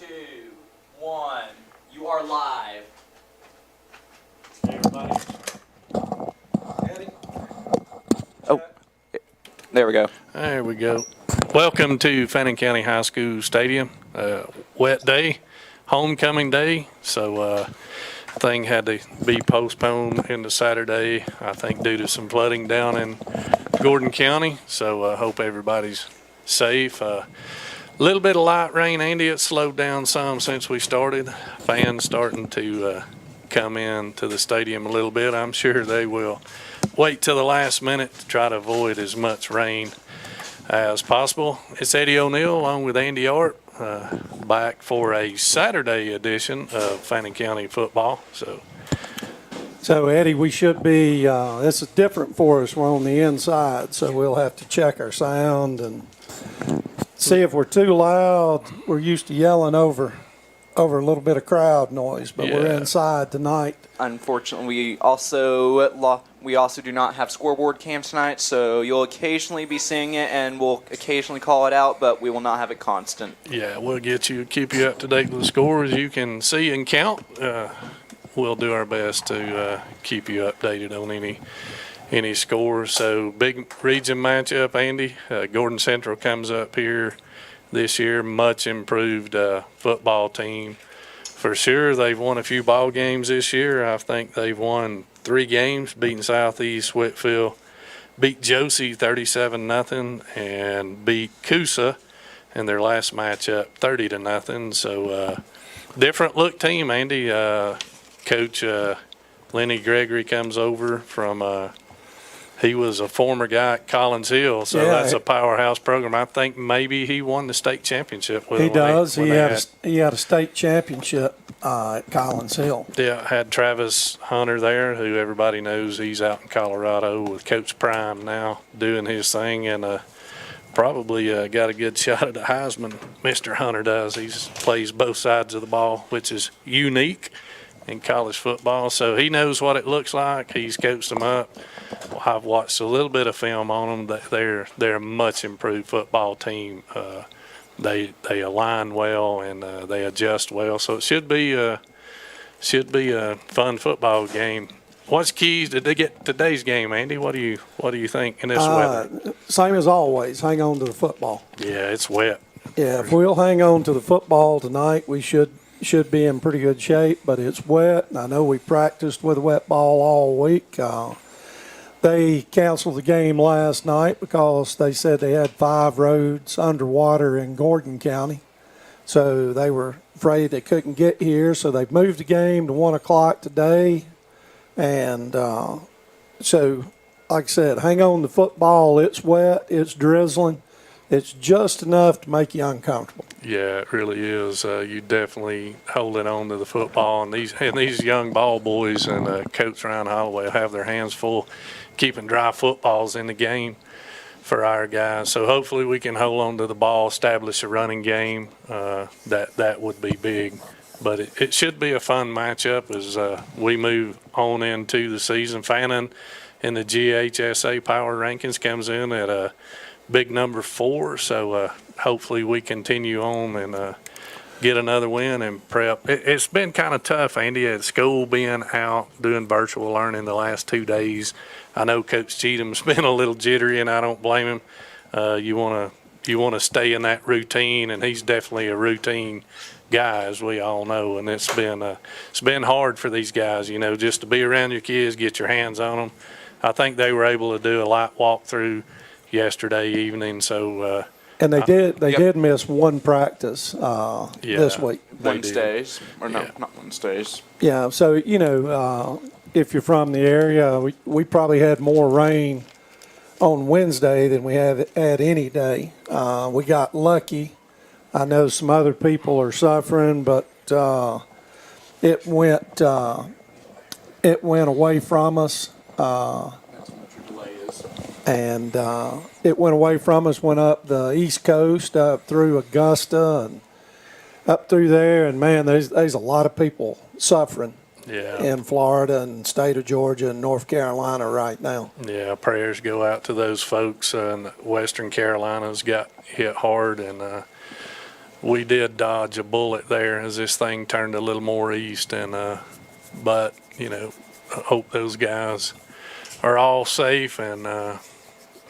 2, 1. You are live. Hey, everybody. Eddie. Oh, there we go. There we go. Welcome to Fannin County High School Stadium. Wet day, homecoming day, so thing had to be postponed into Saturday, I think, due to some flooding down in Gordan County. So I hope everybody's safe. Little bit of light rain, Andy. It slowed down some since we started. Fans starting to come in to the stadium a little bit. I'm sure they will wait till the last minute to try to avoid as much rain as possible. It's Eddie O'Neill along with Andy Art back for a Saturday edition of Fannin County football. So Eddie, we should be, this is different for us. We're on the inside, so we'll have to check our sound and see if we're too loud. We're used to yelling over a little bit of crowd noise, but we're inside tonight. Unfortunately, we also do not have scoreboard cams tonight, so you'll occasionally be seeing it, and we'll occasionally call it out, but we will not have it constant. Yeah, we'll keep you up to date with the scores you can see and count. We'll do our best to keep you updated on any scores. So big region matchup, Andy. Gordan Central comes up here this year, much improved football team. For sure, they've won a few ball games this year. I think they've won 3 games, beating Southeast, Whitfield, beat Josie 37-0, and beat Coosa in their last matchup 30-0. So different look team, Andy. Coach Lenny Gregory comes over from he was a former guy at Collins Hill, so that's a powerhouse program. I think maybe he won the state championship with He them. does. He had a state championship at Collins Hill. Yeah, had Travis Hunter there, who everybody knows he's out in Colorado with Coach Prime now doing his thing, and probably got a good shot at the Heisman. Mr. Hunter does. He plays both sides of the ball, which is unique in college football, so he knows what it looks like. He's coached them up. I've watched a little bit of film on them. They're a much improved football team. They align well and they adjust well, so it should be a fun football game. What's keys to get today's game, Andy? What do you think in this weather? Same as always. Hang on to the football. Yeah, it's wet. Yeah, if we'll hang on to the football tonight, we should be in pretty good shape, but it's wet. And I know we practiced with a wet ball all week. They canceled the game last night because they said they had 5 roads underwater in Gordan County. So they were afraid they couldn't get here, so they've moved the game to 1 o'clock today. And so, like I said, hang on to football. It's wet. It's drizzling. It's just enough to make you uncomfortable. Yeah, it really is. You definitely holding on to the football, and these young ball boys and Coach Ryan Holloway have their hands full keeping dry footballs in the game for our guys. So hopefully we can hold on to the ball, establish a running game. That would be big. But it should be a fun matchup as we move on into the season. Fannin in the GHSA Power Rankings comes in at a big number 4, so hopefully we continue on and get another win and prep. It's been kind of tough, Andy, at school being out doing virtual learning the last 2 days. I know Coach Cheatham's been a little jittery, and I don't blame him. You want to stay in that routine, and he's definitely a routine guy, as we all know, and it's been hard for these guys, just to be around your kids, get your hands on them. I think they were able to do a light walkthrough yesterday evening, so and they did miss 1 practice this week. Wednesdays, or no, not Wednesdays. Yeah, so if you're from the area, we probably had more rain on Wednesday than we have had any day. We got lucky. I know some other people are suffering, but it went away from us. And it went away from us, went up the East Coast, up through Augusta and up through there. And, man, there's a lot of people suffering in Florida and state of Georgia and North Carolina right now. Yeah, prayers go out to those folks. And Western Carolina's got hit hard. And we did dodge a bullet there as this thing turned a little more east, and but I hope those guys are all safe, and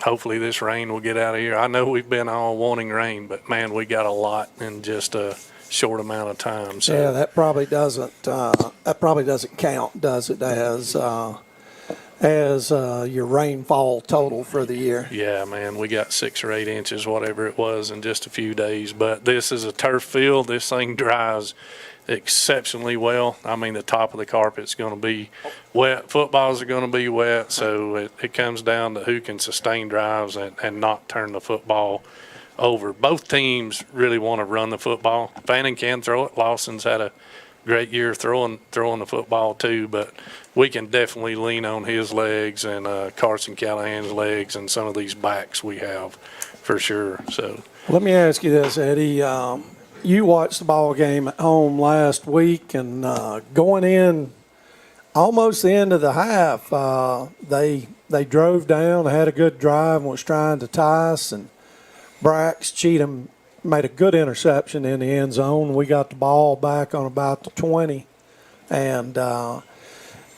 hopefully this rain will get out of here. I know we've been all wanting rain, but man, we got a lot in just a short amount of time. So Yeah, that probably doesn't count, does it, as your rainfall total for the year? yeah, man, we got 6 or 8 inches, whatever it was, in just a few days. But this is a turf field. This thing dries exceptionally well. I mean, the top of the carpet's going to be wet. Footballs are going to be wet. So it comes down to who can sustain drives and not turn the football over. Both teams really want to run the football. Fannin can throw it. Lawson's had a great year throwing the football too, but we can definitely lean on his legs and Carson Callahan's legs and some of these backs we have for sure. So Let me ask you this, Eddie. You watched the ball game at home last week, and going in almost the end of the half, they drove down, had a good drive, and was trying to tie us, and Brax Cheatham made a good interception in the end zone. We got the ball back on about the 20, and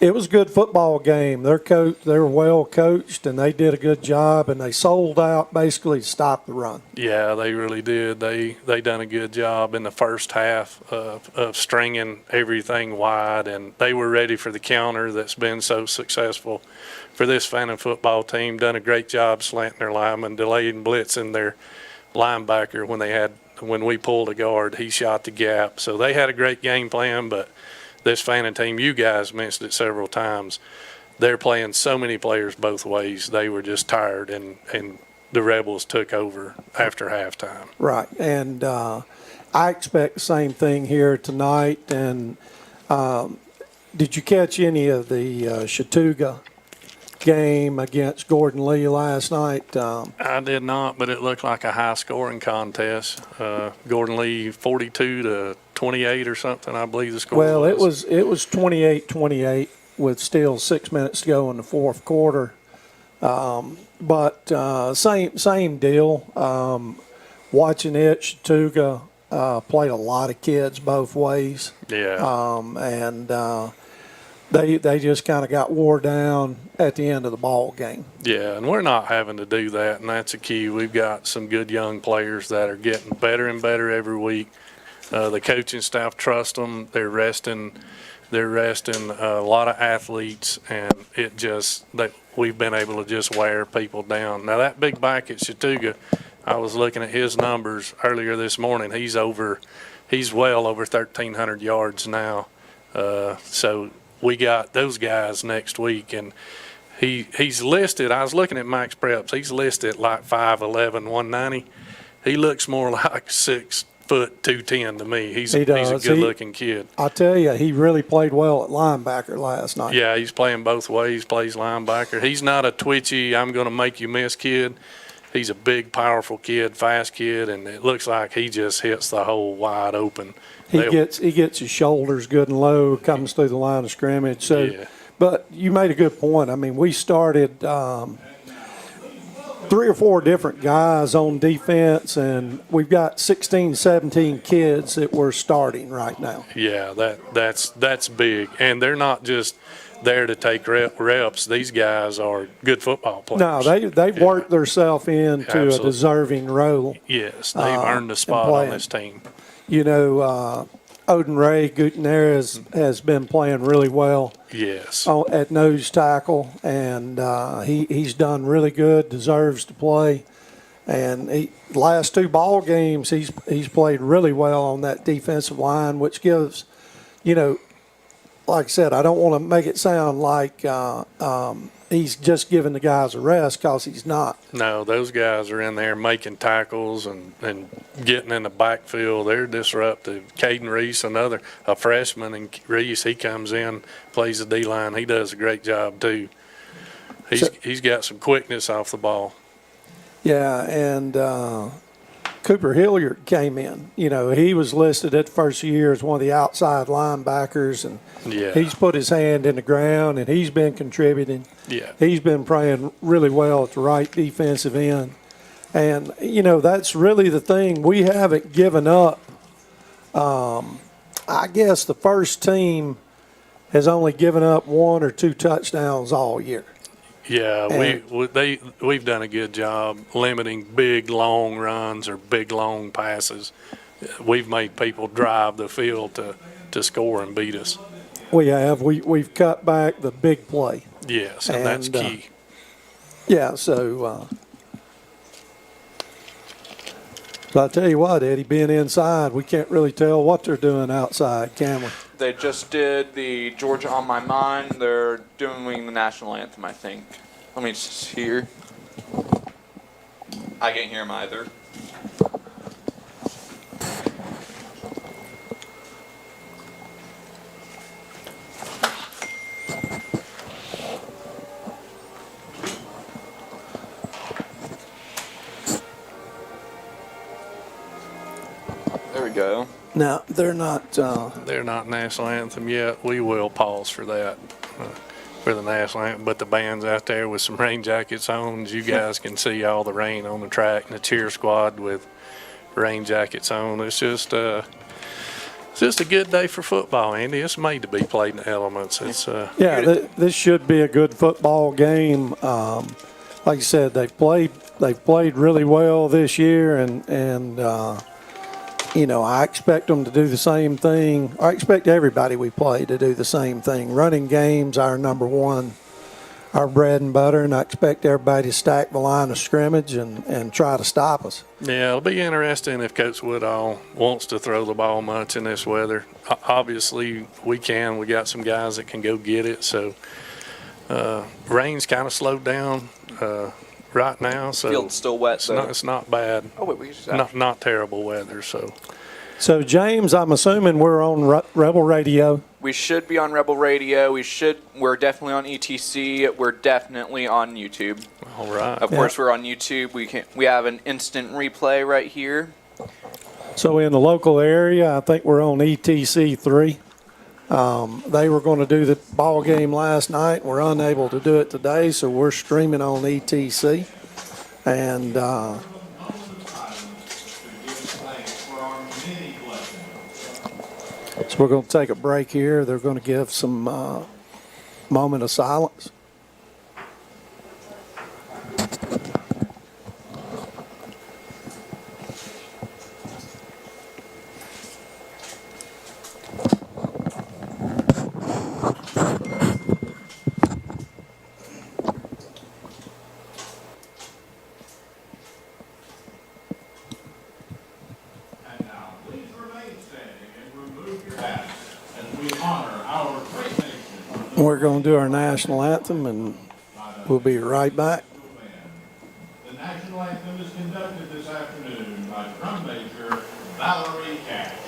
it was a good football game. They were well coached, and they did a good job, and they sold out basically to stop the run. yeah, they really did. They done a good job in the first half of stringing everything wide, and they were ready for the counter that's been so successful for this Fannin football team. Done a great job slanting their linemen, delaying blitzing their linebacker when we pulled a guard. He shot the gap. So they had a great game plan, but this Fannin team, you guys mentioned it several times, they're playing so many players both ways. They were just tired, and the Rebels took over after halftime. Right, and I expect the same thing here tonight. And did you catch any of the Chattooga game against Gordan Lee last night? I did not, but it looked like a high-scoring contest. Gordan Lee 42-28 or something, I believe the score Well, was. it was 28-28 with still 6 minutes to go in the fourth quarter. But same deal. Watching it, Chattooga played a lot of kids both ways. Yeah. And they just kind of got wore down at the end of the ball game. Yeah, and we're not having to do that, and that's a key. We've got some good young players that are getting better and better every week. The coaching staff trusts them. They're resting a lot of athletes, and we've been able to just wear people down. Now, that big back at Chattooga, I was looking at his numbers earlier this morning. He's well over 1,300 yards now. So we got those guys next week, and he's listed. I was looking at Max Preps. He's listed like 5'11", 190. He looks more like 6 foot 210 to me. He's a good-looking kid. I tell you, he really played well at linebacker last night. Yeah, he's playing both ways. Plays linebacker. He's not a twitchy, I'm going to make you miss kid. He's a big, powerful kid, fast kid, and it looks like he just hits the hole wide open. He gets his shoulders good and low, comes through the line of scrimmage. So, Yeah. But you made a good point. I mean, we started 3 or 4 different guys on defense, and we've got 16, 17 kids that we're starting right now. Yeah, that's big, and they're not just there to take reps. These guys are good football players. No, they've worked themselves into Absolutely. a deserving role. Yes, they've earned a spot on this team. You know, Odin Ray Gutierrez has been playing really well. Yes. At nose tackle, and he's done really good, deserves to play. And the last 2 ball games, he's played really well on that defensive line, which gives, like I said, I don't want to make it sound like he's just giving the guys a rest, because he's not. No, those guys are in there making tackles and getting in the backfield. They're disruptive. Caden Reese, a freshman, and Reese, he comes in, plays the D-line. He does a great job too. He's got some quickness off the ball. Yeah, and Cooper Hilliard came in. He was listed at the first year as one of the outside linebackers, and Yeah. he's put his hand in the ground, and he's been contributing. Yeah. He's been playing really well at the right defensive end. And, that's really the thing. We haven't given up I guess the first team has only given up 1 or 2 touchdowns all year. Yeah, we've done a good job limiting big long runs or big long passes. We've made people drive the field to score and beat us. We have. We've cut back the big play. Yes, and that's key. Yeah, so but I tell you what, Eddie, being inside, we can't really tell what they're doing outside, can we? They just did the Georgia on My Mind. They're doing the national anthem, I think. Let me just hear. I can't hear them either. There we go. No, they're not. They're not national anthem yet. We will pause for that, for the national anthem. But the band's out there with some rain jackets on. As you guys can see all the rain on the track, and the cheer squad with rain jackets on. It's just a good day for football, Andy. It's made to be played in the elements. It's this should be a good football game. Like you said, they've played really well this year, and I expect them to do the same thing. I expect everybody we play to do the same thing. Running game's our number one, our bread and butter, and I expect everybody to stack the line of scrimmage and try to stop us. Yeah, it'll be interesting if Coach Woodall wants to throw the ball much in this weather. Obviously, we can. We got some guys that can go get it. So rain's kind of slowed down right now. So Field's still wet, though. It's not bad. Oh, wait, we just Not terrible weather, so. So, James, I'm assuming we're on Rebel Radio. We should be on Rebel Radio. We're definitely on ETC. We're definitely on YouTube. All right. Of course, we're on YouTube. We have an instant replay right here. So, in the local area, I think we're on ETC 3. They were going to do the ball game last night. We're unable to do it today, so we're streaming on ETC. And so we're going to take a break here. They're going to give some moment of silence. We're going to do our national anthem, and we'll be right back. The national anthem is conducted this afternoon by drum major Valerie Cash.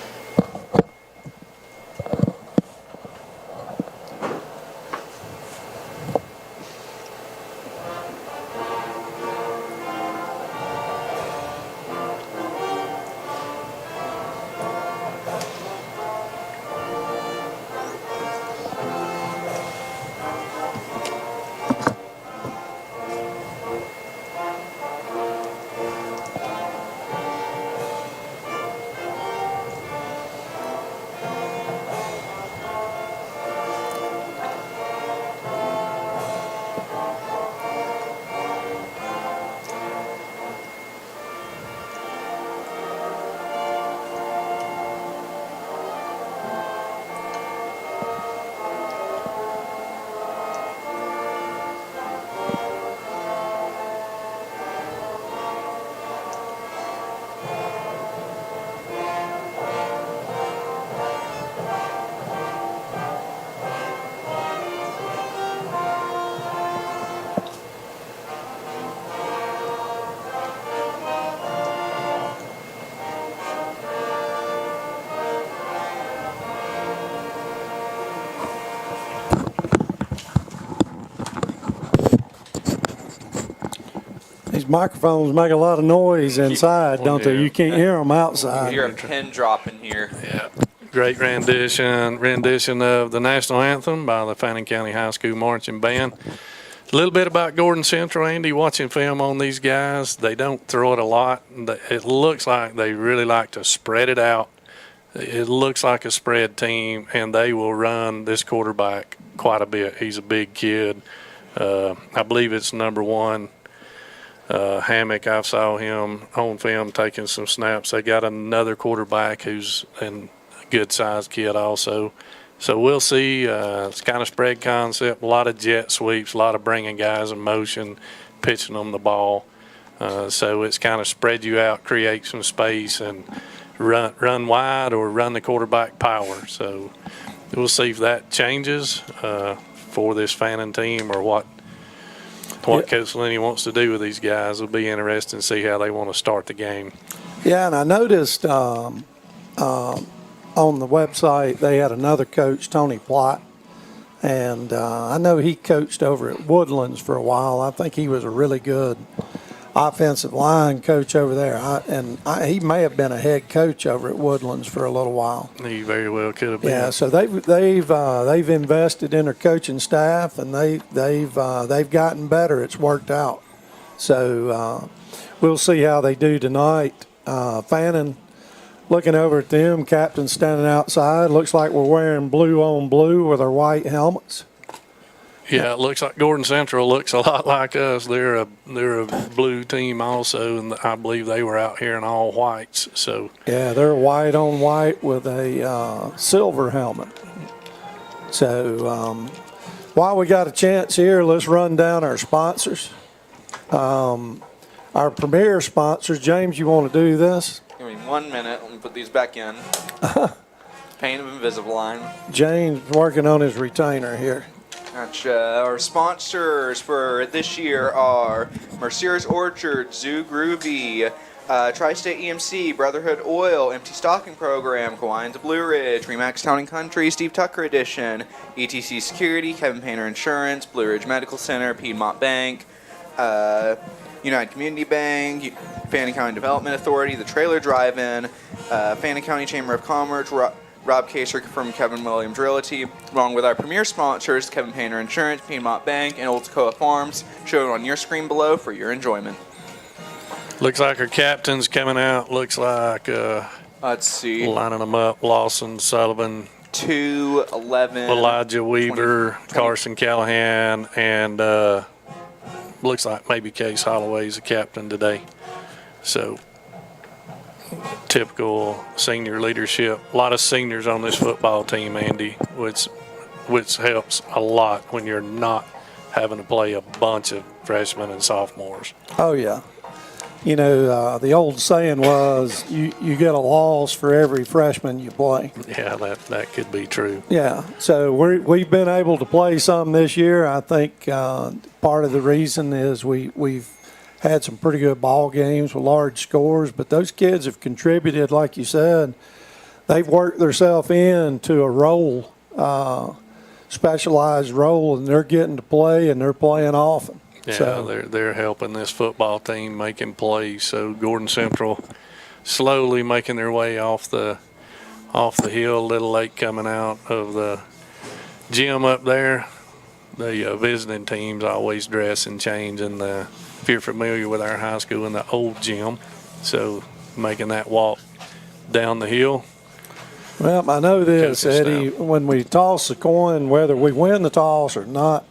These microphones make a lot of noise inside, don't they? You can't hear them outside. You hear a pin drop in here. Yeah. Great rendition of the national anthem by the Fannin County High School Marching Band. A little bit about Gordan Central, Andy, watching film on these guys. They don't throw it a lot. It looks like they really like to spread it out it looks like a spread team, and they will run this quarterback quite a bit. He's a big kid. I believe it's number 1. Hammock, I saw him on film taking some snaps. They got another quarterback who's a good-sized kid also. So we'll see. It's kind of spread concept, a lot of jet sweeps, a lot of bringing guys in motion, pitching them the ball. So it's kind of spread you out, create some space, and run wide or run the quarterback power. So we'll see if that changes for this Fannin team or what Coach Lenny wants to do with these guys. It'll be interesting to see how they want to start the game. Yeah, and I noticed on the website they had another coach, Tony Plott, and I know he coached over at Woodlands for a while. I think he was a really good offensive line coach over there, he may have been a head coach over at Woodlands for a little while. He very well could have been. Yeah, so they've invested in their coaching staff, and they've gotten better. It's worked out. So we'll see how they do tonight. Fannin, looking over at them, captain standing outside. Looks like we're wearing blue on blue with our white helmets. Yeah, it looks like Gordan Central looks a lot like us. They're a blue team also, and I believe they were out here in all whites. So yeah, they're white on white with a silver helmet. So while we got a chance here, let's run down our sponsors. Our premier sponsors. James, you want to do this? Give me 1 minute. Let me put these back in. Pain of Invisalign. James working on his retainer here. Gotcha. Our sponsors for this year are Mercier's Orchard, Zoo Groovy, Tri-State EMC, Brotherhood Oil, Empty Stocking Program, Hawaiians of Blue Ridge, Remax Town and Country, Steve Tucker Edition, ETC Security, Kevin Painter Insurance, Blue Ridge Medical Center, Piedmont Bank, United Community Bank, Fannin County Development Authority, the Trailer Drive-In, Fannin County Chamber of Commerce, Rob Kaser from Kevin Williams Realty, along with our premier sponsors, Kevin Painter Insurance, Piedmont Bank, and Old Toccoa Farms, shown on your screen below for your enjoyment. looks like our captain's coming out. Looks like Let's see. lining them up. Lawson, Sullivan, 2-11. Elijah Weaver, 20. Carson Callahan, and looks like maybe Case Holloway's the captain today. So typical senior leadership. A lot of seniors on this football team, Andy, which helps a lot when you're not having to play a bunch of freshmen and sophomores. Oh, yeah. You know, the old saying was you get a loss for every freshman you play. Yeah, that could be true. Yeah, so we've been able to play some this year. I think part of the reason is we've had some pretty good ball games with large scores, but those kids have contributed, like you said. They've worked themselves into a role, specialized role, and they're getting to play, and they're playing often. Yeah, So they're helping this football team making plays. So Gordan Central slowly making their way off the hill, a little late coming out of the gym up there. The visiting teams always dress and change, and if you're familiar with our high school, in the old gym, so making that walk down the hill. well, I know this, Coaching Eddie, when we toss the coin, whether we win the toss or not,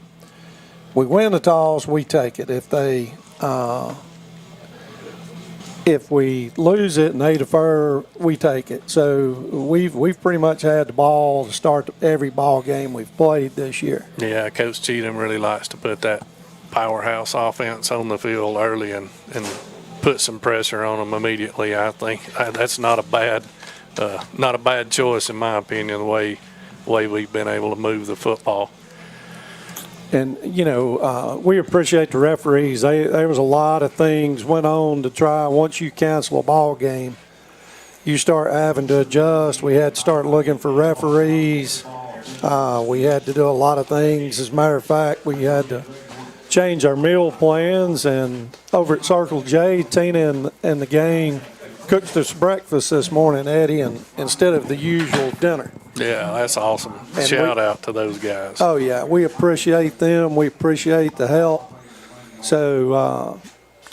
we win the toss, we take it. If we lose it and they defer, we take it. So we've pretty much had the ball to start every ball game we've played this year. Yeah, Coach Cheatham really likes to put that powerhouse offense on the field early and put some pressure on them immediately. I think that's not a bad choice, in my opinion, the way we've been able to move the football. And, you know, we appreciate the referees. There was a lot of things went on to try. Once you cancel a ball game, you start having to adjust. We had to start looking for referees. We had to do a lot of things. As a matter of fact, we had to change our meal plans. And over at Circle J, Tina and the gang cooked us breakfast this morning, Eddie, and instead of the usual dinner. Yeah, that's awesome. And Shout out to those guys. Oh, yeah, we appreciate them. We appreciate the help. So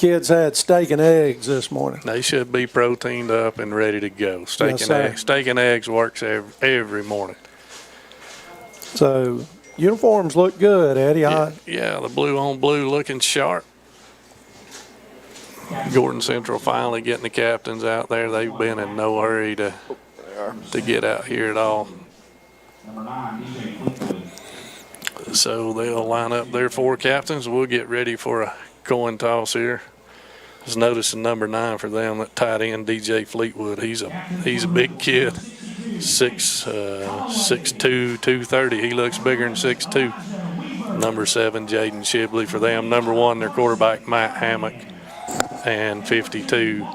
kids had steak and eggs this morning. They should be proteined up and ready to go. Yes, sir. Steak and eggs works every morning. So uniforms look good, Eddie. Yeah, the blue on blue looking sharp. Gordan Central finally getting the captains out there. They've been in no hurry to get out here at all. So they'll line up their 4 captains. We'll get ready for a coin toss here. Just noticing number 9 for them, that tight end DJ Fleetwood. He's a big kid, 6'2", 230. He looks bigger than 6'2". Number 7, Jaden Shibley for them. Number 1, their quarterback Matt Hammock, and 52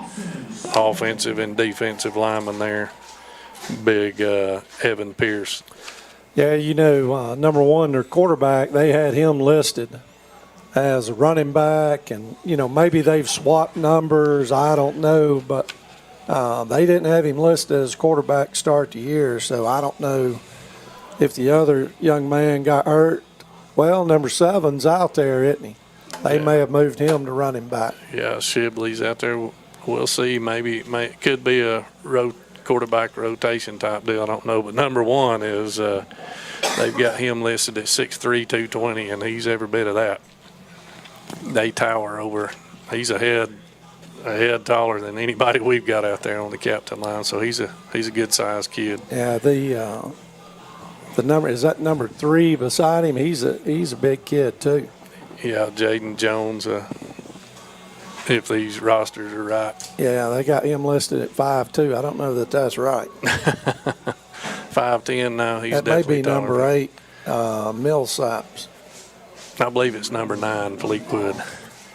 offensive and defensive lineman there, big Evan Pierce. Yeah, you know, number 1, their quarterback, they had him listed as a running back, and, you know, maybe they've swapped numbers, I don't know, but they didn't have him listed as quarterback to start the year, so I don't know if the other young man got hurt. Well, number 7's out there, isn't he? They may have moved him to running back. Yeah, Shibley's out there. We'll see. Maybe it could be a quarterback rotation type deal. I don't know. But number 1 is they've got him listed at 6'3", 220, and he's every bit of that. They tower over. He's a head taller than anybody we've got out there on the captain line. So he's a good sized kid. Yeah, the number is that number 3 beside him. He's a big kid too. Yeah, Jaden Jones. If these rosters are right. Yeah, they got him listed at 5'2". I don't know that that's right. 5'10" now. He's that definitely may be number 8, Millsaps. I believe it's number 9, Fleetwood.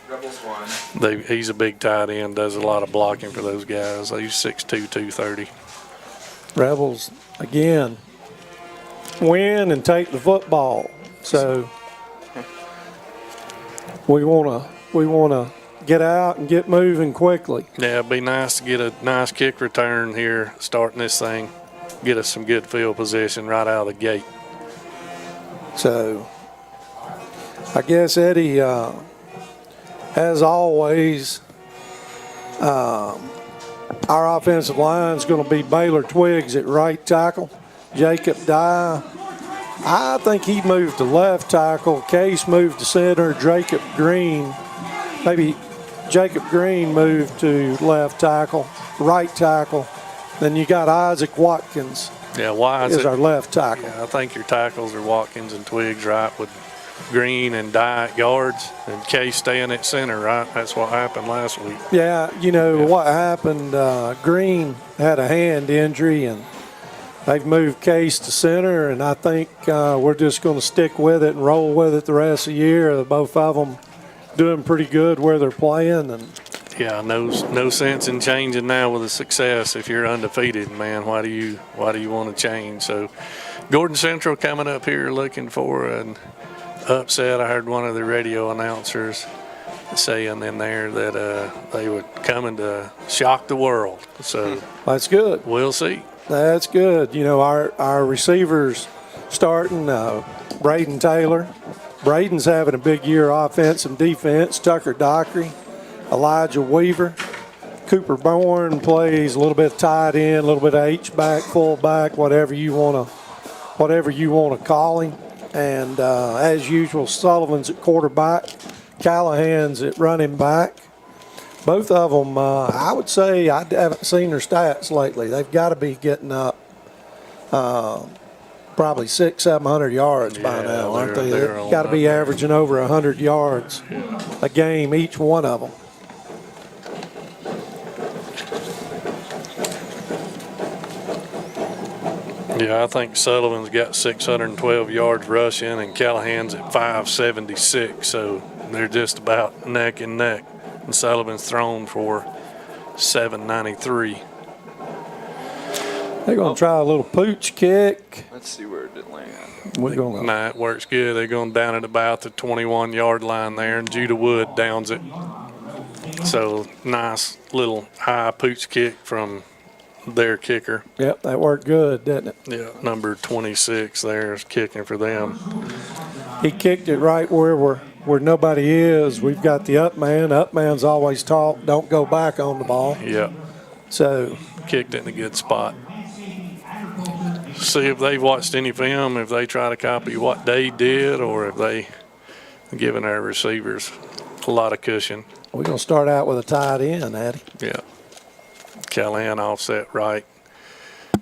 Rebels 1. He's a big tight end, does a lot of blocking for those guys. He's 6'2", 230. Rebels, again, win and take the football. So we want to get out and get moving quickly. Yeah, it'd be nice to get a nice kick return here starting this thing. Get us some good field position right out of the gate. So I guess, Eddie, as always, our offensive line is going to be Baylor Twiggs at right tackle, Jacob Dye. I think he moved to left tackle. Case moved to center. Jacob Green moved to left tackle, right tackle. Then you got Isaac Watkins. Yeah, why is our left tackle. Yeah, I think your tackles are Watkins and Twiggs, right, with Green and Dye at guards and Case staying at center, right? That's what happened last week. Yeah, you know what happened, Green had a hand injury, and they've moved Case to center, and I think we're just going to stick with it and roll with it the rest of the year. Both of them doing pretty good where they're playing. And yeah, no sense in changing now with the success. If you're undefeated, man, why do you want to change? So Gordan Central coming up here looking for an upset. I heard one of the radio announcers saying in there that they were coming to shock the world. So that's good. We'll see. That's good. You know, our receivers starting, Braden Taylor. Braden's having a big year offense and defense. Tucker Dockery, Elijah Weaver. Cooper Bourne plays a little bit of tight end, a little bit of H-back, fullback, whatever you want to call him. And as usual, Sullivan's at quarterback, Callahan's at running back. Both of them, I would say, I haven't seen their stats lately. They've got to be getting up probably 600-700 yards by now, aren't they? They've got to be averaging over 100 yards a game, each one of them. Yeah, I think Sullivan's got 612 yards rushing and Callahan's at 576, so they're just about neck and neck. And Sullivan's thrown for 793. They're going to try a little pooch kick. Let's see where it land. We're going Nah, it works good. They're going down at about the 21-yard line there, and Judah Wood downs it. So nice little high pooch kick from their kicker. Yep, that worked good, didn't it? Yeah, number 26 there is kicking for them. He kicked it right where we're where nobody is, we've got the up man. Up man's always taught, don't go back on the ball. Yeah, So kicked it in a good spot. See if they've watched any film, if they try to copy what they did, or if they giving our receivers a lot of cushion. we're going to start out with a tight end, Addy. Yeah. Callahan offset right.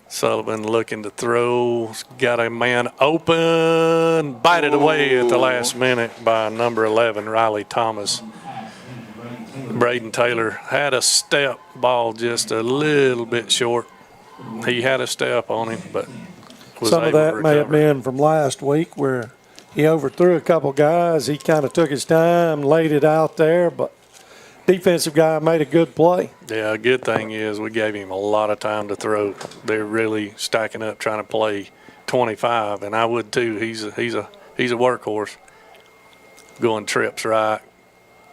Sullivan looking to throw. Got a man open. Bite it away at the last minute by number 11, Riley Thomas. Braden Taylor had a step, ball just a little bit short. He had a step on him, but was Some of able to that may have recover. been from last week where he overthrew a couple guys. He kind of took his time, laid it out there, but defensive guy made a good play. Yeah, good thing is we gave him a lot of time to throw. They're really stacking up trying to play 25, and I would too. He's a workhorse. Going trips right.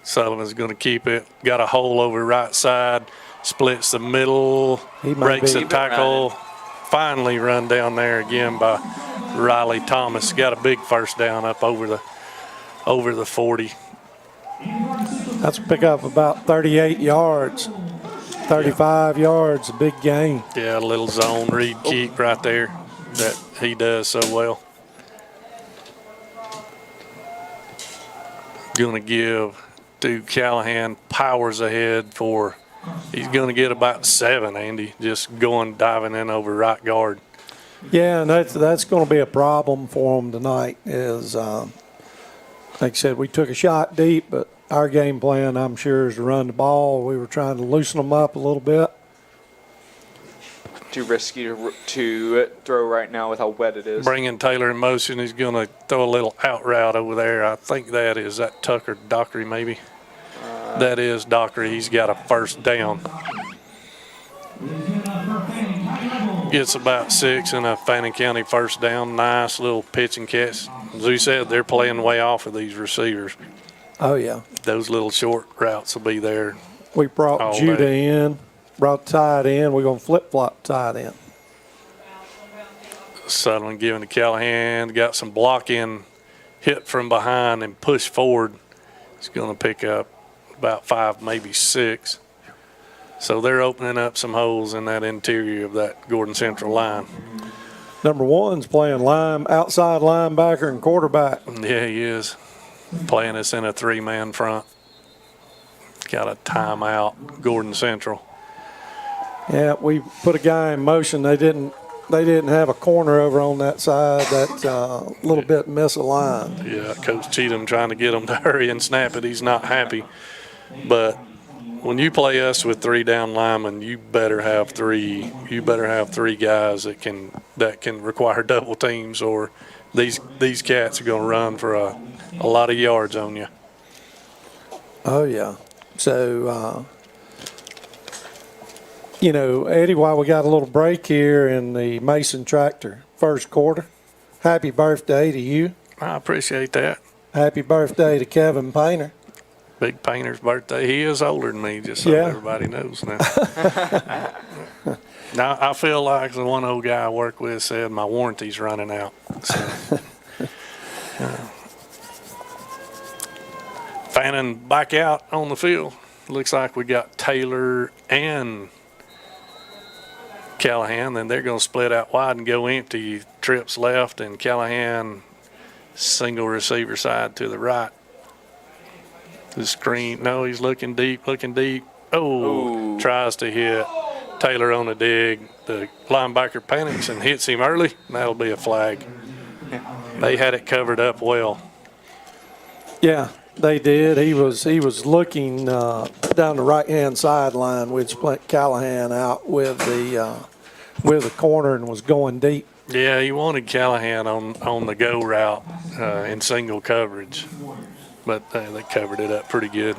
Sullivan's going to keep it. Got a hole over right side. Splits the middle. He might Breaks be- the tackle. Finally run down there again by Riley Thomas. Got a big first down up over the 40. That's a pickup about 38 yards, 35 yards, a big gain. Yeah, a little zone read keep right there that he does so well. Going to give to Callahan, powers ahead for, he's going to get about 7, Andy, just diving in over right guard. Yeah, and that's going to be a problem for them tonight is, like I said, we took a shot deep, but our game plan, I'm sure, is to run the ball. We were trying to loosen them up a little bit. Too risky to throw right now with how wet it is. Bringing Taylor in motion, he's going to throw a little out route over there. I think that Tucker Dockery maybe. That is Dockery. He's got a first down. Gets about 6 in a Fannin County first down. Nice little pitch and catch. As we said, they're playing way off of these receivers. Oh, yeah. Those little short routes will be there. We brought all Judah day. in, brought tight end. We're going to flip-flop tight end. Sutherland giving to Callahan. Got some blocking, hit from behind and push forward. He's going to pick up about 5, maybe 6. So they're opening up some holes in that interior of that Gordan Central line. Number 1's playing outside linebacker and quarterback. Yeah, he is. Playing us in a 3-man front. Got a timeout, Gordan Central. Yeah, we put a guy in motion. They didn't have a corner over on that side. That's a little bit misaligned. Yeah, Coach Cheatham trying to get him to hurry and snap it. He's not happy. But when you play us with 3 down linemen, you better have 3. You better have 3 guys that can require double teams, or these cats are going to run for a lot of yards on you. Oh, yeah. So, Eddie, while we got a little break here in the Mason Tractor first quarter, happy birthday to you. I appreciate that. Happy birthday to Kevin Painter. Big Painter's birthday. He is older than me, just so Yeah. everybody knows now. Now, I feel like the one old guy I work with said my warranty's running out. So, Fannin back out on the field. Looks like we got Taylor and Callahan. Then they're going to split out wide and go empty. Trips left, and Callahan single receiver side to the right. The screen. No, he's looking deep. Oh, tries to hit Taylor on the dig. The linebacker panics and hits him early. That'll be a flag. They had it covered up well. Yeah, they did. He was looking down the right-hand sideline, which split Callahan out with the corner and was going deep. Yeah, he wanted Callahan on the go route in single coverage, but they covered it up pretty good.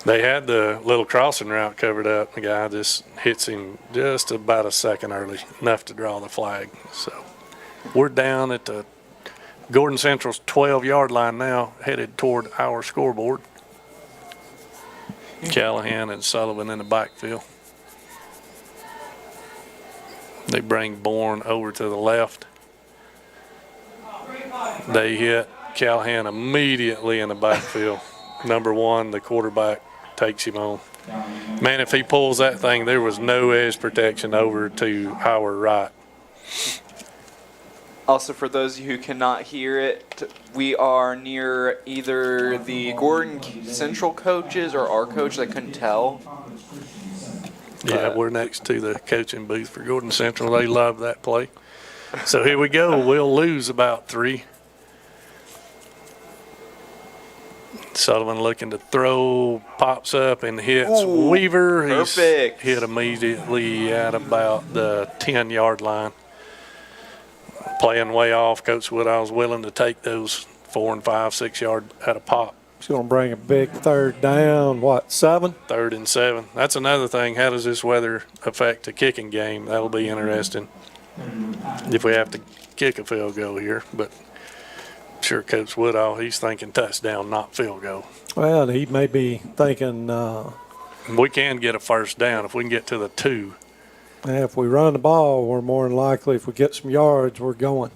They had the little crossing route covered up. The guy just hits him just about a second early, enough to draw the flag. So we're down at the Gordan Central's 12-yard line now, headed toward our scoreboard. Callahan and Sullivan in the backfield. They bring Bourne over to the left. They hit Callahan immediately in the backfield. Number one, the quarterback takes him on. Man, if he pulls that thing, there was no edge protection over to our right. Also, for those of you who cannot hear it, we are near either the Gordan Central coaches or our coach. I couldn't tell. Yeah, we're next to the coaching booth for Gordan Central. They love that play. So here we go. We'll lose about 3. Sullivan looking to throw, pops up and hits Ooh, Weaver. He's perfect. hit immediately at about the 10-yard line. Playing way off. Coach Woodall's willing to take those 4 and 5, 6 yard at a pop. It's going to bring a big third down, 7? 3rd and 7. That's another thing. How does this weather affect the kicking game? That'll be interesting if we have to kick a field goal here. But I'm sure Coach Woodall, he's thinking touchdown, not field goal. Well, he may be thinking We can get a first down if we can get to the 2. if we run the ball, we're more than likely, if we get some yards, we're going.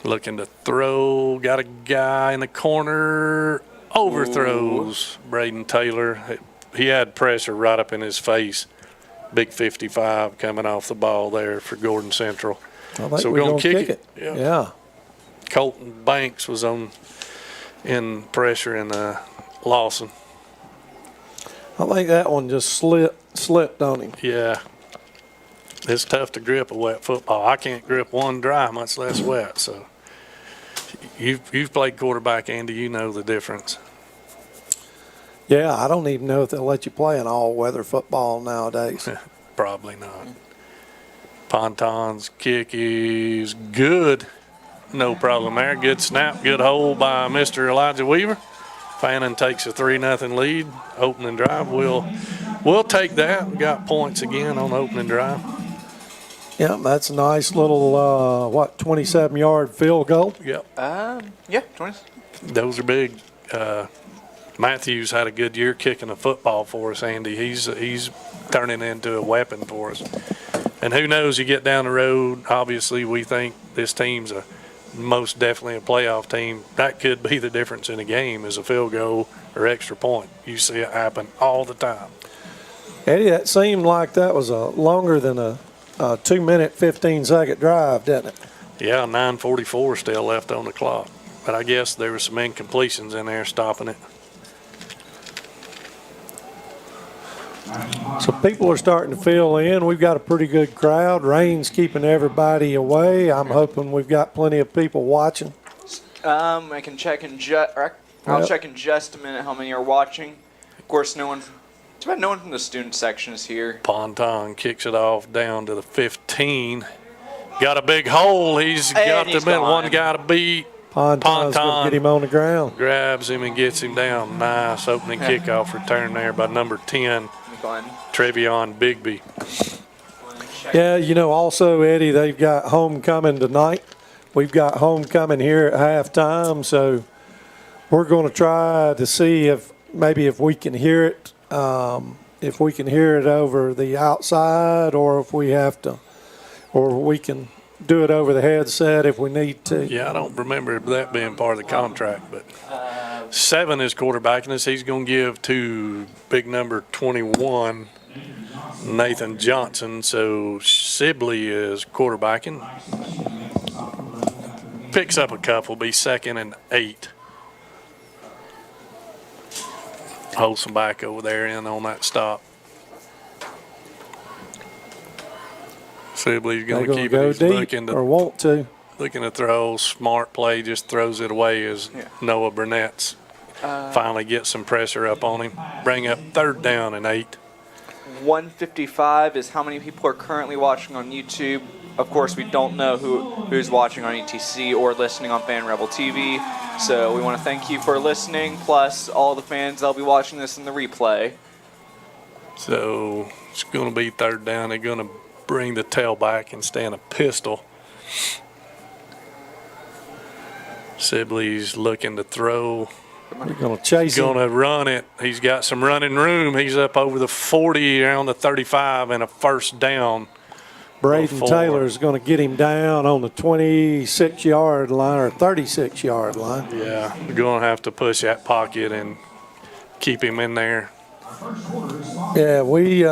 Looking to throw. Got a guy in the corner. Overthrows Braden Taylor. He had pressure right up in his face. Big 55 coming off the ball there for Gordan Central. I think So we're we're going gonna to kick kick it. it. Yeah. Colton Banks was in pressure and Lawson. I think that one just slipped on him. Yeah. It's tough to grip a wet football. I can't grip one dry, much less wet. So you've played quarterback, Andy. You know the difference. Yeah, I don't even know if they'll let you play an all-weather football nowadays. Probably not. Ponton's kick is good. No problem there. Good snap, good hold by Mr. Elijah Weaver. Fannin takes a 3-0 lead. Opening drive. We'll take that. We got points again on opening drive. Yeah, that's a nice little, 27-yard field goal. Yep. Yeah, 20. Those are big. Matthews had a good year kicking a football for us, Andy. He's turning into a weapon for us. And who knows, you get down the road, obviously we think this team's most definitely a playoff team. That could be the difference in a game is a field goal or extra point. You see it happen all the time. Eddie, that seemed like that was a longer than a 2-minute, 15-second drive, didn't it? Yeah, 9:44 still left on the clock. But I guess there were some incompletions in there stopping it. So people are starting to fill in. We've got a pretty good crowd. Rain's keeping everybody away. I'm hoping we've got plenty of people watching. I can check in I'll check in just a minute how many are watching. Of course, too bad no one from the student section is here. Ponton kicks it off down to the 15. Got a big hole. He's And got he's the middle gone. one guy to beat. Ponton's going to get him on the ground. Grabs him and gets him down. Nice opening kickoff return there by number 10, Trevion Bigby. Yeah, also, Eddie, they've got homecoming tonight. We've got homecoming here at halftime, so we're going to try to see if we can hear it, over the outside, or if we have to, or we can do it over the headset if we need to. Yeah, I don't remember that being part of the contract, but 7 is quarterbacking us. He's going to give to big number 21, Nathan Johnson. So Sibley is quarterbacking. Picks up a couple, be 2nd and 8. Holds some back over there in on that stop. Sibley's going to keep go it. He's deep or want to. Looking to throw, smart play, just throws it away as Noah Burnett's finally gets some pressure up on him. Bring up 3rd down and 8. 155 is how many people are currently watching on YouTube. Of course, we don't know who's watching on ETC or listening on Fan Rebel TV. So we want to thank you for listening, plus all the fans that'll be watching this in the replay. So it's going to be 3rd down. They're going to bring the tail back and stand a pistol. Sibley's looking to throw. We're going to chase He's him. going to run it. He's got some running room. He's up over the 40, around the 35, and a 1st down. Braden before. Taylor's going to get him down on the 26-yard line or 36-yard line. Yeah, we're going to have to push that pocket and keep him in there. Yeah, we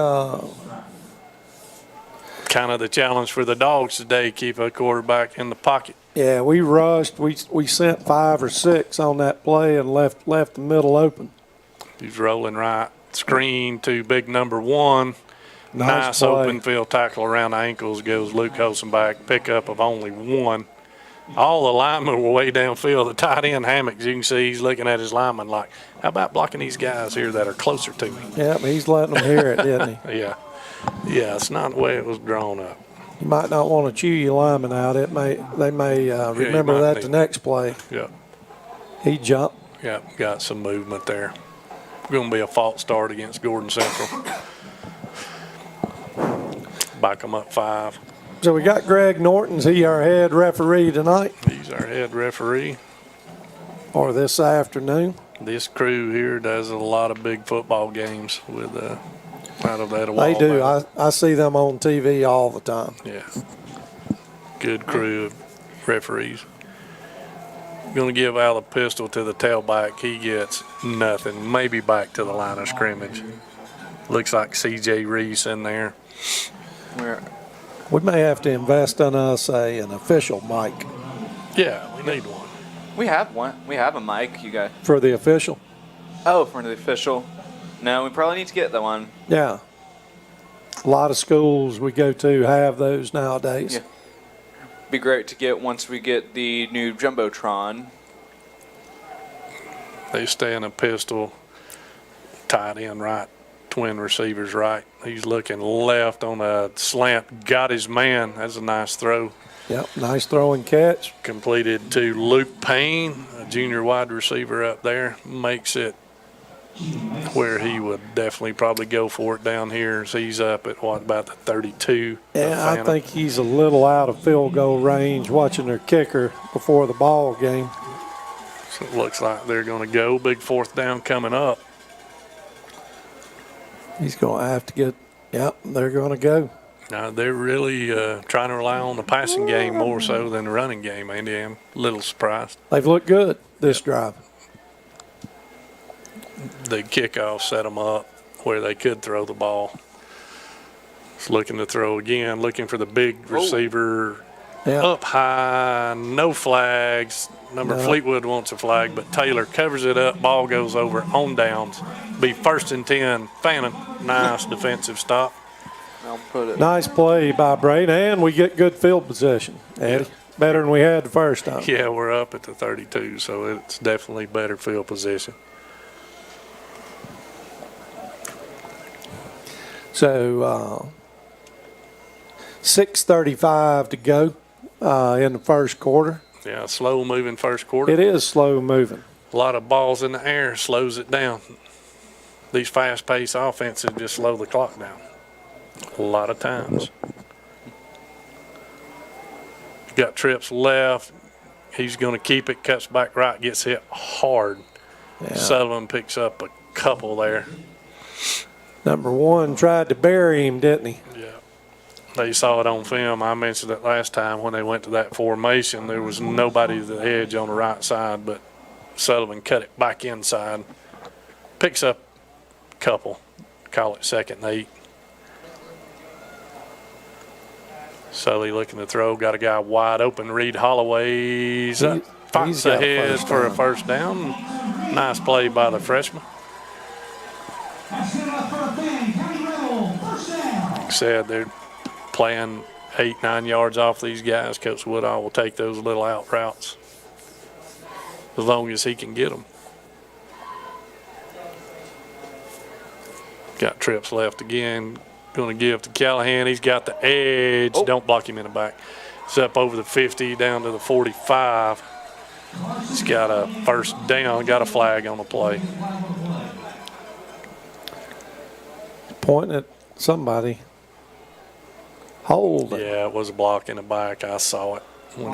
Kind of the challenge for the Dogs today, keep a quarterback in the pocket. we rushed. We sent 5 or 6 on that play and left the middle open. He's rolling right. Screen to big number 1. Nice play. open field tackle around the ankles goes Luke Hosenbach. Pickup of only 1. All the linemen were way downfield. The tight end Hammocks, you can see he's looking at his lineman like, how about blocking these guys here that are closer to me? Yeah, he's letting them hear it, didn't he? Yeah. Yeah, it's not the way it was drawn up. You might not want to chew your lineman out. They may remember that the next play. Yeah. He jumped. Yeah, got some movement there. Going to be a false start against Gordan Central. Back them up 5. So we got Greg Norton's. He our head referee tonight He's our head referee. or this afternoon. This crew here does a lot of big football games with out of that. They do. I see them on TV all the time. Yeah. Good crew of referees. Going to give Al a pistol to the tailback. He gets nothing. Maybe back to the line of scrimmage. Looks like C.J. Reese in there. We may have to invest in us an official mic Yeah, we need one. We have one. We have a mic, you guys. for the official. Oh, for the official. No, we probably need to get that one. Yeah. A lot of schools we go to have those nowadays. Yeah. Be great to get once we get the new Jumbotron. They stay in a pistol, tight end right, twin receivers right. He's looking left on a slant. Got his man. That's a nice throw. Yep, nice throw and catch. Completed to Luke Payne, a junior wide receiver up there. Makes it where he would definitely probably go for it down here. So he's up at, about the 32. Yeah, I think he's a little out of field goal range watching their kicker before the ball game. So it looks like they're going to go. Big 4th down coming up. He's going to have to get, yep, they're going to go. Now, they're really trying to rely on the passing game more so than the running game, Andy. I'm a little surprised. They've looked good this drive. The kickoff set them up where they could throw the ball. It's looking to throw again, looking for the big receiver. Yep. Up high, no flags. Fleetwood wants a flag, but Taylor covers it up. Ball goes over on downs. Be 1st and 10. Fannin, nice defensive stop. I'll put it. Nice play by Braden, and we get good field position, Eddie. Better than we had the first time. Yeah, we're up at the 32, so it's definitely better field position. So 6:35 to go in the first quarter. Yeah, slow moving first quarter. It is slow moving. A lot of balls in the air slows it down. These fast-paced offenses just slow the clock down a lot of times. Got trips left. He's going to keep it, cuts back right, gets hit hard. Yeah. Sullivan picks up a couple there. Number 1 tried to bury him, didn't he? Yeah. They saw it on film. I mentioned it last time when they went to that formation. There was nobody to the edge on the right side, but Sullivan cut it back inside. Picks up a couple. Call it 2nd and 8. Sully looking to throw. Got a guy wide open. Reed Holloway's up. Fights ahead for a first down. Nice play by the freshman. Like I said, they're playing 8-9 yards off these guys. Coach Woodall will take those little out routes as long as he can get them. Got trips left again. Going to give to Callahan. He's got the edge. Oh. Don't block him in the back. It's up over the 50, down to the 45. He's got a first down. Got a flag on the play. Pointing at somebody. Hold it. Yeah, it was a block in the back. I saw it when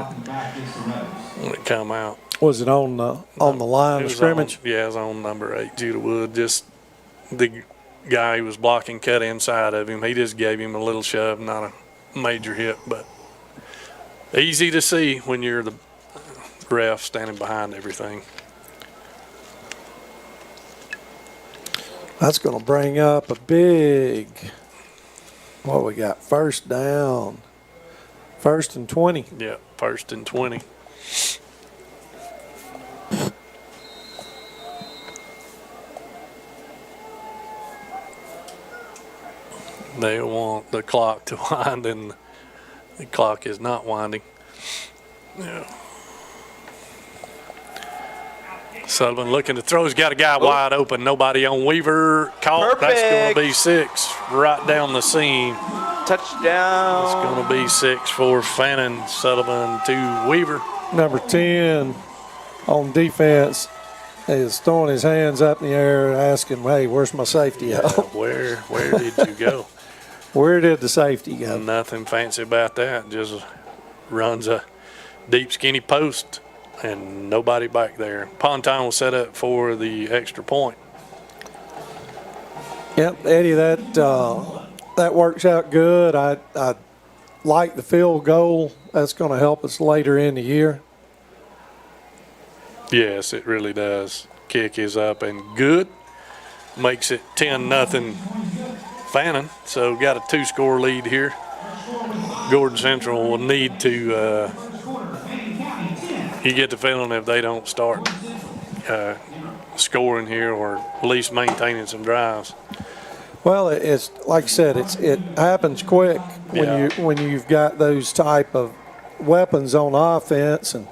it come out. Was it on the line It of was scrimmage? Yeah, it was on number 8, Judah Wood. Just the guy who was blocking cut inside of him. He just gave him a little shove, not major hit, but easy to see when you're the ref standing behind everything. That's going to bring up a big, what we got, first down. 1st and 20. Yeah, 1st and 20. They want the clock to wind, and the clock is not winding. Yeah. Sullivan looking to throw. He's got a guy wide open. Nobody on Weaver. Caught. Perfect. That's going to be 6 right down the seam. Touchdown. It's going to be 6 for Fannin. Sullivan to Weaver. Number 10 on defense is throwing his hands up in the air asking, hey, where's my safety at? Where did you go? Where did the safety go? Nothing fancy about that. Just runs a deep, skinny post, and nobody back there. Ponton will set up for the extra point. Yep, Eddie, that works out good. I like the field goal. That's going to help us later in the year. Yes, it really does. Kick is up and good. Makes it 10-0 Fannin. So got a 2-score lead here. Gordan Central will need to, you get the feeling if they don't start scoring here or at least maintaining some drives. Well, it's like I said, it happens quick Yeah. when you've got those type of weapons on offense, and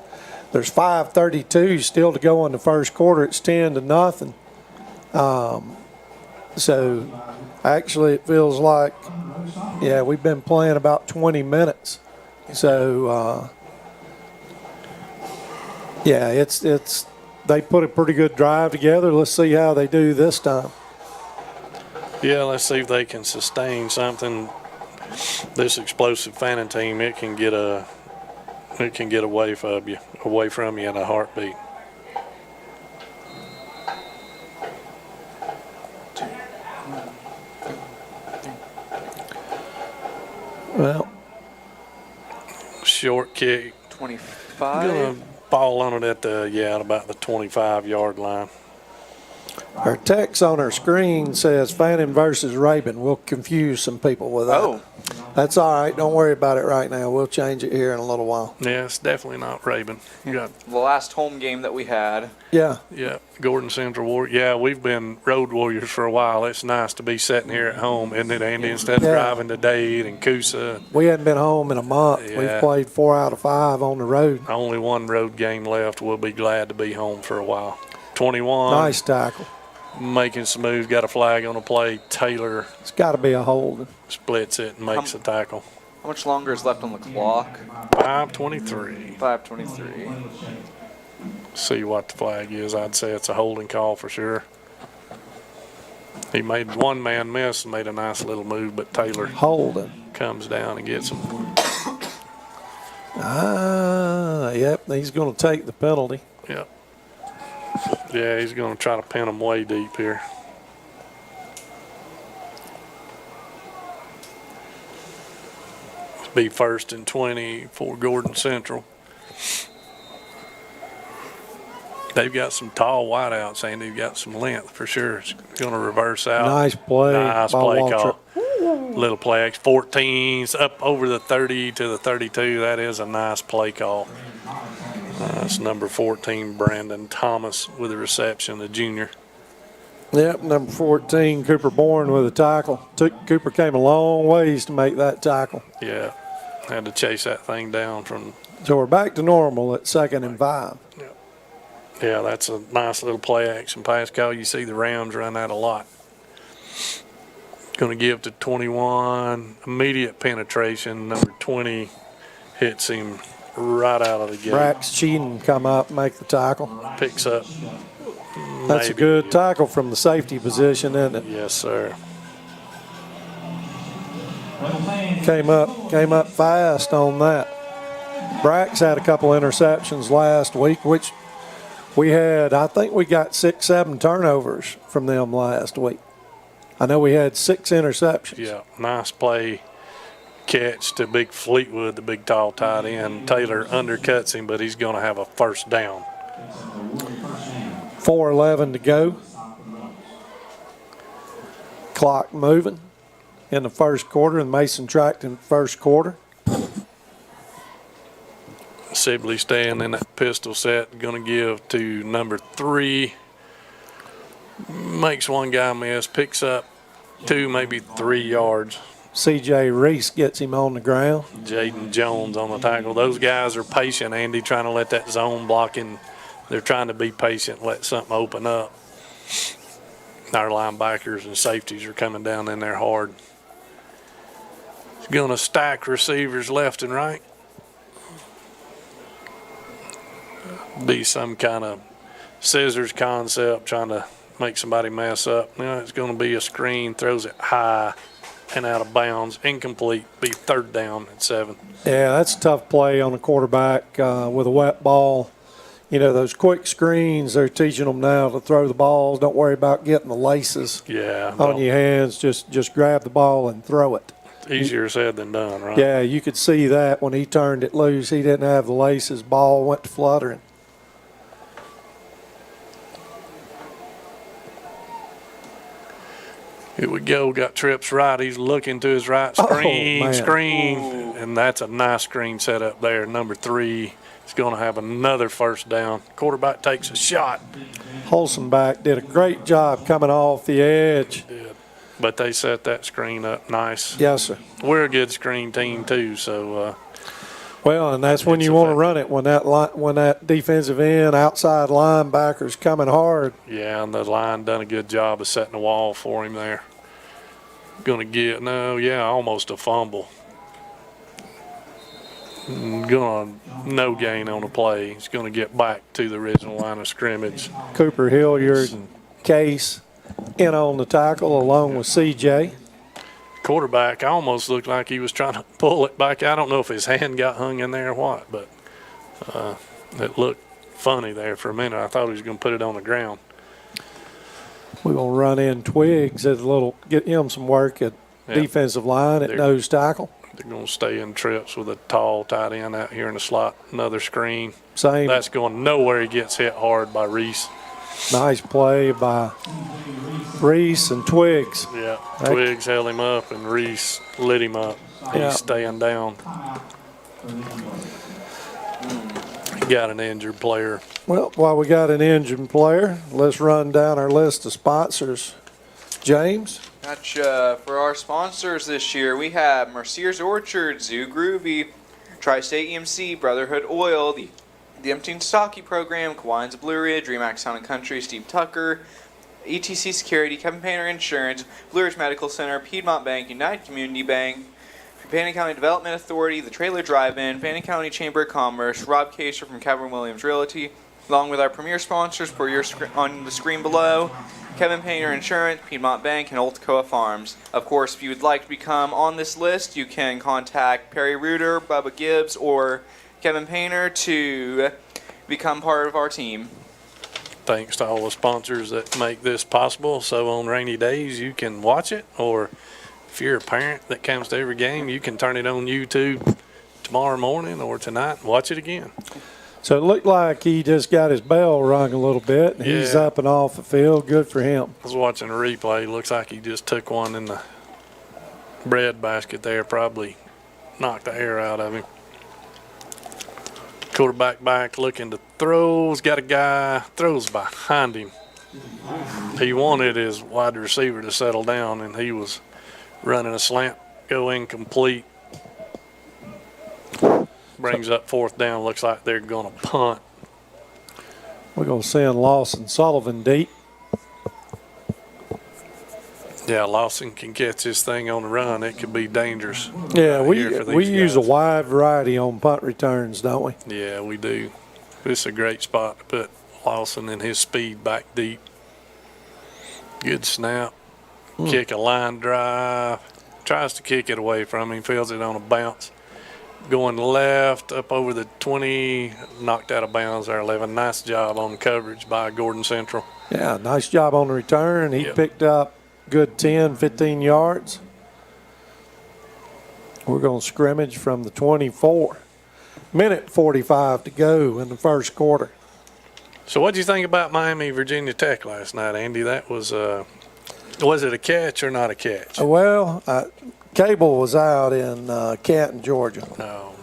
there's 5:32 still to go in the first quarter. It's 10-0. So actually, it feels like, yeah, we've been playing about 20 minutes. So yeah, it's they put a pretty good drive together. Let's see how they do this time. Yeah, let's see if they can sustain something. This explosive Fannin team, it can get away from you in a heartbeat. Well, Short kick, 25. gonna fall on it at about the 25-yard line. our text on our screen says Fannin versus Rabin. We'll confuse some people with that. Oh. That's all right. Don't worry about it right now. We'll change it here in a little while. Yeah, it's definitely not Rabin. You got The last home game that we had. Yeah. Gordan Central Warriors. Yeah, we've been road warriors for a while. It's nice to be sitting here at home, isn't it, Andy? Instead of Yeah. driving to Dade and Coosa. We hadn't been home in a month. Yeah. We've played 4 out of 5 on the road. Only one road game left. We'll be glad to be home for a while. 21. Nice tackle. Making some moves. Got a flag on the play. Taylor It's got to be a holding. splits it and makes a tackle. How much longer is left on the clock? 5:23. 5:23. See what the flag is. I'd say it's a holding call for sure. He made one man miss and made a nice little move, but Taylor Holding. comes down and gets him. Yep, he's going to take the penalty. Yep. Yeah, he's going to try to pin him way deep here. It'll be 1st and 20 for Gordan Central. They've got some tall wideouts, and they've got some length for sure. It's going to reverse out. Nice play. Nice by play Waltrip. call. Little play action. 14's up over the 30 to the 32. That is a nice play call. That's number 14, Brandon Thomas, with a reception, the junior. Yep, number 14, Cooper Bourne with a tackle. Cooper came a long ways to make that tackle. Yeah, had to chase that thing down from. So we're back to normal at 2nd and 5. Yeah, that's a nice little play action pass call. You see the Rams run that a lot. Going to give to 21, immediate penetration. Number 20 hits him right out of the gate. Brax Cheatham come up, make the tackle. Picks up. That's a good tackle from the safety position, isn't it? Yes, sir. Came up fast on that. Brax had a couple interceptions last week, which we had, I think we got 6-7 turnovers from them last week. I know we had 6 interceptions. Yeah, nice play. catch to Big Fleetwood, the big tall tight end. Taylor undercuts him, but he's going to have a first down. 4:11 to go. Clock moving in the first quarter, and Mason tracked in the first quarter. Sibley staying in that pistol set, going to give to number 3. Makes one guy miss, picks up 2, maybe 3 yards. C.J. Reese gets him on the ground. Jaden Jones on the tackle. Those guys are patient, Andy, trying to let that zone blocking. They're trying to be patient, let something open up. Our linebackers and safeties are coming down in there hard. He's going to stack receivers left and right. Be some kind of scissors concept, trying to make somebody mess up. Now it's going to be a screen, throws it high and out of bounds, incomplete, be third down at 7. Yeah, that's a tough play on a quarterback with a wet ball. You know, those quick screens, they're teaching them now to throw the balls. Don't worry about getting the laces on your hands. Just grab the ball and throw it. Easier said than done, right? Yeah, you could see that when he turned it loose. He didn't have the laces. Ball went to fluttering. Here we go. Got trips right. He's looking to his right. Screen. And that's a nice screen set up there. Number 3 is going to have another first down. Quarterback takes a shot. Holzenbach did a great job coming off the edge. But they set that screen up nice. Yes, sir. We're a good screen team, too, so well, and that's when you want to run it, when that defensive end, outside linebacker's coming hard. yeah, and the line done a good job of setting the wall for him there. Going to get, almost a fumble. Going to no gain on the play. He's going to get back to the original line of scrimmage. Cooper Hilliard and Case in on the tackle along with C.J. Quarterback almost looked like he was trying to pull it back. I don't know if his hand got hung in there or what, but it looked funny there for a minute. I thought he was going to put it on the ground. We're going to run in Twiggs at get him some work at defensive line at nose tackle. They're going to stay in trips with a tall tight end out here in the slot. Another screen. Same. That's going nowhere. He gets hit hard by Reese. Nice play by Reese and Twiggs. Yeah, Twiggs held him up and Reese lit him up. He's staying down. Got an injured player. Well, while we got an injured player, let's run down our list of sponsors. James? Gotcha. For our sponsors this year, we have Mercier's Orchard, Zoo Groovy, Tri-State EMC, Brotherhood Oil, the Emptying Stocky Program, Kawaii's Blue Ridge, Remax Town and Country, Steve Tucker, ETC Security, Kevin Painter Insurance, Blue Ridge Medical Center, Piedmont Bank, United Community Bank, Fannin County Development Authority, the Trailer Drive-In, Fannin County Chamber of Commerce, Rob Kaser from Kevin Williams Realty, along with our premier sponsors for your on the screen below, Kevin Painter Insurance, Piedmont Bank, and Oltecoa Farms. Of course, if you would like to become on this list, you can contact Perry Reuter, Bubba Gibbs, or Kevin Painter to become part of our team. Thanks to all the sponsors that make this possible. So on rainy days, you can watch it, or if you're a parent that comes to every game, you can turn it on YouTube tomorrow morning or tonight and watch it again. So it looked like he just got his bell rung a little bit, and he's up and off the field. Good for him. I was watching a replay. Looks like he just took one in the bread basket there, probably knocked the air out of him. Quarterback back looking to throw. He's got a guy, throws behind him. He wanted his wide receiver to settle down, and he was running a slant, go incomplete. Brings up fourth down. Looks like they're going to punt. We're going to send Lawson Sullivan deep. Yeah, Lawson can catch this thing on the run. It could be dangerous. Yeah, we use a wide variety on punt returns, don't we? Yeah, we do. This is a great spot to put Lawson and his speed back deep. Good snap. Kick a line drive. Tries to kick it away from him. Feels it on a bounce. Going left, up over the 20. Knocked out of bounds there, 11. Nice job on coverage by Gordan Central. Yeah, nice job on the return. He picked up good 10, 15 yards. We're going to scrimmage from the 24. Minute 45 to go in the first quarter. So what did you think about Miami, Virginia Tech last night, Andy? That was it a catch or not a catch? Well, Cable was out in Canton, Georgia. No.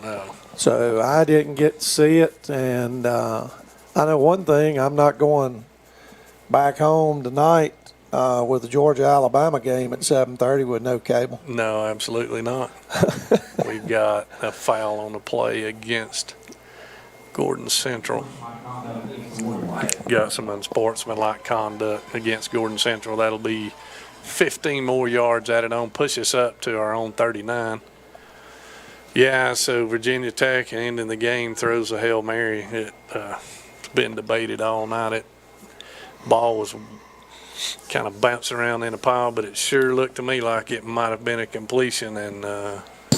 So I didn't get to see it. And I know one thing, I'm not going back home tonight with the Georgia-Alabama game at 7:30 with no cable. No, absolutely not. We've got a foul on the play against Gordan Central. Got some unsportsmanlike conduct against Gordan Central. That'll be 15 more yards added on, push us up to our own 39. Yeah, so Virginia Tech ending the game throws a Hail Mary. It's been debated all night. It ball was kind of bouncing around in a pile, but it sure looked to me like it might have been a completion, and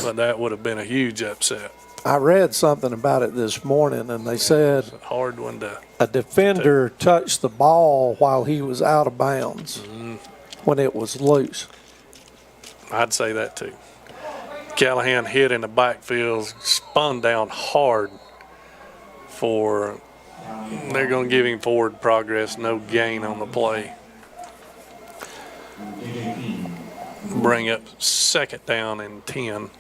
but that would have been a huge upset. I read something about it this morning, and they said It's a hard one to. a defender touched the ball while he was out of bounds when it was loose. I'd say that too. Callahan hit in the backfield, spun down hard for. They're going to give him forward progress, no gain on the play. Bring up second down and 10.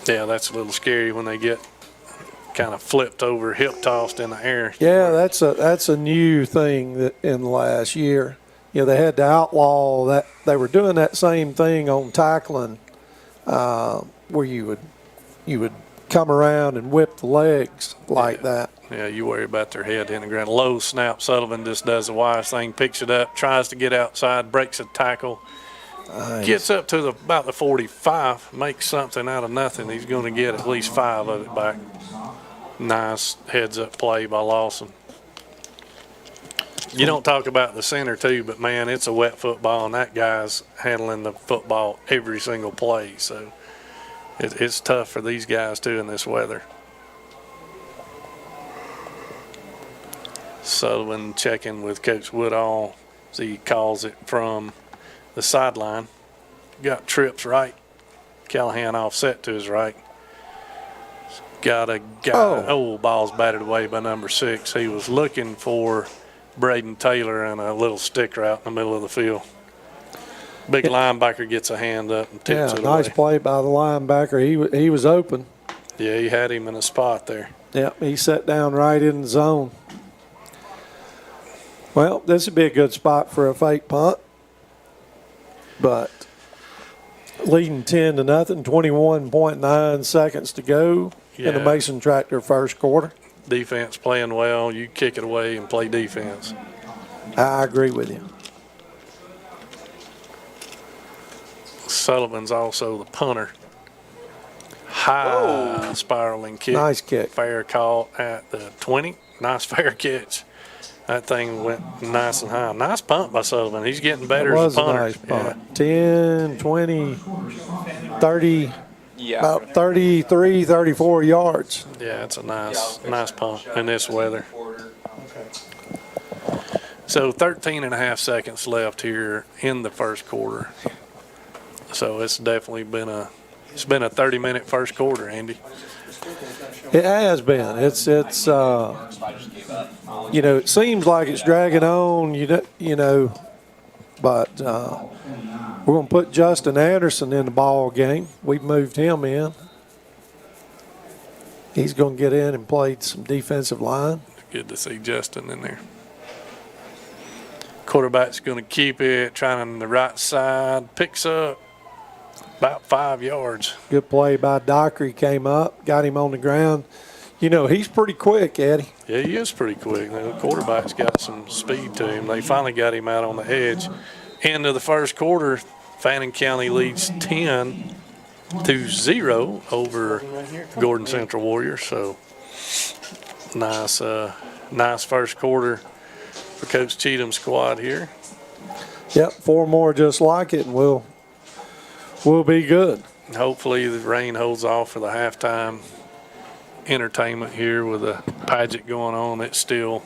Yeah, that's a little scary when they get kind of flipped over, hip tossed in the air. Yeah, that's a new thing that in the last year. You know, they had to outlaw that. They were doing that same thing on tackling, where you would come around and whip the legs like that. Yeah, you worry about their head in the ground. Low snap. Sullivan just does the wise thing, picks it up, tries to get outside, breaks a tackle, gets up to about the 45, makes something out of nothing. He's going to get at least 5 of it back. Nice heads-up play by Lawson. You don't talk about the center too, but man, it's a wet football, and that guy's handling the football every single play. So it's tough for these guys too in this weather. Sullivan checking with Coach Woodall as he calls it from the sideline. Got trips right. Callahan offset to his right. Got a guy. Oh, ball's batted away by number 6. He was looking for Braden Taylor and a little stick route in the middle of the field. Big linebacker gets a hand up and tips it away. Nice play by the linebacker. He was open. Yeah, he had him in a spot there. Yep, he sat down right in the zone. Well, this would be a good spot for a fake punt. But leading 10-0, 21.9 seconds to go in the Mason Tractor first quarter. Defense playing well. You kick it away and play defense. I agree with you. Sullivan's also the punter. High spiraling kick. Nice kick. Fair call at the 20. Nice fair catch. That thing went nice and high. Nice punt by Sullivan. He's getting better as a punter. Nice punt. 10, 20, 30, about 33, 34 yards. Yeah, it's a nice punt in this weather. So 13.5 seconds left here in the first quarter. So it's definitely been a 30-minute first quarter, Andy. It has been. It's you know, it seems like it's dragging on, you know, but we're going to put Justin Anderson in the ball game. We've moved him in. He's going to get in and play some defensive line. Good to see Justin in there. Quarterback's going to keep it, trying on the right side, picks up about 5 yards. Good play by Dockery, came up, got him on the ground. You know, he's pretty quick, Eddie. Yeah, he is pretty quick. The quarterback's got some speed to him. They finally got him out on the edge. End of the first quarter, Fannin County leads 10-0 over Gordan Central Warriors. So nice first quarter for Coach Cheatham's squad here. Yep, 4 more just like it, and we'll be good. Hopefully the rain holds off for the halftime entertainment here with a pageant going on. It's still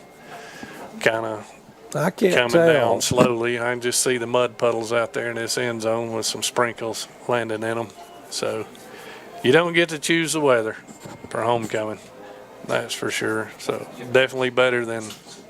kind of coming down slowly. I can just see the mud puddles out there in this end zone with some sprinkles landing in them. So you don't get to choose the weather for homecoming. That's for sure. So definitely better than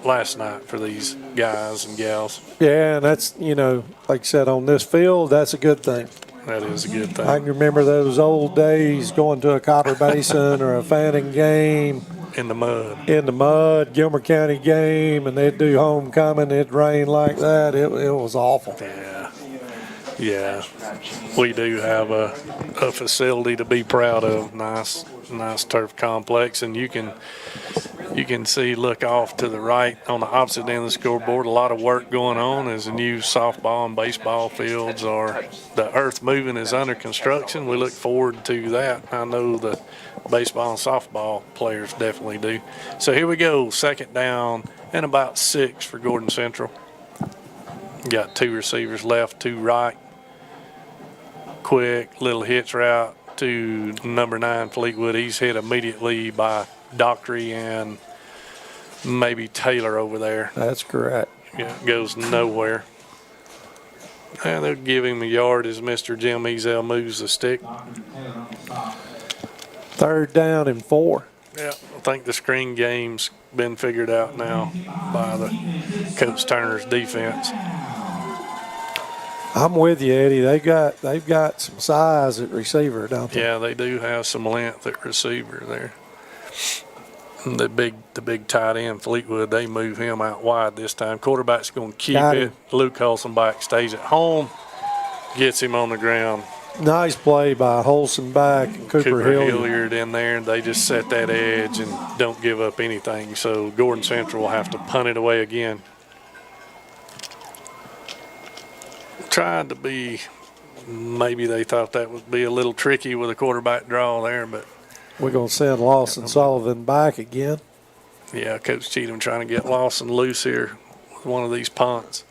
last night for these guys and gals. Yeah, and that's, like I said, on this field, that's a good thing. That is a good thing. I can remember those old days going to a Copper Basin or a Fannin game In the mud. Gilmer County game, and they'd do homecoming. It'd rain like that. It was awful. Yeah. We do have a facility to be proud of. Nice turf complex, and you can see, look off to the right on the opposite end of the scoreboard. A lot of work going on as the new softball and baseball fields are. The earth moving is under construction. We look forward to that. I know the baseball and softball players definitely do. So here we go, second down and about 6 for Gordan Central. Got 2 receivers left, 2 right. Quick little hitch route to number 9 Fleetwood. He's hit immediately by Dockery and maybe Taylor over there. That's correct. Yeah, it goes nowhere. And they'll give him a yard as Mr. Jim Ezel moves the stick. 3rd down and 4. Yeah, I think the screen game's been figured out now by the Coach Turner's defense. I'm with you, Eddie. They've got some size at receiver, don't they? Yeah, they do have some length at receiver there. And the big tight end Fleetwood, they move him out wide this time. Quarterback's going to keep it. Luke Holzenbach stays at home, gets him on the ground. Nice play by Holzenbach and Cooper Hilliard in there, and they just set that edge and don't give up anything. So Gordan Central will have to punt it away again. Tried to be, maybe they thought that would be a little tricky with a quarterback draw there, but We're going to send Lawson Sullivan back again. yeah, Coach Cheatham trying to get Lawson loose here with one of these punts.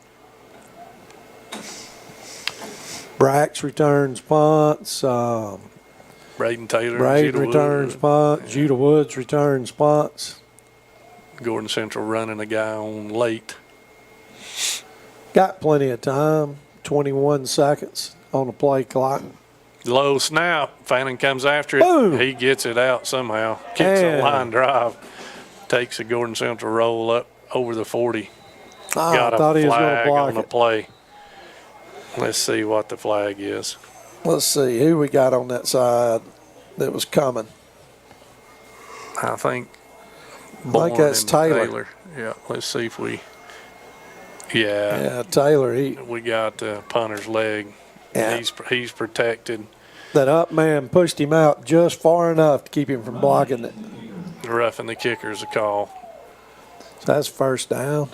Brax returns punts. Braden Taylor. Braden returns punts. Judah Woods returns punts. Gordan Central running a guy on late. Got plenty of time. 21 seconds on the play clock. Low snap. Fannin comes after it. Boom. He gets it out somehow. Kicks a line drive. Takes a Gordan Central roll up over the 40. Got a thought he was going to flag block on the it. play. Let's see what the flag is. Let's see who we got on that side that was coming. I think that's and Taylor. Yeah, let's see if we. Yeah, Taylor. We got the punter's leg. Yeah. He's protected. That up man pushed him out just far enough to keep him from blocking it. Roughing the kicker's a call. So that's 1st down.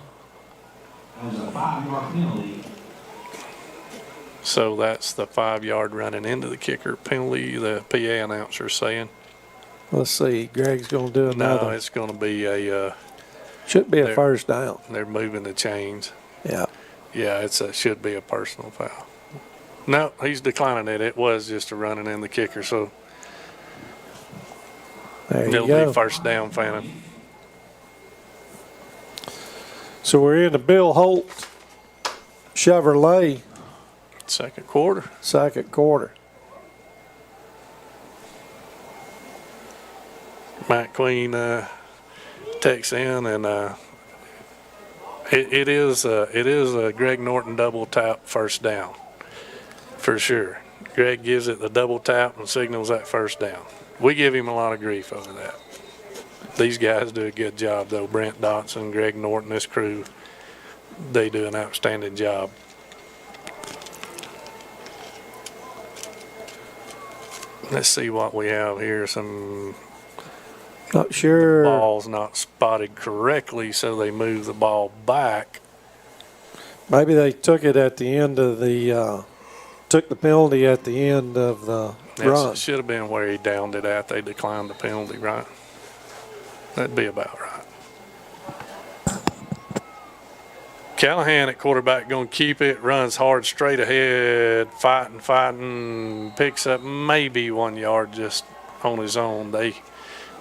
So that's the 5-yard running into the kicker penalty, the PA announcer saying. Let's see. Greg's going to do another. No, it's going to be a. Should be a 1st down. They're moving the chains. Yeah. Yeah, should be a personal foul. No, he's declining it. It was just a running in the kicker, so There you it'll go. be 1st down, Fannin. So we're in the Bill Holt Chevrolet Second quarter. 2nd quarter. Matt Queen texts in, and it is a Greg Norton double tap 1st down for sure. Greg gives it the double tap and signals that 1st down. We give him a lot of grief over that. These guys do a good job though. Brent Dotson, Greg Norton, this crew, they do an outstanding job. Let's see what we have here. Some Not sure. ball's not spotted correctly, so they move the ball back. Maybe they took it at the end of the took the penalty at the end of the run. It should have been where he downed it at. They declined the penalty, right? That'd be about right. Callahan at quarterback going to keep it, runs hard straight ahead, fighting, picks up maybe 1 yard just on his own. They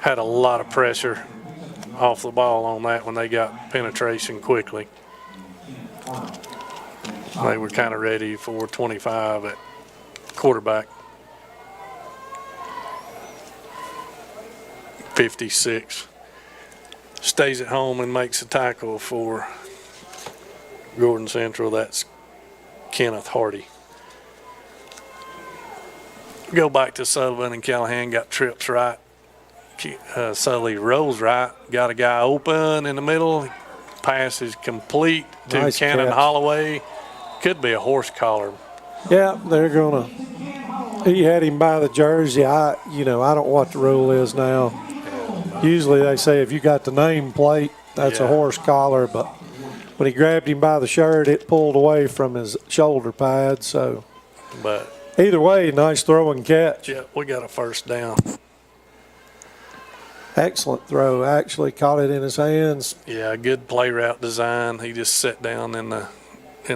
had a lot of pressure off the ball on that when they got penetration quickly. They were kind of ready for 25 at quarterback. 56. Stays at home and makes a tackle for Gordan Central. That's Kenneth Hardy. Go back to Sullivan and Callahan. Got trips right. Sully rolls right. Got a guy open in the middle. Pass is complete to Nice Cannon catch. Holloway. Could be a horse collar. Yeah, they're gonna. He had him by the jersey. I don't know what the rule is now. Usually they say if you got the name plate, that's a Yeah. horse collar. But when he grabbed him by the shirt, it pulled away from his shoulder pad. So But either way, nice throw and catch. yeah, we got a first down. Excellent throw. Actually caught it in his hands. Yeah, good play route design. He just sat down in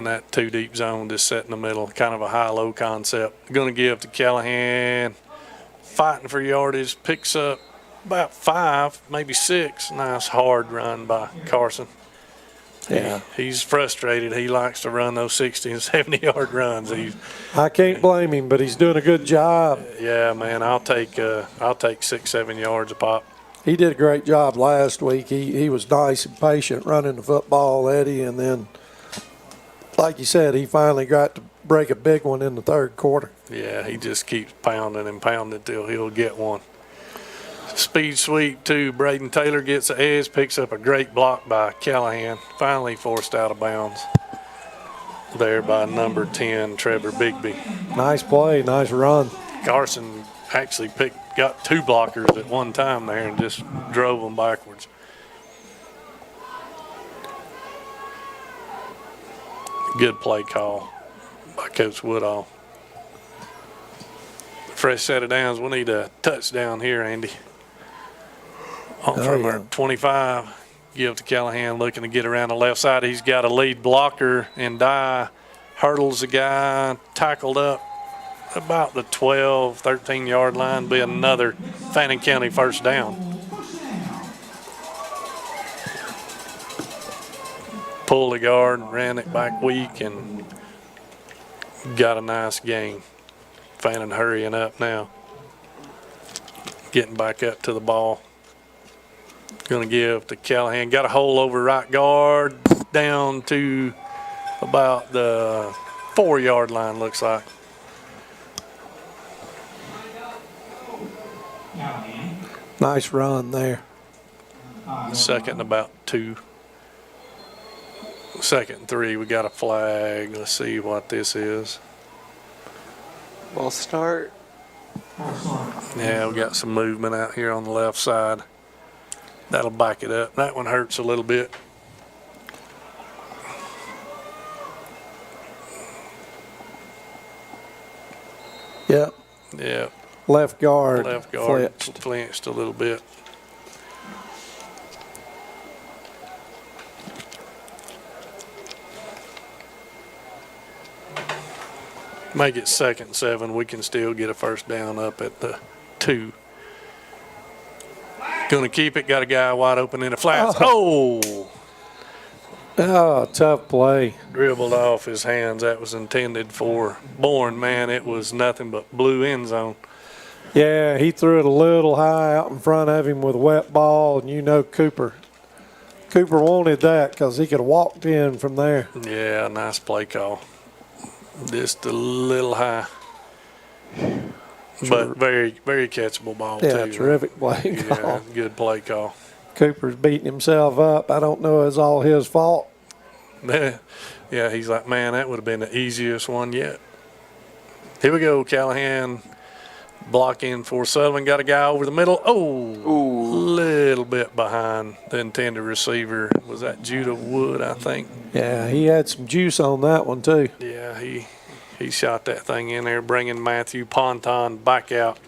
that two deep zone, just sat in the middle, kind of a high-low concept. Going to give to Callahan, fighting for yardage, picks up about 5, maybe 6. Nice hard run by Carson. Yeah. He's frustrated. He likes to run those 60 and 70-yard runs. I can't blame him, but he's doing a good job. Yeah, man, I'll take 6, 7 yards a pop. He did a great job last week. He was nice and patient running the football, Eddie, and then, like you said, he finally got to break a big one in the third quarter. Yeah, he just keeps pounding and pounding till he'll get one. Speed sweep to Braden Taylor, gets the edge, picks up a great block by Callahan. Finally forced out of bounds there by number 10, Trevor Bigby. Nice play, nice run. Carson actually got 2 blockers at one time there and just drove them backwards. Good play call by Coach Woodall. Fresh set of downs. We need a touchdown here, Andy. On from our 25. Give to Callahan, looking to get around the left side. He's got a lead blocker, and Dye hurdles the guy, tackled up about the 12, 13-yard line. Be another Fannin County first down. Pulled the guard, ran it back weak, and got a nice gain. Fannin hurrying up now. Getting back up to the ball. Going to give to Callahan. Got a hole over right guard down to about the 4-yard line, looks like. Nice run there. Second and about 2. Second and 3. We got a flag. Let's see what this is. Ball start. Yeah, we got some movement out here on the left side. That'll back it up. That one hurts a little bit. Yep. Yeah, Left guard. left guard flinched. flinched a little bit. Make it 2nd and 7. We can still get a first down up at the 2. Going to keep it. Got a guy wide open in the flats. Oh! Oh, tough play. Dribbled off his hands. That was intended for Bourne, man. It was nothing but blue end zone. Yeah, he threw it a little high out in front of him with a wet ball, and Cooper wanted that because he could have walked in from there. Yeah, nice play call. Just a little high. But very, very catchable ball, Yeah, too. terrific play Yeah, call. good play call. Cooper's beating himself up. I don't know if it's all his fault. Yeah, he's like, man, that would have been the easiest one yet. Here we go, Callahan. Blocking for Sullivan. Got a guy over the middle. Oh, little bit behind the intended receiver. Was that Judah Wood, I think? Yeah, he had some juice on that one, too. Yeah, he shot that thing in there, bringing Matthew Ponton back out.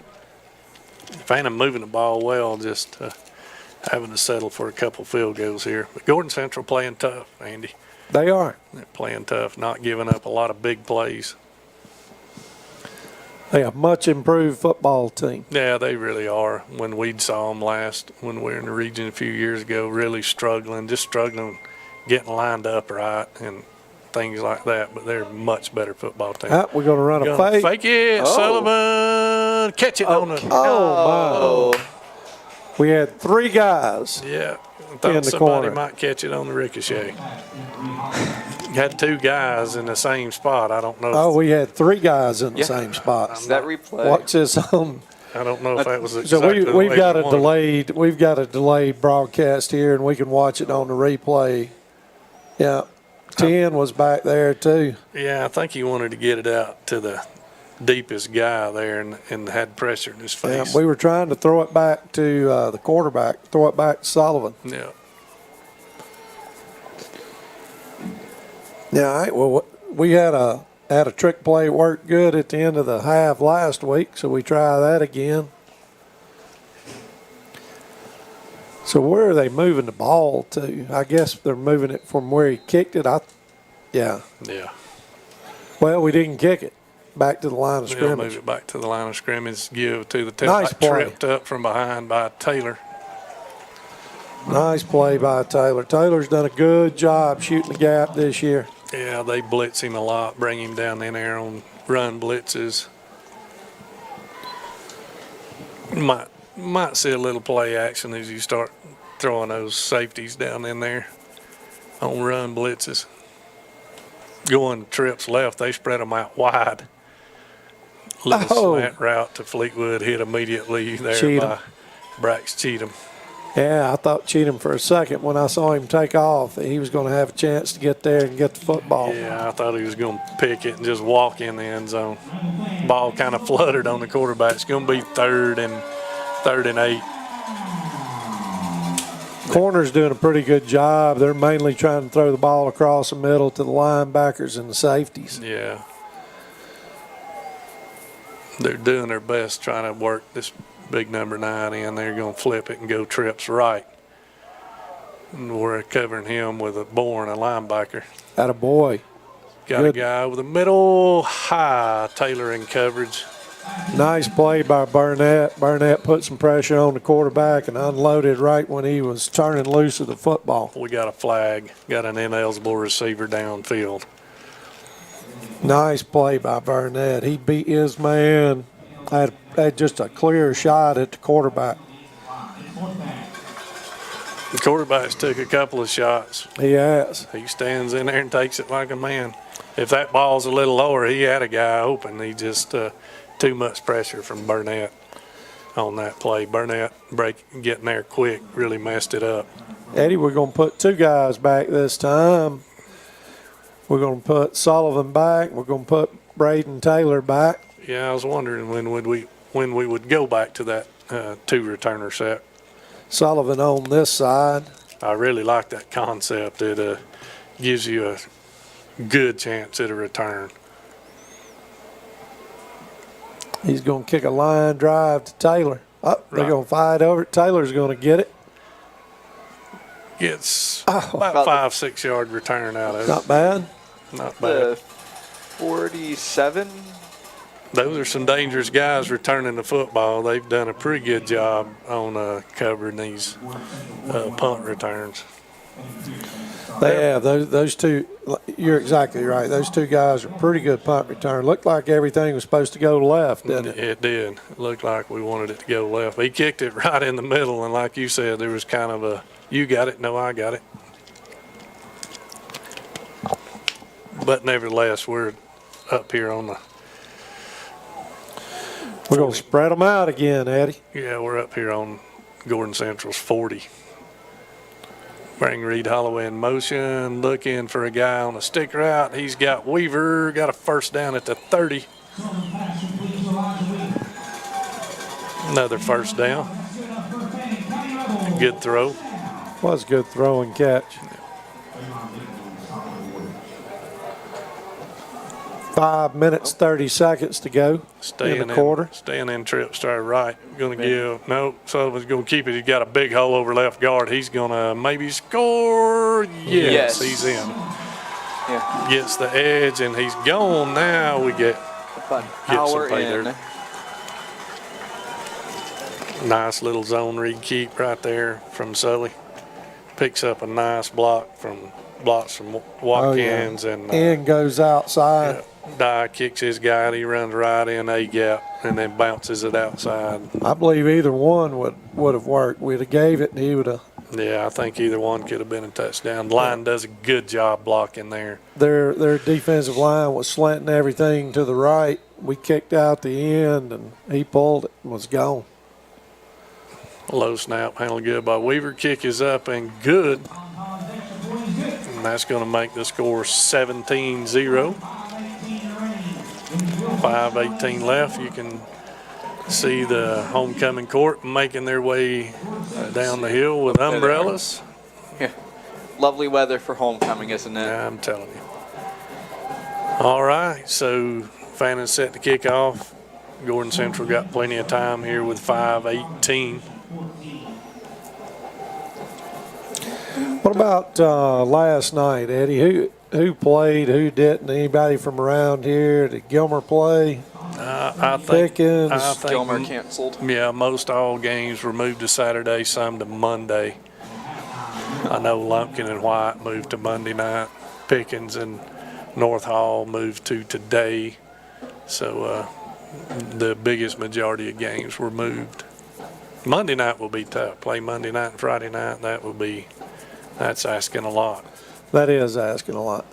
Fannin moving the ball well, just having to settle for a couple field goals here. But Gordan Central playing tough, Andy. They are. They're playing tough, not giving up a lot of big plays. They are a much improved football team. Yeah, they really are. When we saw them last, when we were in the region a few years ago, really struggling, getting lined up right and things like that. But they're a much better football team. We're going to run a fake. Fake it, Sullivan. Catch it on the. Oh, my. We had 3 guys. Yeah, I In thought the somebody corner. might catch it on the ricochet. Had 2 guys in the same spot. I don't know. Oh, we had 3 guys in the Yeah. same spot. Is that replay? Watch this on. I don't know if that was So exactly the way we've got we a wanted. delayed broadcast here, and we can watch it on the replay. Yeah, 10 was back there too. Yeah, I think he wanted to get it out to the deepest guy there and had pressure in his Yeah, face. we were trying to throw it back to the quarterback, throw it back to Sullivan. Yeah. Yeah, all right, well, we had a trick play work good at the end of the half last week, so we try that again. So where are they moving the ball to? I guess they're moving it from where he kicked it. Yeah. Yeah. Well, we didn't kick it back to the line of They'll scrimmage. move it back to the line of scrimmage, give to the Nice play. tripped up from behind by Taylor. Nice play by Taylor. Taylor's done a good job shooting the gap this year. Yeah, they blitz him a lot, bring him down in there on run blitzes. Might see a little play action as you start throwing those safeties down in there on run blitzes. Going trips left, they spread them out wide. Little Oh. slant route to Fleetwood, hit immediately there Cheatham. by Brax Cheatham. Yeah, I thought Cheatham for a second when I saw him take off that he was going to have a chance to get there and get the football. Yeah, I thought he was going to pick it and just walk in the end zone. Ball kind of fluttered on the quarterback. It's going to be third and 8. Corner's doing a pretty good job. They're mainly trying to throw the ball across the middle to the linebackers and the safeties. Yeah. They're doing their best trying to work this big number 9 in. They're going to flip it and go trips right. And we're covering him with a Bourne, a linebacker. Attaboy. Got Good. a guy over the middle, high, Taylor in coverage. Nice play by Burnett. Burnett put some pressure on the quarterback and unloaded right when he was turning loose of the football. We got a flag, got an ineligible receiver downfield. Nice play by Burnett. He beat his man. Had just a clear shot at the quarterback. The quarterback's took a couple of shots. He has. He stands in there and takes it like a man. If that ball's a little lower, he had a guy open. He just too much pressure from Burnett on that play. Burnett getting there quick really messed it up. Eddie, we're going to put 2 guys back this time. We're going to put Sullivan back. We're going to put Braden Taylor back. Yeah, I was wondering when we would go back to that 2 returner set. Sullivan on this side. I really like that concept. It gives you a good chance at a return. He's going to kick a line drive to Taylor. Oh, they're Right. going to fight over it. Taylor's going to get it. Gets Oh. about 5-6 yard return out of it. Not bad. Not The bad. 47. Those are some dangerous guys returning the football. They've done a pretty good job on covering these punt returns. They have. Those 2, you're exactly right. Those 2 guys are pretty good punt return. Looked like everything was supposed to go left, didn't it? It did. It looked like we wanted it to go left. He kicked it right in the middle, and like you said, there was kind of a, you got it, no, I got it. But nevertheless, we're up here on the, We're going to spread them out again, Eddie. yeah, we're up here on Gordon Central's 40. Bring Reed Holloway in motion, looking for a guy on a stick route. He's got Weaver, got a first down at the 30. Another first down. Good throw. Was a good throw and catch. 5 minutes, 30 seconds to go in the quarter. Staying in trip, start right. Going to give, no, Sullivan's going to keep it. He's got a big hole over left guard. He's going to maybe score. Yes, he's in. Yeah. Gets the edge, and he's gone now. We get Power pay in. there. Nice little zone read keep right there from Sully. Picks up a nice block from blocks from Watkins and and goes outside. Dye kicks his guy. He runs right in A gap and then bounces it outside. I believe either one would have worked. We'd have gave it, and he would have. Yeah, I think either one could have been a touchdown. The line does a good job blocking there. Their defensive line was slanting everything to the right. We kicked out the end, and he pulled it and was gone. Low snap, handled good by Weaver. Kick is up and good. And that's going to make the score 17-0. 5:18 left. You can see the homecoming court making their way down the hill with umbrellas. Yeah. Lovely weather for homecoming, isn't it? I'm telling you. All right, so Fannin set to kick off. Gordan Central got plenty of time here with 5:18. What about last night, Eddie? Who played? Who didn't? Anybody from around here? Did Gilmer play? I think Gilmer canceled. Yeah, most all games were moved to Saturday, some to Monday. I know Lumpkin and White moved to Monday night. Pickens and North Hall moved to today. So the biggest majority of games were moved. Monday night will be tough. Play Monday night and Friday night, that's asking a lot. That is asking a lot.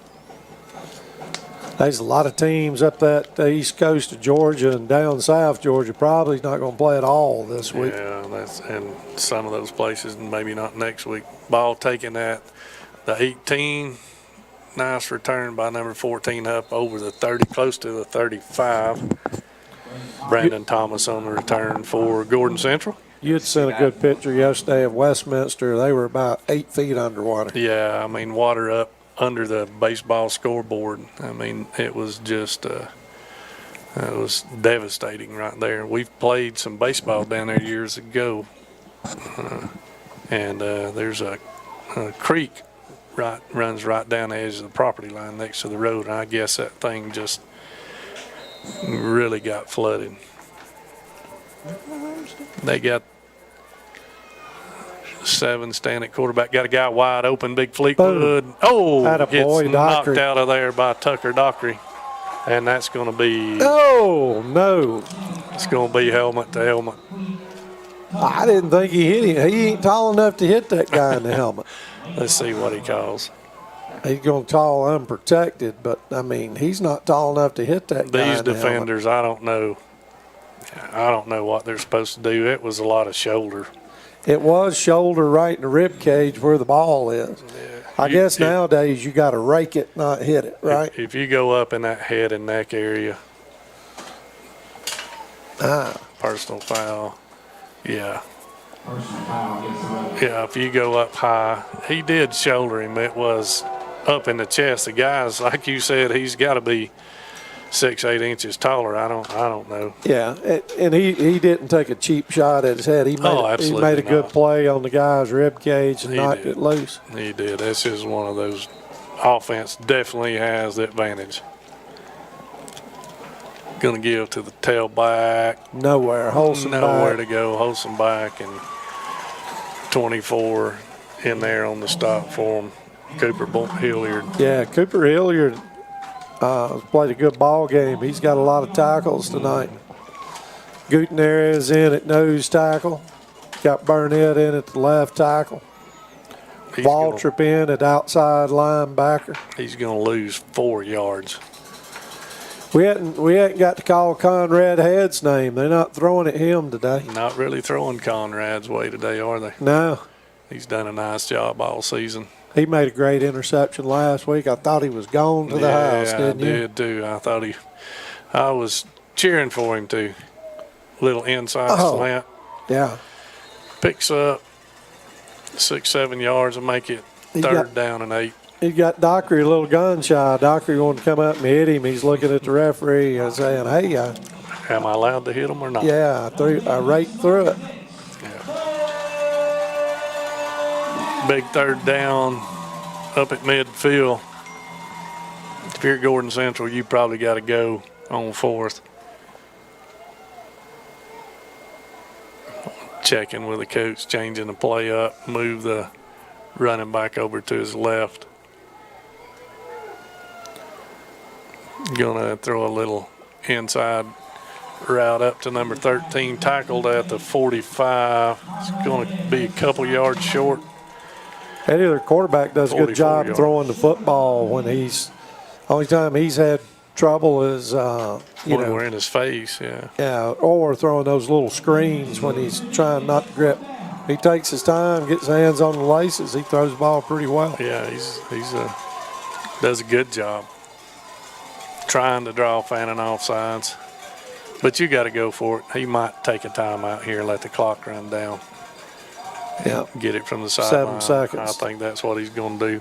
There's a lot of teams up that east coast of Georgia and down south Georgia probably not going to play at all this week. Yeah, and some of those places maybe not next week. Ball taken at the 18. Nice return by number 14 up over the 30, close to the 35. Brandon Thomas on the return for Gordan Central. You had sent a good picture yesterday of Westminster. They were about 8 feet underwater. Yeah, I mean, water up under the baseball scoreboard. I mean, it was just, it was devastating right there. We've played some baseball down there years ago, and there's a creek runs right down the edge of the property line next to the road, and I guess that thing just really got flooded. They got 7 standing at quarterback. Got a guy wide open, big Fleetwood. Boom. Oh, Attaboy, gets knocked Dockery. out of there by Tucker Dockery. And that's going to be, Oh, no. it's going to be helmet to helmet. I didn't think he hit him. He ain't tall enough to hit that guy in the helmet. Let's see what he calls. He's going to call unprotected, but, I mean, he's not tall enough to hit that guy These in the helmet. defenders, I don't know what they're supposed to do. It was a lot of shoulder. It was shoulder right in the rib cage where the ball is. I guess nowadays you got to rake it, not hit it, right? If you go up in that head and neck area, personal foul. Yeah. Yeah, if you go up high, he did shoulder him. It was up in the chest. The guy's, like you said, he's got to be 6-8 inches taller. I don't know. Yeah, and he didn't take a cheap shot at his head. He made a good play on the guy's rib cage and knocked it loose. He did. This is one of those. Offense definitely has the advantage. Going to give to the tailback. Nowhere. Holson Nowhere back. to go. Holson back and 24 in there on the stop for him. Cooper Hilliard. Yeah, Cooper Hilliard played a good ball game. He's got a lot of tackles tonight. Gutierrez in at nose tackle. Got Burnett in at the left tackle. Waltrip in at outside linebacker. He's going to lose 4 yards. We hadn't got to call Conrad Head's name. They're not throwing at him today. Not really throwing Conrad's way today, are they? No. He's done a nice job all season. He made a great interception last week. I thought he was gone to the house, didn't you? Yeah, I did too. I was cheering for him too. Little inside slant. Yeah. Picks up 6-7 yards and make it third down and 8. He got Dockery a little gun shy. Dockery wanted to come up and hit him. He's looking at the referee and saying, hey, am I allowed to hit him or not? Yeah, I raked through it. Big third down up at midfield. If you're at Gordan Central, you probably got to go on 4th. Checking with the coach, changing the play up, move the running back over to his left. Gonna throw a little inside route up to number 13, tackled at the 45. It's going to be a couple yards short. Eddie, their quarterback, does a good 44 job yards. throwing the football when only time he's had trouble is, When we're in his face, or throwing those little screens when he's trying not to grip. He takes his time, gets his hands on the laces. He throws the ball pretty well. Yeah, he's does a good job trying to draw Fannin off sides. But you got to go for it. He might take a timeout here, let the clock run down. Yeah. Get it from the sideline. 7 seconds. I think that's what he's going to do.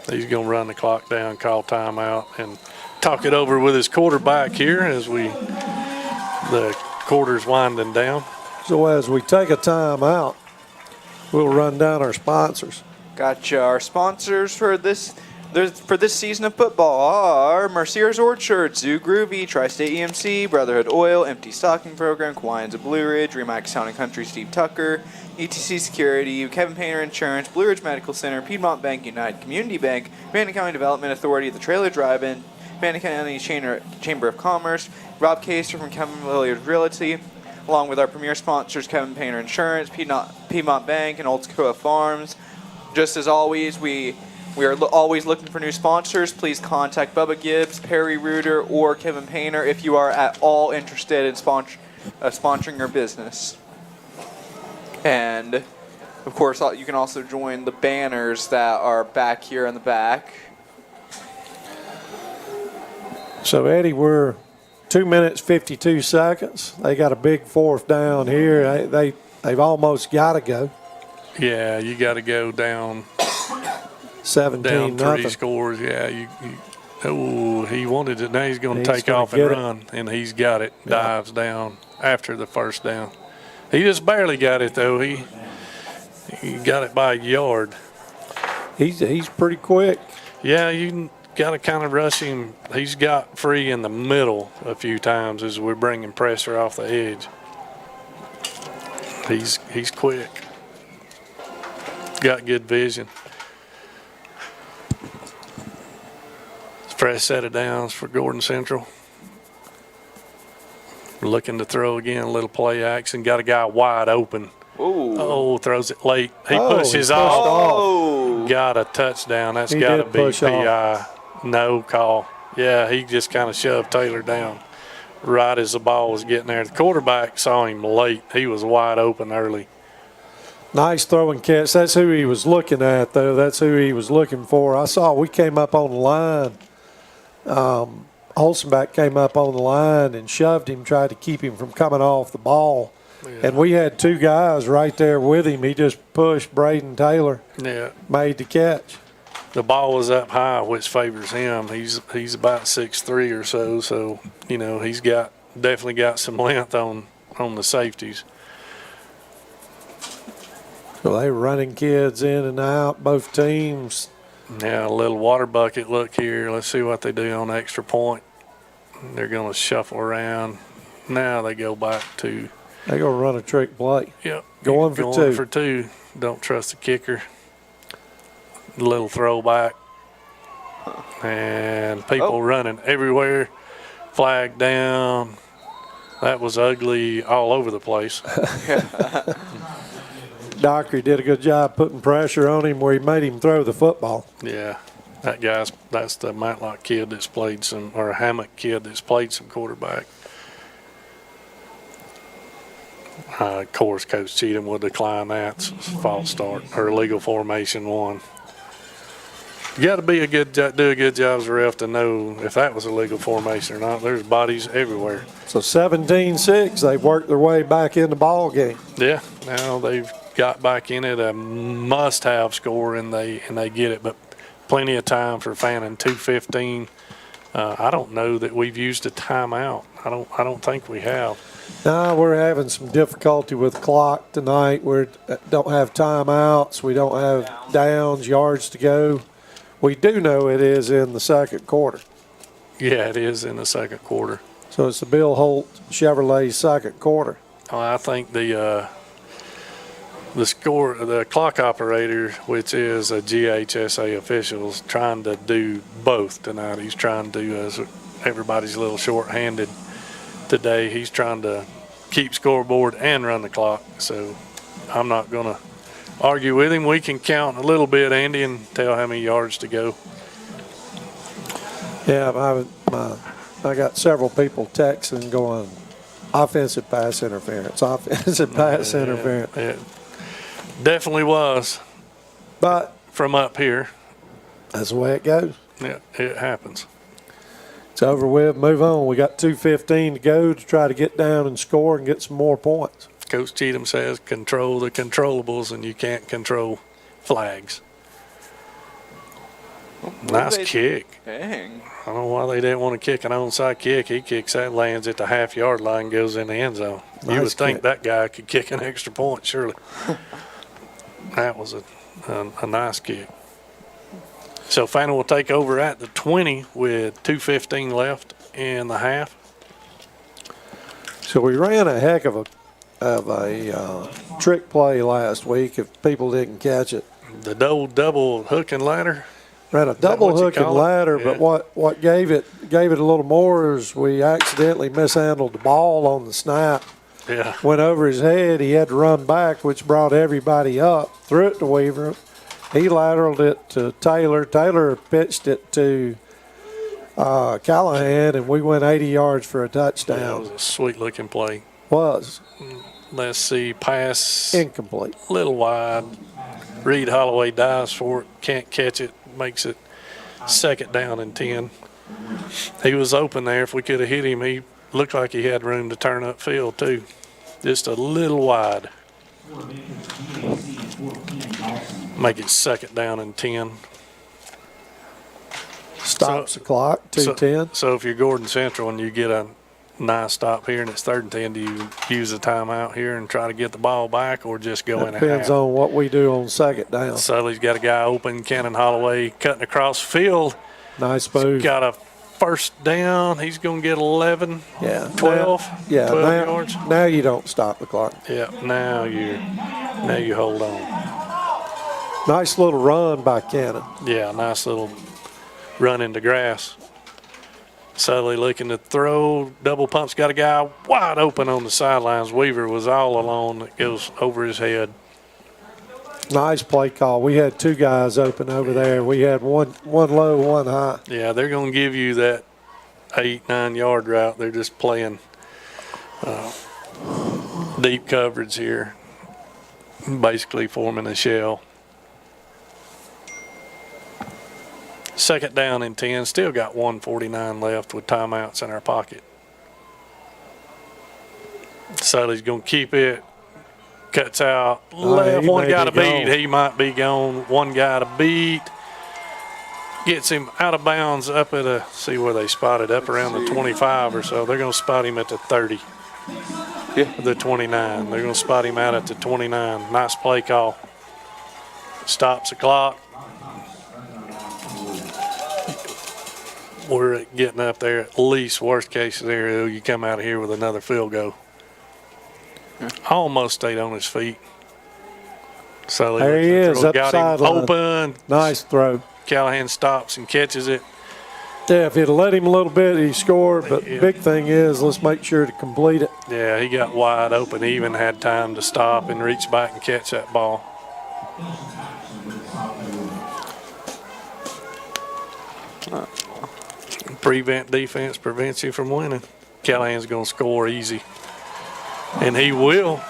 He's going to run the clock down, call timeout, and talk it over with his quarterback here as the quarter's winding down. So as we take a timeout, we'll run down our sponsors. Gotcha. Our sponsors for this season of football are Mercier's Orchard, Zoo Groovy, Tri-State EMC, Brotherhood Oil, Empty Stocking Program, Hawaiians of Blue Ridge, Remax Town and Country, Steve Tucker, ETC Security, Kevin Painter Insurance, Blue Ridge Medical Center, Piedmont Bank, United Community Bank, Fannin County Development Authority, The Trailer Drive-In, Fannin County Chamber of Commerce, Rob Caser from Kevin Williams Realty, along with our premier sponsors, Kevin Painter Insurance, Piedmont Bank, and Old Toccoa Farms. Just as always, we are always looking for new sponsors. Please contact Bubba Gibbs, Perry Reuter, or Kevin Painter if you are at all interested in sponsoring your business. And, of course, you can also join the banners that are back here in the back. So, Eddie, we're 2 minutes, 52 seconds. They got a big fourth down here. They've almost got to go. Yeah, you got to go down 17 down nothing. 3 scores. Yeah, he wanted it. Now he's going to take gonna off and get it. run, and he's got it. Yeah. Dives down after the first down. He just barely got it, though. He got it by a yard. He's pretty quick. Yeah, you got to kind of rush him. He's got free in the middle a few times as we're bringing pressure off the edge. He's quick. Got good vision. Fresh set of downs for Gordan Central. Looking to throw again, a little play action. Got a guy wide open. Ooh. Oh, throws it late. He He pushes pushed off. Oh. Got a touchdown. That's He got to did be push PI. No call. Yeah, he just kind of shoved Taylor down right as the ball was getting there. The quarterback saw him late. He was wide open early. Nice throwing catch. That's who he was looking at, though. That's who he was looking for. I saw we came up on the line. Olsenbach came up on the line and shoved him, tried to keep him from coming off the ball. Yeah. And we had 2 guys right there with him. He just pushed Braden Taylor, Yeah. made the catch. The ball was up high, which favors him. He's about 6'3" or so he's definitely got some length on the safeties. So they were running kids in and out, both teams. Yeah, a little water bucket look here. Let's see what they do on extra point. They're going to shuffle around. Now they go back to. They're going to run a trick play. Yep. Going for 2. For 2. Don't trust the kicker. Little throwback. And people running everywhere. Flag down. That was ugly all over the place. Dockery did a good job putting pressure on him where he made him throw the football. Yeah. That's the Matlock kid that's played some, or a Hammock kid that's played some quarterback. Of course, Coach Cheatham would decline that. It's a false start or illegal formation 1. You got to do a good job as a ref to know if that was a legal formation or not. There's bodies everywhere. So 17-6, they've worked their way back in the ball game. Yeah, now they've got back in it, a must-have score, and they get it. But plenty of time for Fannin. 2:15. I don't know that we've used a timeout. I don't think we have. No, we're having some difficulty with the clock tonight. We don't have timeouts. We don't have downs, yards to go. We do know it is in the second quarter. Yeah, it is in the second quarter. So it's the Bill Holt Chevrolet second quarter. I think the the clock operator, which is a GHSA official, is trying to do both tonight. He's trying to do, everybody's a little short-handed today. He's trying to keep scoreboard and run the clock. So I'm not going to argue with him. We can count a little bit, Andy, and tell how many yards to go. Yeah, I got several people texting going, offensive pass interference, offensive pass interference. It definitely was. But from up here. That's the way it goes. Yeah, it happens. It's over with. Move on. We got 2:15 to go to try to get down and score and get some more points. Coach Cheatham says control the controllables, and you can't control flags. Nice kick. Dang. I don't know why they didn't want to kick an onside kick. He kicks that, lands at the half-yard line, goes in the end zone. Nice You would think kick. that guy could kick an extra point, surely. That was a nice kick. So Fannin will take over at the 20 with 2:15 left in the half. So we ran a heck of a trick play last week. If people didn't catch it, The double hook and ladder. ran a that double what you hook and call it? ladder. Yeah. But what gave it a little more is we accidentally mishandled the ball on the snap. Yeah. Went over his head. He had to run back, which brought everybody up. Threw it to Weaver. He lateraled it to Taylor. Taylor pitched it to Callahan, and we went 80 yards for a That touchdown. was a sweet-looking play. Was Let's see, pass incomplete. a little wide. Reed Holloway dives for it, can't catch it, makes it 2nd down and 10. He was open there. If we could have hit him, he looked like he had room to turn upfield too. Just a little wide. Make it 2nd down and 10. Stops the clock. 2:10. So if you're Gordan Central and you get a nice stop here and it's 3rd and 10, do you use a timeout here and try to get the ball back, or just go in and Depends on what we do on 2nd down. Sully's got a guy open. Cannon Holloway cutting across the field. Nice move. Got a 1st down. He's going to get 11, Yeah. 12, Yeah. 12 now, yards. now you don't stop the clock. Yeah, now you hold on. Nice little run by Cannon. Yeah, nice little run into grass. Sully looking to throw. Double pump's got a guy wide open on the sidelines. Weaver was all alone. It goes over his head. Nice play call. We had 2 guys open over there. We had one low, one high. Yeah, they're going to give you that 8-9 yard route. They're just playing deep coverage here, basically forming a shell. 2nd down and 10. Still got 1:49 left with timeouts in our pocket. Sully's going to keep it. Cuts out left. he One may guy be to beat. gone. He might be gone. One guy to beat. Gets him out of bounds up at see where they spotted, up around the 25 or so. They're going to spot him at the 30. Yeah. The 29. They're going to spot him out at the 29. Nice play call. Stops the clock. We're getting up there at least, worst case scenario, you come out of here with another field goal. Almost stayed on his feet. So There he is, up got him sideline. open. Nice throw. Callahan stops and catches it. Yeah, if he'd let him a little bit, he scored. But Yeah. big thing is, let's make sure to complete it. Yeah, he got wide open. He even had time to stop and reach back and catch that ball. Prevent defense prevents you from winning. Callahan's going to score easy. And he will.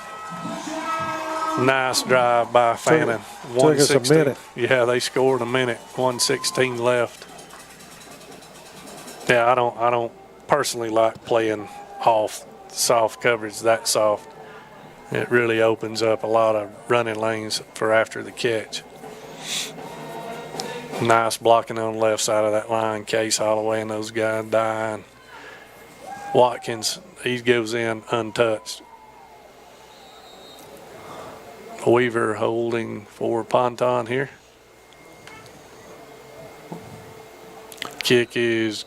Nice drive by Fannin. Took us a 1:16. minute. Yeah, they scored a minute. 1:16 left. Yeah, I don't personally like playing off soft coverage that soft. It really opens up a lot of running lanes for after the catch. Nice blocking on the left side of that line. Case Holloway and those guys dying. Watkins, he goes in untouched. Weaver holding for Ponton here. Kick is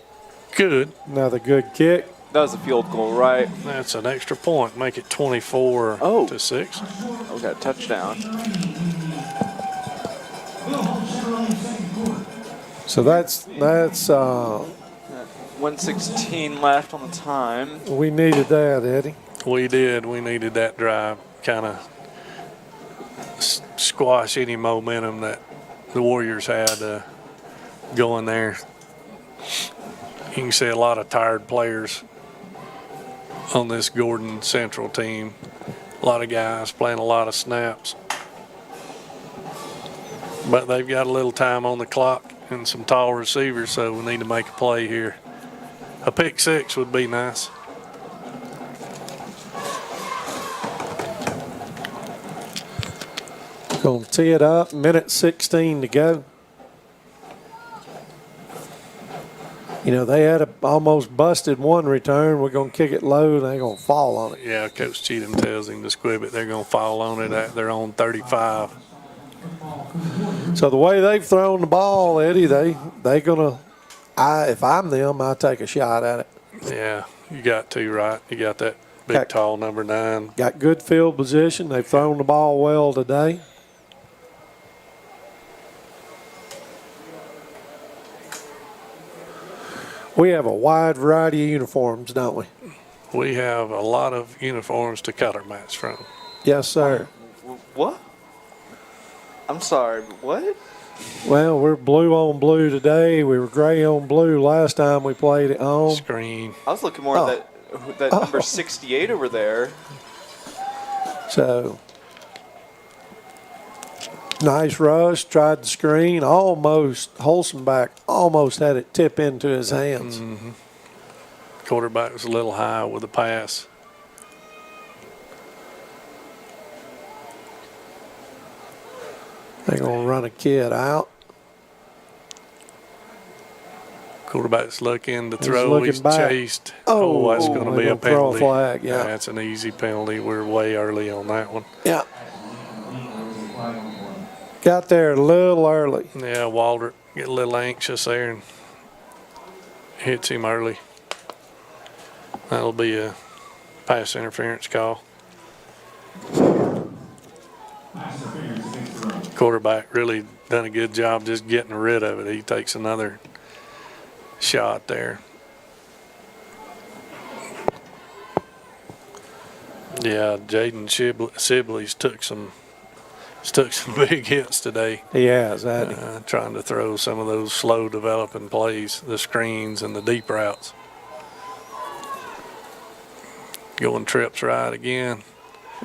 good. Another good kick. That was a field goal, right? That's an extra point. Make it 24 Oh. to 6. Oh, we got a touchdown. So that's 1:16 left on the time. we needed that, Eddie. We did. We needed that drive. Kind of squash any momentum that the Warriors had going there. You can see a lot of tired players on this Gordan Central team. A lot of guys playing a lot of snaps. But they've got a little time on the clock and some tall receivers, so we need to make a play here. A pick 6 would be nice. Going to tee it up. Minute 16 to go. You know, they had almost busted one return. We're going to kick it low, and they're going to fall on it. Yeah, Coach Cheatham tells him to squib it. They're going to fall on it at their own 35. So the way they've thrown the ball, Eddie, they going to if I'm them, I take a shot at it. Yeah, you got to, right? You got that big, tall number 9. Got good field position. They've thrown the ball well today. We have a wide variety of uniforms, don't we? We have a lot of uniforms to color match from. Yes, sir. What? I'm sorry, but what? Well, we're blue on blue today. We were gray on blue last time we played at home. Screen. I was looking more at that number 68 over there. So, nice rush, tried the screen, almost, Holzenbach almost had it tip into his hands. Mm-hmm. Quarterback was a little high with the pass. They're going to run a kid out. Quarterback's looking to throw. He's back. Chased. Oh, that's going to be a throw penalty. a flag, yeah. That's an easy penalty. We're way early on that one. Yeah. Got there a little early. Yeah, Walter get a little anxious there and hits him early. That'll be a pass interference call. Quarterback really done a good job just getting rid of it. He takes another shot there. Yeah, Jaden Sibley's took some big hits today. He has, hasn't he? Trying to throw some of those slow developing plays, the screens and the deep routes. Going trips right again.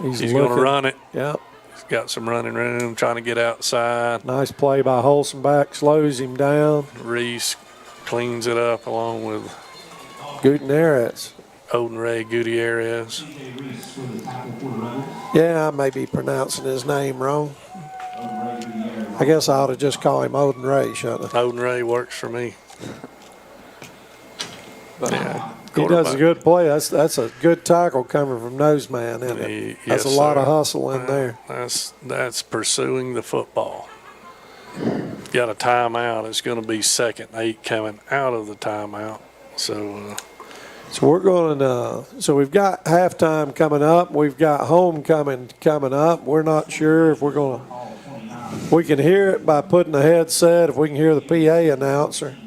He's going to run it. Yep. He's got some running room, trying to get outside. Nice play by Holzenbach, slows him down. Reese cleans it up along with Gutierrez. Odenray Gutierrez. Yeah, I may be pronouncing his name wrong. I guess I ought to just call him Odenray, shouldn't I? Odenray works for me. Yeah, he does a good play. That's a good tackle coming from Noseman, isn't it? That's a lot of hustle in there. That's pursuing the football. Got a timeout. It's going to be 2nd and 8 coming out of the timeout. So we're going to. So we've got halftime coming up. We've got homecoming coming up. We're not sure if we're going to. We can hear it by putting the headset. If we can hear the PA announcer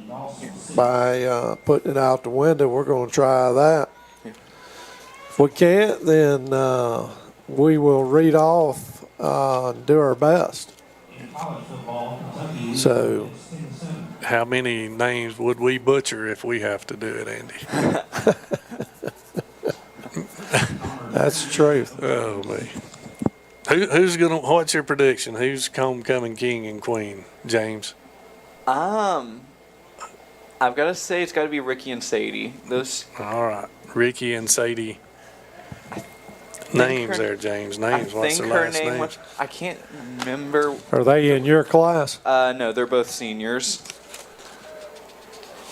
by putting it out the window, we're going to try that. If we can't, then we will read off and do our best. So, how many names would we butcher if we have to do it, Andy? that's the truth. Oh, me. Who's gonna? What's your prediction? Who's homecoming king and queen, James? I've got to say it's got to be Ricky and Sadie. Those. All right, Ricky and Sadie. Names there, James. Names. I What's think their her last name name? was. I can't remember. Are they in your class? No, they're both seniors.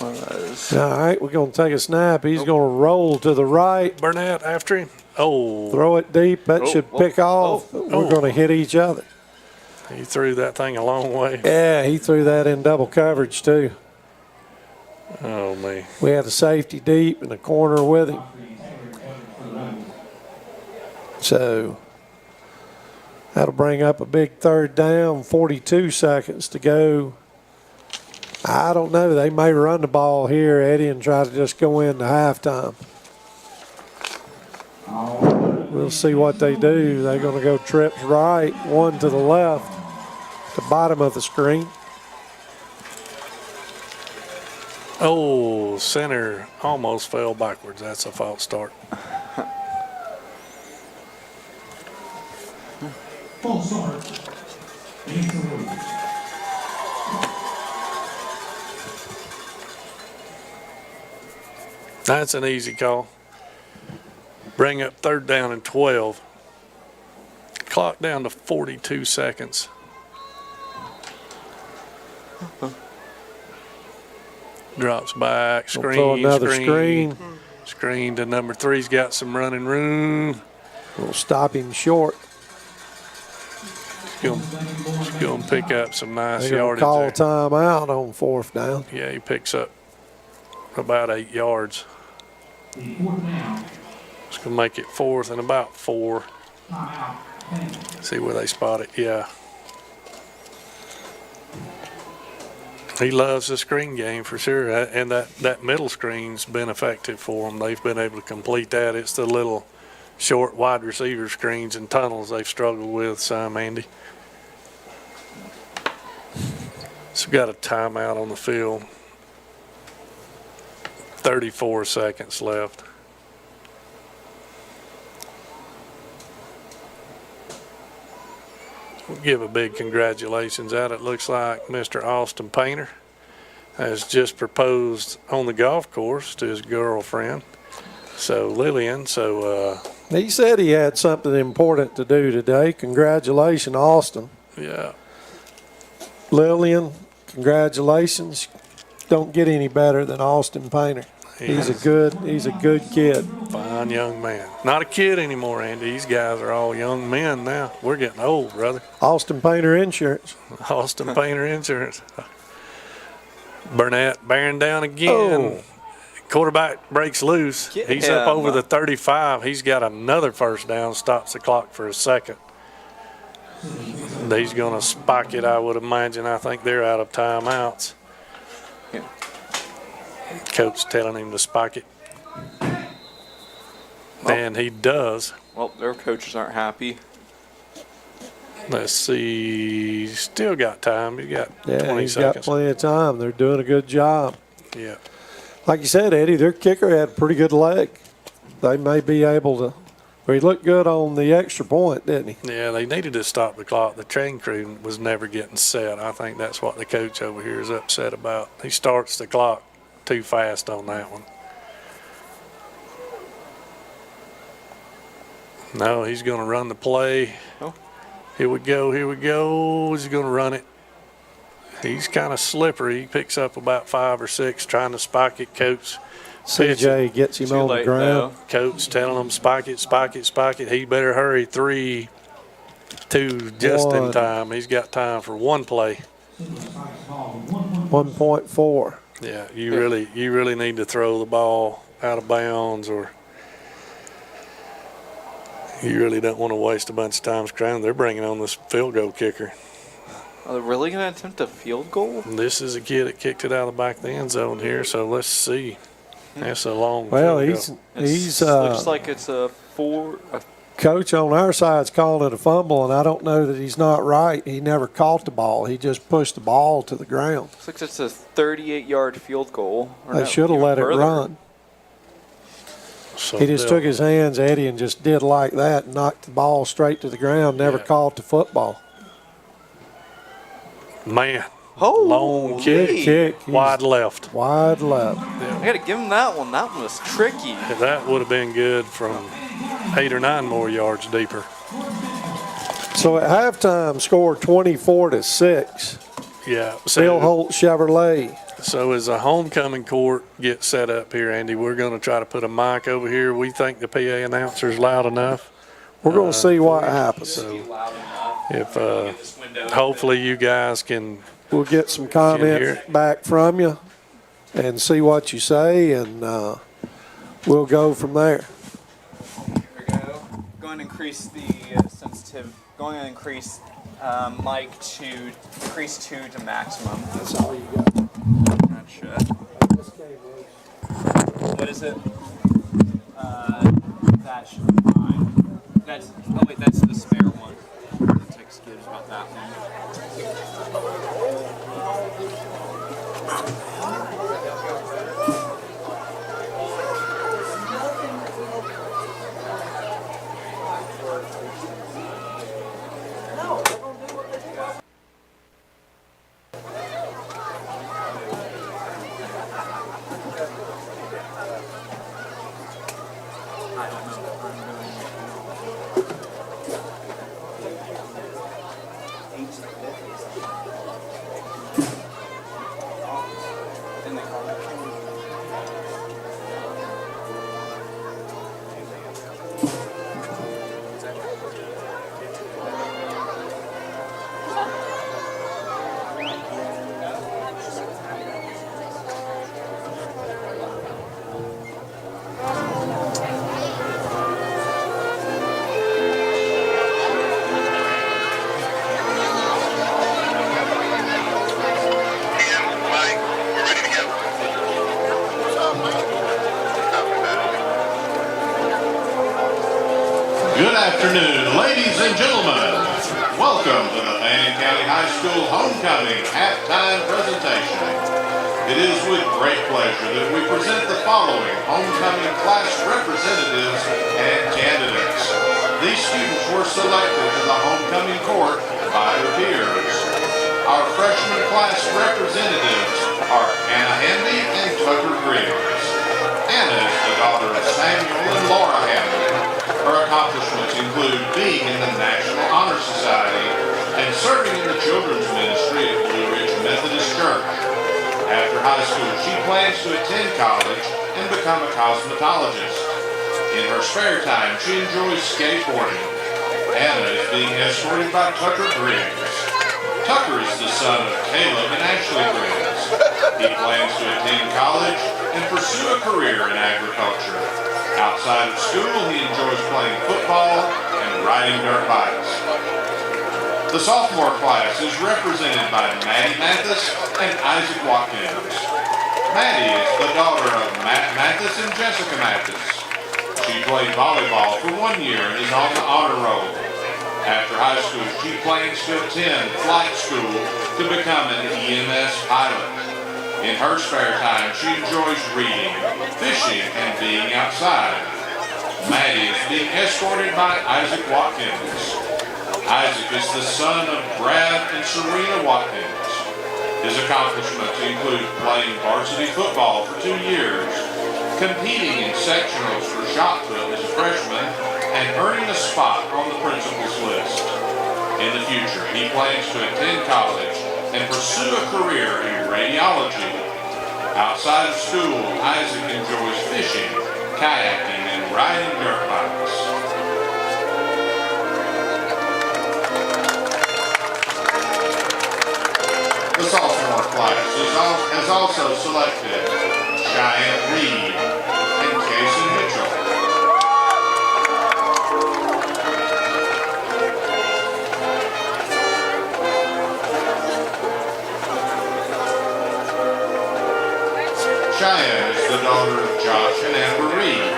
All All right, we're going to take a snap. He's going to roll to the right. Burnett after him. Oh, Throw it deep. That should pick off. We're going to hit each other. he threw that thing a long way. Yeah, he threw that in double coverage, too. Oh, man. We had a safety deep in the corner with him. So that'll bring up a big third down, 42 seconds to go. I don't know. They may run the ball here, Eddie, and try to just go into halftime. We'll see what they do. They're going to go trips right, one to the left, the bottom of the screen. Oh, center almost fell backwards. That's a false start. False start. That's an easy call. Bring up third down and 12. Clock down to 42 seconds. Drops back, We'll throw screen, another screen. Screen to number 3's got some running room. We'll stop him short. He's going to pick up some nice They're going yardage to call there. timeout on fourth down. Yeah, he picks up about 8 yards. The fourth down. It's going to make it fourth and about 4. Timeout. Fannin. See where they spot it. Yeah. He loves the screen game for sure. And that middle screen's been effective for them. They've been able to complete that. It's the little short wide receiver screens and tunnels they've struggled with some, Andy. So we got a timeout on the field. 34 seconds left. We'll give a big congratulations out. It looks like Mr. Austin Painter has just proposed on the golf course to his girlfriend. So Lillian, He said he had something important to do today. Congratulations, Austin. yeah. Lillian, congratulations. Don't get any better than Austin Painter. He's a good kid. Fine young man. Not a kid anymore, Andy. These guys are all young men now. We're getting old, brother. Austin Painter Insurance. Austin Painter Insurance. Burnett bearing down again. Oh. Quarterback breaks loose. Get He's up him. over the 35. He's got another first down, stops the clock for a second. He's going to spike it, I would imagine. I think they're out of timeouts. Yeah. Coach telling him to spike it. And he does. Well, their coaches aren't happy. Let's see. Still got time. He's got 20 Yeah, he's got seconds. plenty of time. They're doing a good job. Yeah. Like you said, Eddie, their kicker had a pretty good leg. They may be able to. Well, he looked good on the extra point, didn't he? Yeah, they needed to stop the clock. The train crew was never getting set. I think that's what the coach over here is upset about. He starts the clock too fast on that one. No, he's going to run the play. Oh. Here we go. He's going to run it. He's kind of slippery. He picks up about 5 or 6 trying to spike it. Coach CJ gets him Too on the late, ground. Coach telling him spike it. He better hurry. 3, 2, just in One. time. He's got time for one play. 1.4. Yeah, you really need to throw the ball out of bounds, or you really don't want to waste a bunch of time scrambling. They're bringing on this field goal kicker. Are they really going to attempt a field goal? This is a kid that kicked it out of the back of the end zone here, so let's see. That's a long Well, field goal. he's looks like it's a coach on our side's calling it a fumble, and I don't know that he's not right. He never caught the ball. He just pushed the ball to the ground. looks like it's a 38-yard field goal. Or They no, should have even let it further. run. So He just they'll- took his hands, Eddie, and just did like that and knocked the ball straight to the ground, never Yeah. caught the football. Man, Oh, long kick, Kick. He's wide left. wide left. I got to give him that one. That one was tricky. That would have been good from 8 or 9 more yards deeper. So at halftime, scored 24-6. Yeah. Bill Holt Chevrolet. So as a homecoming court gets set up here, Andy, we're going to try to put a mic over here. We think the PA announcer's loud enough. We're going to see what happens. So if hopefully you guys can We'll get some hear comments it. back from you. and see what you say, and we'll go from there. Here we go. Going to increase the sensitive. Going to increase mic to increase 2 to maximum. That's all you got. Gotcha. What is it? That should be fine. That's that's the spare one. The text gives about that one. Good afternoon, ladies and gentlemen. Welcome to the Fannin County High School Homecoming Halftime Presentation. It is with great pleasure that we present the following homecoming class representatives and candidates. These students were selected to the homecoming court by their peers. Our freshman class representatives are Anna Handy and Tucker Griggs. Anna is the daughter of Samuel and Laura Handy. Her accomplishments include being in the National Honor Society and serving in the children's ministry at Blue Ridge Methodist Church. After high school, she plans to attend college and become a cosmetologist. In her spare time, she enjoys skateboarding. Anna is being escorted by Tucker Griggs. Tucker is the son of Caleb and Ashley Griggs. He plans to attend college and pursue a career in agriculture. Outside of school, he enjoys playing football and riding dirt bikes. The sophomore class is represented by Maddie Mathis and Isaac Watkins. Maddie is the daughter of Matt Mathis and Jessica Mathis. She played volleyball for 1 year and is on the honor roll. After high school, she plans to attend flight school to become an EMS pilot. In her spare time, she enjoys reading, fishing, and being outside. Maddie is being escorted by Isaac Watkins. Isaac is the son of Brad and Serena Watkins. His accomplishments include playing varsity football for 2 years, competing in sectionals for shot put as a freshman, and earning a spot on the principal's list. In the future, he plans to attend college and pursue a career in radiology. Outside of school, Isaac enjoys fishing, kayaking, and riding dirt bikes. The sophomore class has also selected Cheyenne Reed and Casey Mitchell. Cheyenne is the daughter of Josh and Amber Reed.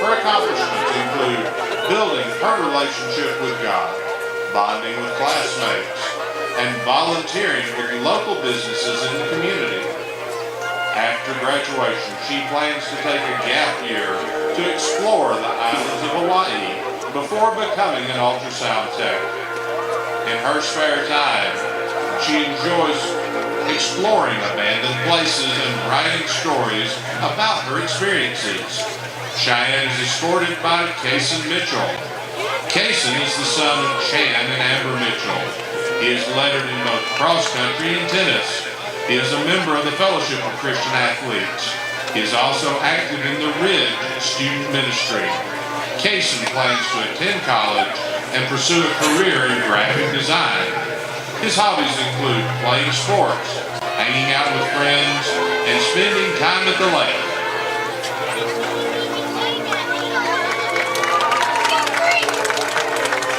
Her accomplishments include building her relationship with God, bonding with classmates, and volunteering with local businesses in the community. After graduation, she plans to take a gap year to explore the islands of Hawaii before becoming an ultrasound tech. In her spare time, she enjoys exploring abandoned places and writing stories about her experiences. Cheyenne is escorted by Kason Mitchell. Kason is the son of Chan and Amber Mitchell. He is lettered in both cross country and tennis. He is a member of the Fellowship of Christian Athletes. He is also active in the Ridge Student Ministry. Kason plans to attend college and pursue a career in graphic design. His hobbies include playing sports, hanging out with friends, and and spending time at the lake.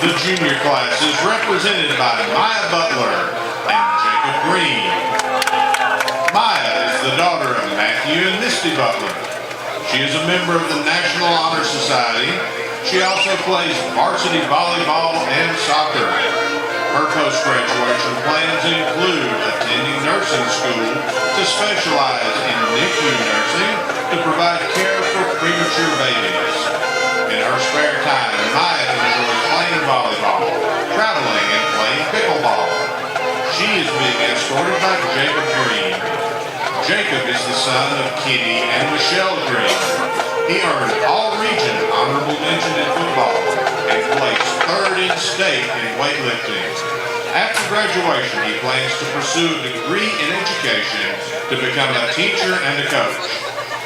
The junior class is represented by Maya Butler and Jacob Green. Maya is the daughter of Matthew and Misty Butler. She is a member of the National Honor Society. She also plays varsity volleyball and soccer. Her post-graduation plans include attending nursing school to specialize in NICU nursing to provide care for premature babies. In her spare time, Maya enjoys playing volleyball, traveling, and playing pickleball. She is being escorted by Jacob Green. Jacob is the son of Kitty and Michelle Green. He earned all-region honorable mention in football and placed third in state in weightlifting. After graduation, he plans to pursue a degree in education to become a teacher and a coach.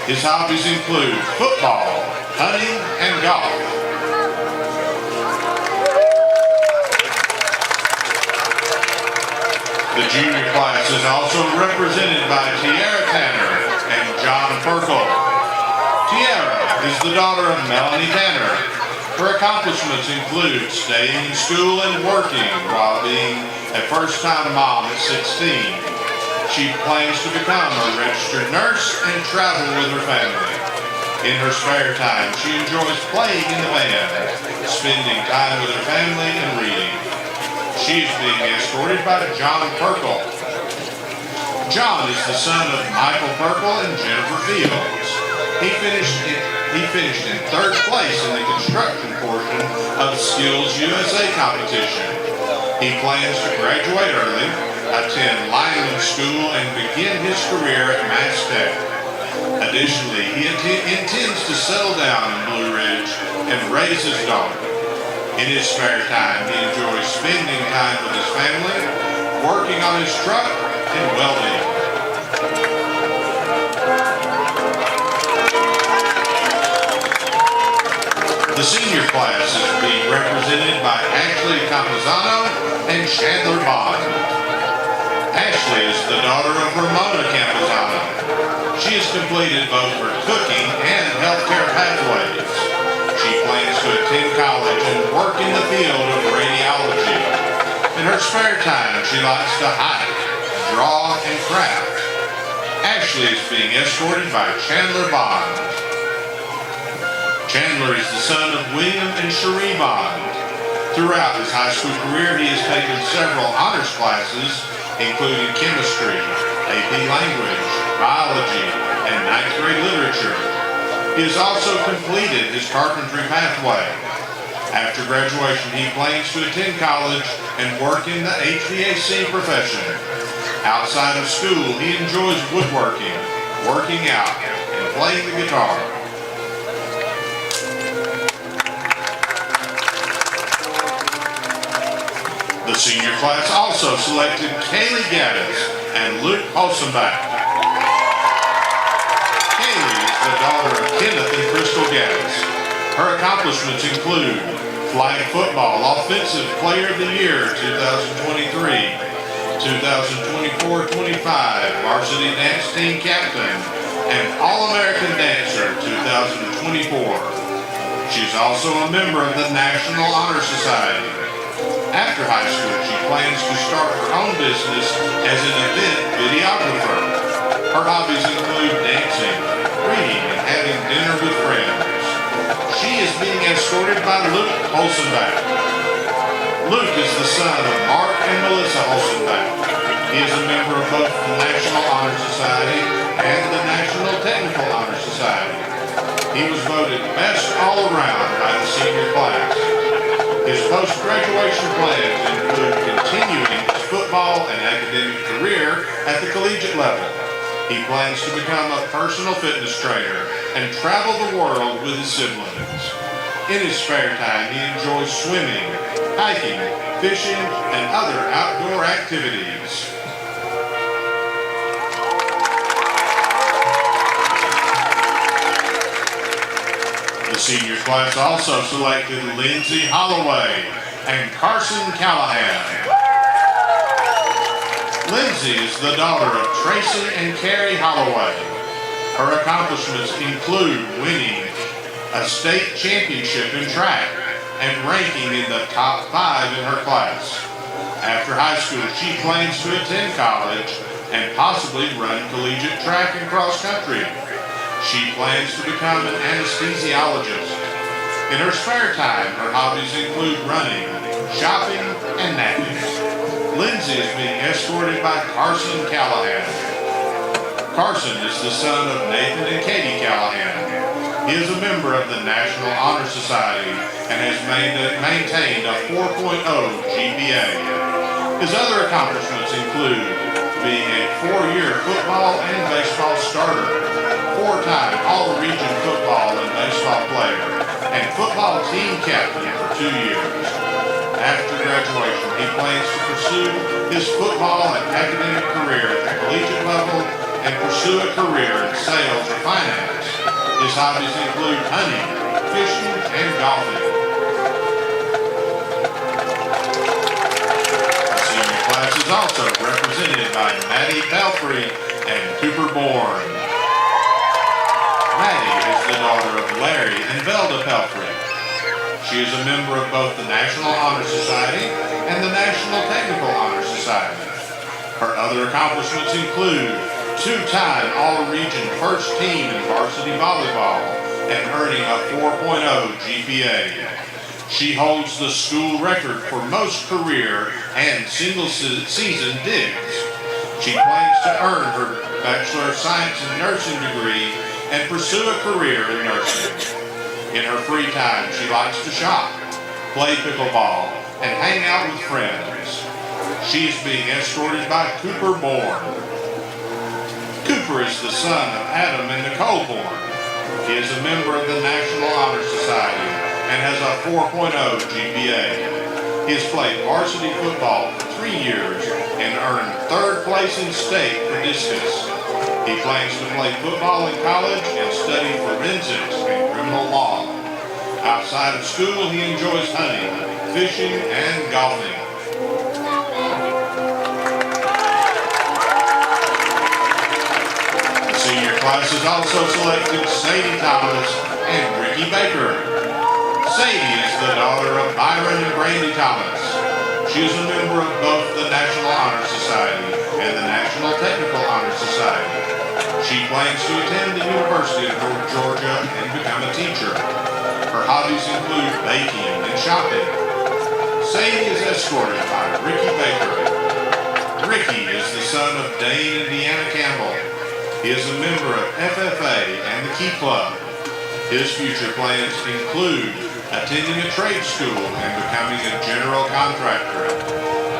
His hobbies include football, hunting, and golf. The junior class is also represented by Tiara Tanner and John Perkle. Tiara is the daughter of Melanie Tanner. Her accomplishments include staying in school and working while being a first-time mom at 16. She plans to become a registered nurse and travel with her family. In her spare time, she enjoys playing in the band, spending time with her family, and reading. She is being escorted by John Perkle. John is the son of Michael Perkle and Jennifer Fields. He finished in third place in the construction portion of Skills USA competition. He plans to graduate early, attend lineman school, and begin his career at Mass Tech. Additionally, he intends to settle down in Blue Ridge and raise his daughter. In his spare time, he enjoys spending time with his family, working on his truck, and welding. The senior class is being represented by Ashley Campuzano and Chandler Bond. Ashley is the daughter of Ramona Campuzano. She has completed both her cooking and healthcare pathways. She plans to attend college and work in the field of radiology. In her spare time, she likes to hike, draw, and craft. Ashley is being escorted by Chandler Bond. Chandler is the son of William and Cherie Bond. Throughout his high school career, he has taken several honors classes, including chemistry, AP language, biology, and ninth grade literature. He has also completed his carpentry pathway. After graduation, he plans to attend college and work in the HVAC profession. Outside of school, he enjoys woodworking, working out, and playing the guitar. The senior class also selected Kaylee Gaddis and Luke Holzenbach. Kaylee is the daughter of Kenneth and Crystal Gaddis. Her accomplishments include flag football Offensive Player of the Year 2023, 2024-25 Varsity Dance Team Captain, and All-American Dancer 2024. She's also a member of the National Honor Society. After high school, she plans to start her own business as an event videographer. Her hobbies include dancing, reading, and having dinner with friends. She is being escorted by Luke Holzenbach. Luke is the son of Mark and Melissa Holzenbach. He is a member of both the National Honor Society and the National Technical Honor Society. He was voted best all around by the senior class. His post-graduation plans include continuing his football and academic career at the collegiate level. He plans to become a personal fitness trainer and travel the world with his siblings. In his spare time, he enjoys swimming, hiking, fishing, and other outdoor activities. The senior class also selected Lindsay Holloway and Carson Callahan. Lindsay Lindsay is the daughter of Tracy and Carrie Holloway. Her accomplishments include winning a state championship in track and ranking in the top 5 in her class. After high school, she plans to attend college and possibly run collegiate track and cross country. She plans to become an anesthesiologist. In her spare time, her hobbies include running, shopping, and napping. Lindsay is being escorted by Carson Callahan. Carson is the son of Nathan and Katie Callahan. He is a member of the National Honor Society and has maintained a 4.0 GPA. His other accomplishments include being a 4-year football and baseball starter, 4-time All-Region football and baseball player, and football team captain for 2 years. After graduation, he plans to pursue his football and academic career at the collegiate level and pursue a career in sales or finance. His hobbies include hunting, fishing, and golfing. The senior class is also represented by Maddie Belfry and Cooper Bourne. Maddie is the daughter of Larry and Velda Pelfrey. She is a member of both the National Honor Society and the National Technical Honor Society. Her other accomplishments include 2-time All-Region first team in varsity volleyball and earning a 4.0 GPA. She holds the school record for most career and single-season digs. She plans to earn her Bachelor of Science in Nursing degree and pursue a career in nursing. In her free time, she likes to shop, play pickleball, and hang out with friends. She is being escorted by Cooper Bourne. Cooper is the son of Adam and Nicole Bourne. He is a member of the National Honor Society and has a 4.0 GPA. He has played varsity football for 3 years and earned 3rd place in state for discus. He plans to play football in college and study forensics and criminal law. Outside of school, he enjoys hunting, fishing, and golfing. The senior class has also selected Sadie Thomas and Ricky Baker. Sadie is the daughter of Byron and Brandy Thomas. She is a member of both the National Honor Society and the National Technical Honor Society. She plans to attend the University of North Georgia and become a teacher. Her hobbies include baking and shopping. Sadie is escorted by Ricky Baker. Ricky is the son of Dane and Deanna Campbell. He is a member of FFA and the Key Club. His future plans include attending a trade school and becoming a general contractor.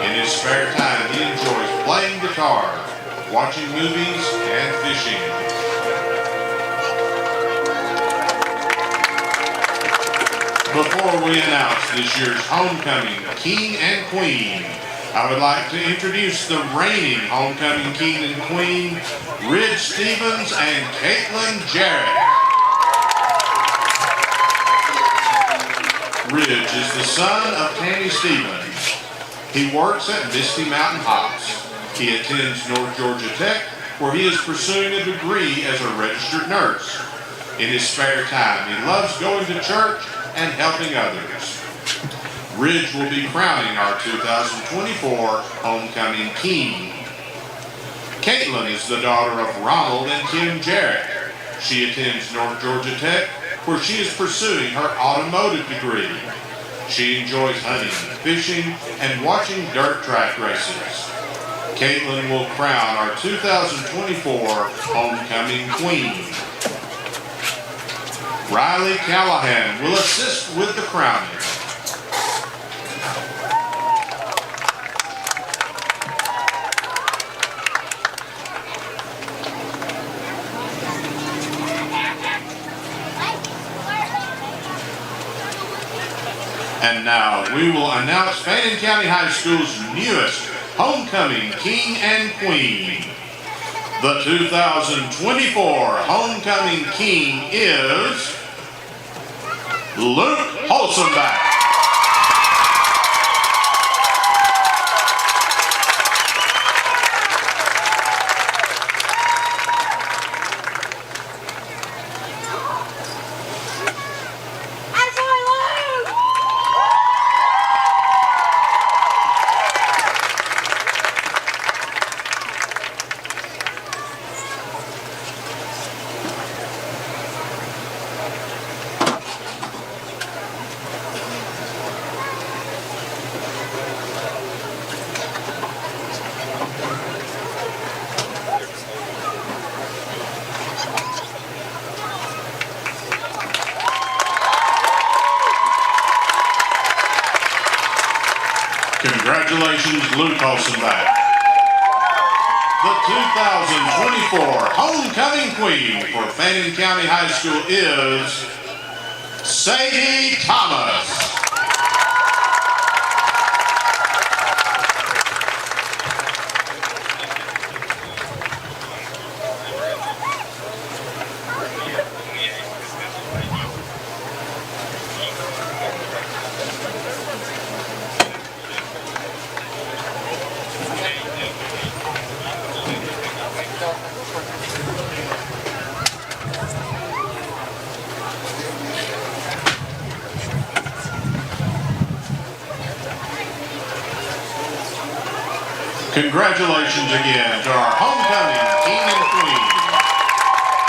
In his spare time, he enjoys playing guitar, watching movies, and fishing. Before we announce this year's homecoming king and queen, I would like to introduce the reigning homecoming king and queen, Ridge Stevens and Caitlin Jarrett. Ridge is the son of Tammy Stevens. He works at Misty Mountain Hops. He attends North Georgia Tech, where he is pursuing a degree as a registered nurse. In his spare time, he loves going to church and helping others. Ridge will be crowning our 2024 homecoming king. Caitlin is the daughter of Ronald and Kim Jarrett. She attends North Georgia Tech, where she is pursuing her automotive degree. She enjoys hunting, fishing, and watching dirt track races. Caitlin will crown our 2024 homecoming queen. Riley Callahan will assist with the crowning. And now we will announce Fannin County High School's newest homecoming king and queen. The 2024 homecoming king is Luke Holzenbach. Congratulations, Luke Olsenbach. The 2024 Homecoming Queen for Fannin County High School is Sadie Thomas. Congratulations again to our homecoming king and queen.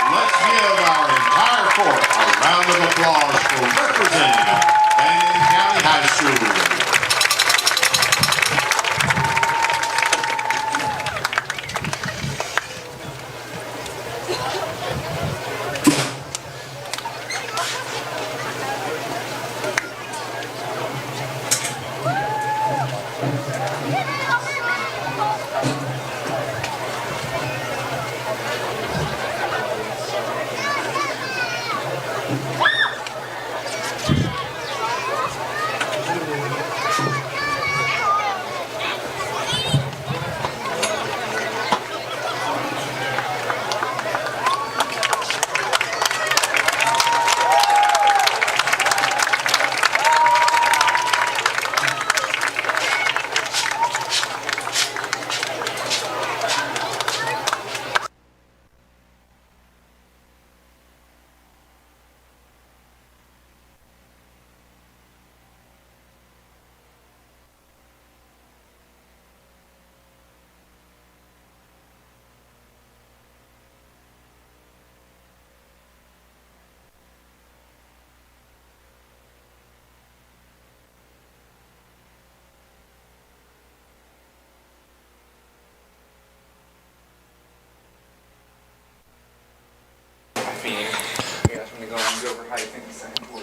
Let's give our entire court a round of applause for representing Fannin County High School.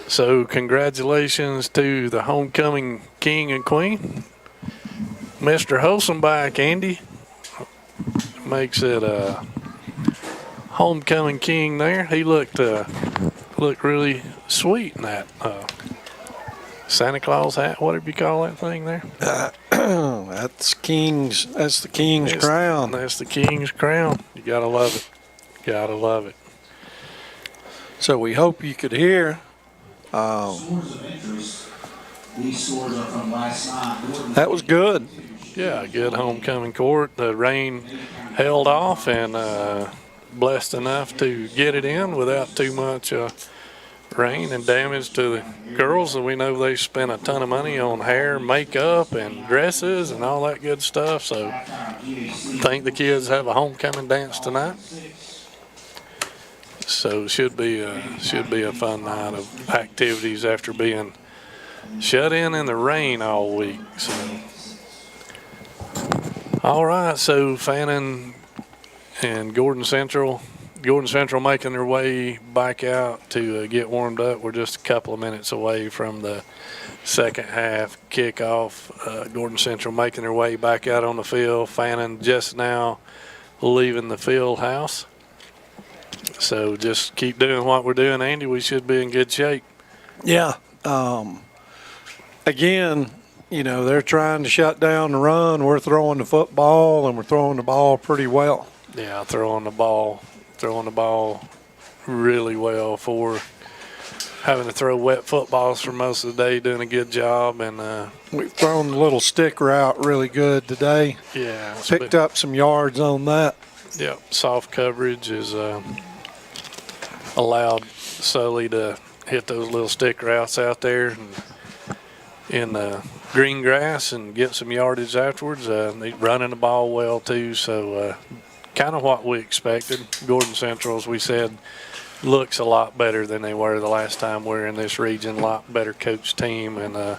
So congratulations to the homecoming king and queen. Mr. Holsenbach, Andy, makes it a homecoming king there. He looked really sweet in that Santa Claus hat, whatever you call that thing there. That's the king's crown. That's the king's crown. You gotta love it. Gotta love it. So we hope you could hear. Scores of interest. These scores are from last night. That was good. Yeah, good homecoming court. The rain held off and blessed enough to get it in without too much rain and damage to the girls. And we know they spent a ton of money on hair, makeup, and dresses and all that good stuff. So I think the kids have a homecoming dance tonight. So it should be a fun night of activities after being shut in the rain all week. So, all right. So Fannin and Gordan Central making their way back out to get warmed up. We're just a couple of minutes away from the second half kickoff. Gordan Central making their way back out on the field. Fannin just now leaving the field house. So just keep doing what we're doing, Andy. We should be in good shape. Yeah. Again, you know, they're trying to shut down the run. We're throwing the football, and we're throwing the ball pretty well. Yeah, throwing the ball really well for having to throw wet footballs for most of the day, doing a good job. And we've thrown the little stick route really good today. Yeah. Picked up some yards on that. Yeah, soft coverage is allowed Sully to hit those little stick routes out there and in the green grass and get some yardage afterwards. He's running the ball well too, so kind of what we expected. Gordan Central, as we said, looks a lot better than they were the last time we were in this region. A lot better coached team and a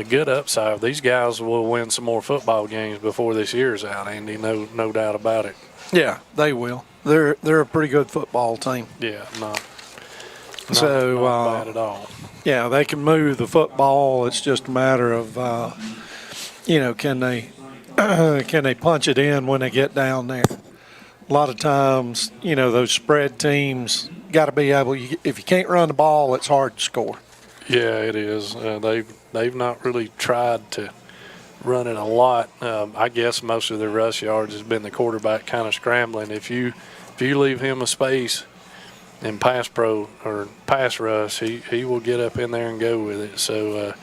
good upside. These guys will win some more football games before this year's out, Andy. No doubt about it. Yeah, they will. They're a pretty good football team. Yeah, not bad at all. Yeah, they can move the football. It's just a matter of can they can they punch it in when they get down there? A lot of times, those spread teams got to be able. If you can't run the ball, it's hard to score. Yeah, it is. They've not really tried to run it a lot. I guess most of their rush yards has been the quarterback kind of scrambling. If you leave him a space in pass rush, he will get up in there and go with it. So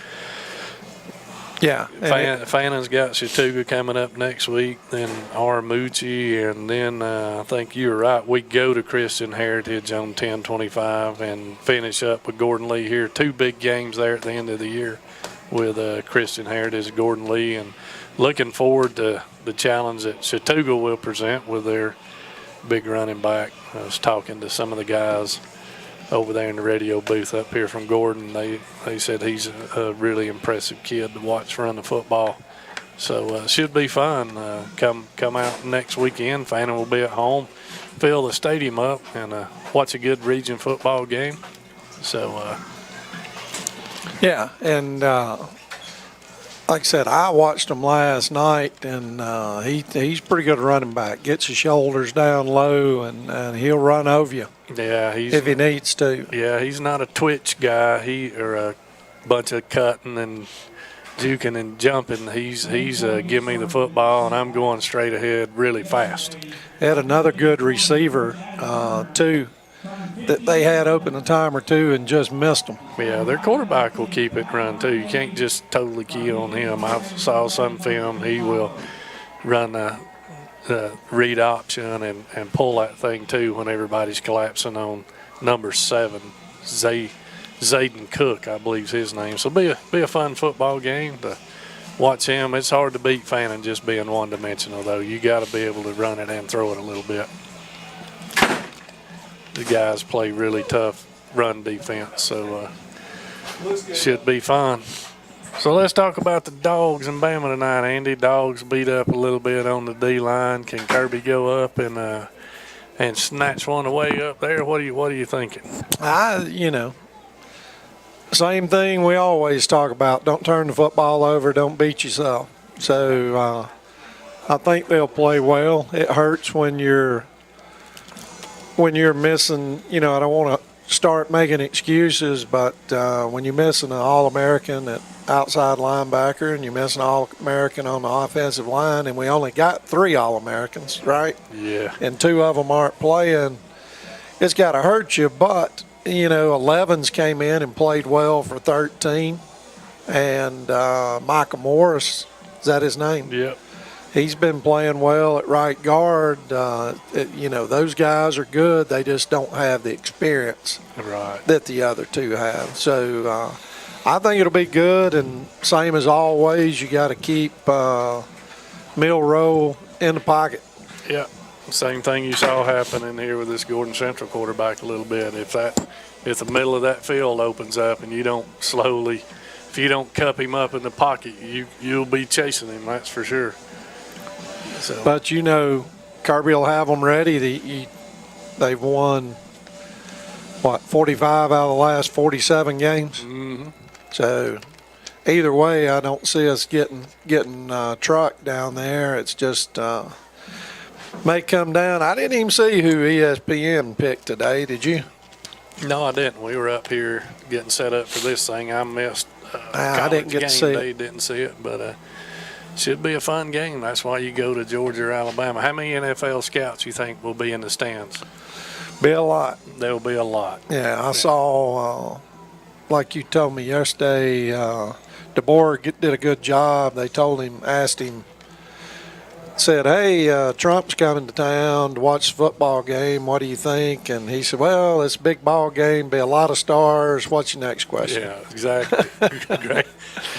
yeah, Fannin's got Chattooga coming up next week, then Aramucci, and then I think you were right. We go to Christian Heritage on 10/25 and finish up with Gordan Lee here. 2 big games there at the end of the year with Christian Heritage, Gordan Lee, and looking forward to the challenge that Chattooga will present with their big running back. I was talking to some of the guys over there in the radio booth up here from Gordan. They said he's a really impressive kid to watch run the football. So it should be fun. Come out next weekend. Fannin will be at home, fill the stadium up, and watch a good region football game. So yeah, and like I said, I watched him last night, and he's pretty good running back. Gets his shoulders down low, and he'll run over you. Yeah, if he needs to. Yeah, he's not a twitch guy. Or a bunch of cutting and juking and jumping. He's give me the football, and I'm going straight ahead really fast. Had another good receiver too that they had open a time or two and just missed them. Yeah, their quarterback will keep it run too. You can't just totally key on him. I saw some film. He will run the read option and pull that thing too when everybody's collapsing on number 7, Zayden Cook, I believe is his name. So be a fun football game to watch him. It's hard to beat Fannin just being one-dimensional though. You got to be able to run it and throw it a little bit. The guys play really tough run defense, so should be fun. So let's talk about the Dogs in Bama tonight, Andy. Dogs beat up a little bit on the D-line. Can Kirby go up and snatch one away up there? What are you thinking? Same thing we always talk about. Don't turn the football over. Don't beat yourself. So I think they'll play well. It hurts when you're missing. I don't want to start making excuses, but when you're missing an All-American at outside linebacker and you're missing an All-American on the offensive line, and we only got 3 All-Americans, right? Yeah. And 2 of them aren't playing, it's got to hurt you. But 11's came in and played well for 13, and Michael Morris, is that his name? Yep. He's been playing well at right guard. Those guys are good. They just don't have the experience that the other 2 have. So I think it'll be good. And same as always, you got to keep Milroe in the pocket. Yeah. Same thing you saw happen in here with this Gordan Central quarterback a little bit. If the middle of that field opens up and you don't if you don't cup him up in the pocket, you'll be chasing him. That's for sure. So. But Kirby will have them ready. They've won 45 out of the last 47 games. Mm-hmm. So either way, I don't see us getting trucked down there. It's just may come down. I didn't even see who ESPN picked today. Did you? No, I didn't. We were up here getting set up for this thing. I missed. I didn't get to see it. Didn't see it, but. Should be a fun game. That's why you go to Georgia or Alabama. How many NFL scouts you think will be in the stands? Be a lot. There'll be a lot. Yeah, I saw, like you told me yesterday, DeBoer did a good job. They asked him, said, hey, Trump's coming to town to watch the football game. What do you think? And he said, well, it's a big ball game, be a lot of stars. What's your next question? Yeah, exactly.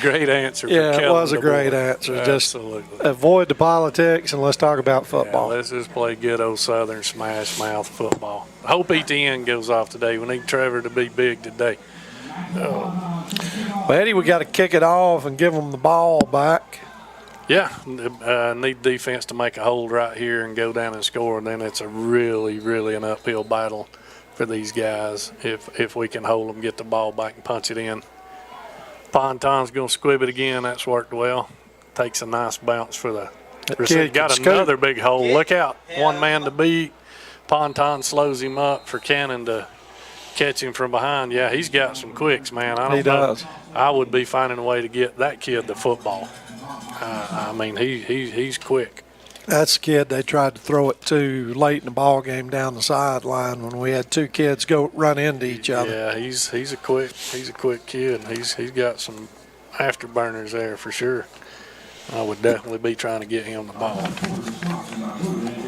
Great answer. Yeah, for it was a DeBoer. Great answer. Absolutely. Just avoid the politics and let's talk about football. Yeah, let's just play good old Southern smash mouth football. I hope ETN goes off today. We need Trevor to be big today. Well, Eddie, we got to kick it off and give them the ball back. Yeah, need defense to make a hold right here and go down and score, and then it's a really, really an uphill battle for these guys if we can hold them, get the ball back and punch it in. Ponton's going to squib it again. That's worked well. takes a nice bounce for the That receiver. kid Got can scoot. another big hole. Look out. One man to beat. Ponton slows him up for Cannon to catch him from behind. Yeah, he's got some quicks, man. I don't He know. does. I would be finding a way to get that kid the football. I mean, he's quick. That's the kid they tried to throw it to late in the ball game down the sideline when we had two kids go run into each other. Yeah, he's a quick kid. He's got some afterburners there for sure. I would definitely be trying to get him the ball.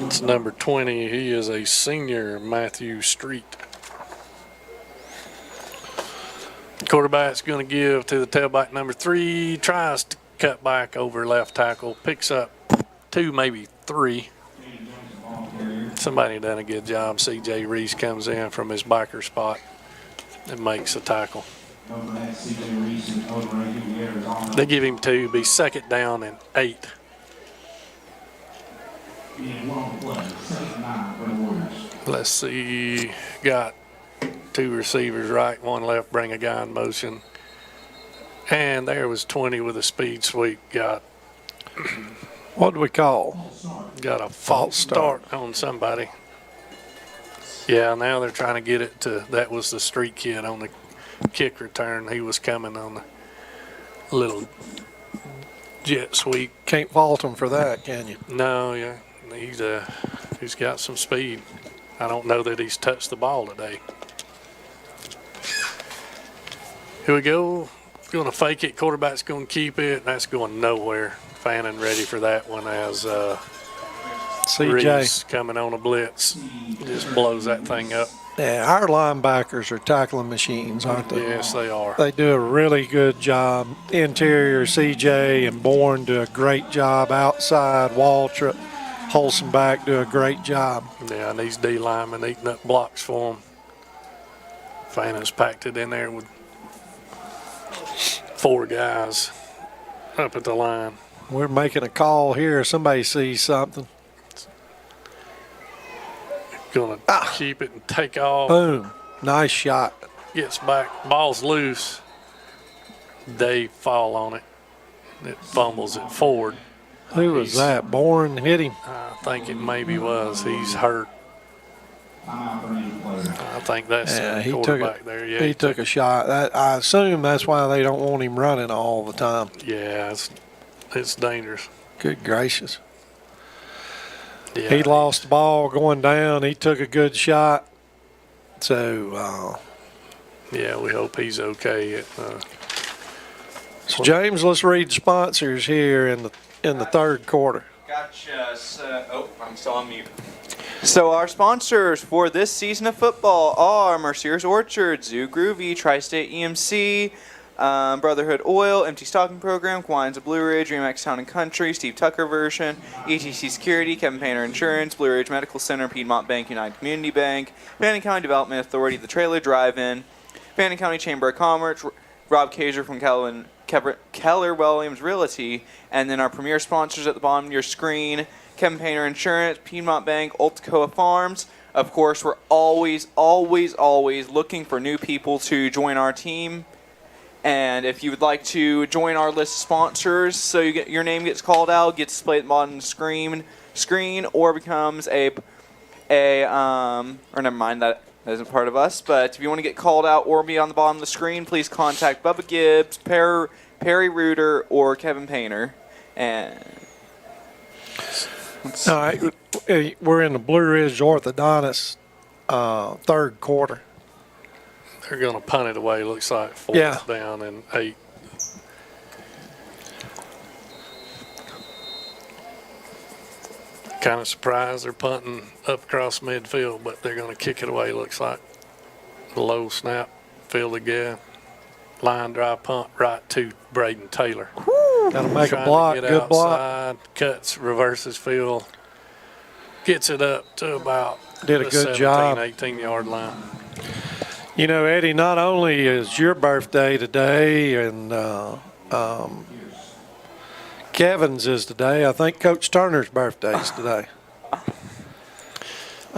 It's number 20. He is a senior, Matthew Street. Quarterback's going to give to the tailback number 3. Tries to cut back over left tackle. Picks up 2, maybe 3. Somebody done a good job. C.J. Reese comes in from his backer spot and makes a tackle. They give him 2. Be second down and 8. Let's see. Got 2 receivers right, 1 left. Bring a guy in motion. And there was 20 with a speed sweep. Got What do we call? a false start on somebody. Yeah, now they're trying to get it to, that was the Street kid on the kick return. He was coming on the little jet sweep. Can't fault him for that, can you? No, yeah, he's got some speed. I don't know that he's touched the ball today. Here we go. Going to fake it. Quarterback's going to keep it. That's going nowhere. Fannin ready for that one as CJ. Reese coming on a blitz. Just blows that thing up. Yeah, our linebackers are tackling machines, aren't they? Yes, they are. They do a really good job. Interior, CJ and Bourne do a great job. Outside, Waltrip, Holzenbach do a great job. Yeah, and these D linemen eating up blocks for them. Fannin's packed it in there with 4 guys up at the line. We're making a call here. Somebody sees something. Gonna keep it and take off. Boom. Nice shot. Gets back. Ball's loose. They fall on it. It fumbles it forward. Who was that? Bourne hit him. I think it maybe was. He's hurt. I think that's the He took quarterback it. there. Yeah, He took a shot. I assume that's why they don't want him running all the time. Yeah, it's dangerous. Good gracious. Yeah, He lost the ball going down. He took a good shot. So, Yeah, we hope he's okay. so James, let's read the sponsors here in the third quarter. Gotcha. I'm still on mute. So our sponsors for this season of football are Mercier's Orchard, Zoo Groovy, Tri-State EMC, Brotherhood Oil, Empty Stocking Program, Quines of Blue Ridge, Remax Town and Country, Steve Tucker Version, ETC Security, Kevin Painter Insurance, Blue Ridge Medical Center, Piedmont Bank, United Community Bank, Fannin County Development Authority, The Trailer Drive-In, Fannin County Chamber of Commerce, Rob Kazer from Keller Williams Realty, and then our premier sponsors at the bottom of your screen, Kevin Painter Insurance, Piedmont Bank, Ulticoa Farms. Of course, we're always looking for new people to join our team. And if you would like to join our list of sponsors, so your name gets called out, gets displayed at the bottom of the screen, or becomes or never mind, that isn't part of us. But if you want to get called out or be on the bottom of the screen, please contact Bubba Gibbs, Perry Reuter, or Kevin Painter. And All right, we're in the Blue Ridge Orthodontist third quarter. They're going to punt it away. Looks like 4th down and 8. Kind of surprised they're punting up across midfield, but they're going to kick it away. Looks like low snap, fielded guy, line drive punt right to Braden Taylor. Got to make Trying a block, to get good block. outside, cuts, reverses field, gets it up to about Did a the good 17, job. 18-yard line. You know, Eddie, not only is your birthday today and Kevin's is today, I think Coach Turner's birthday is today.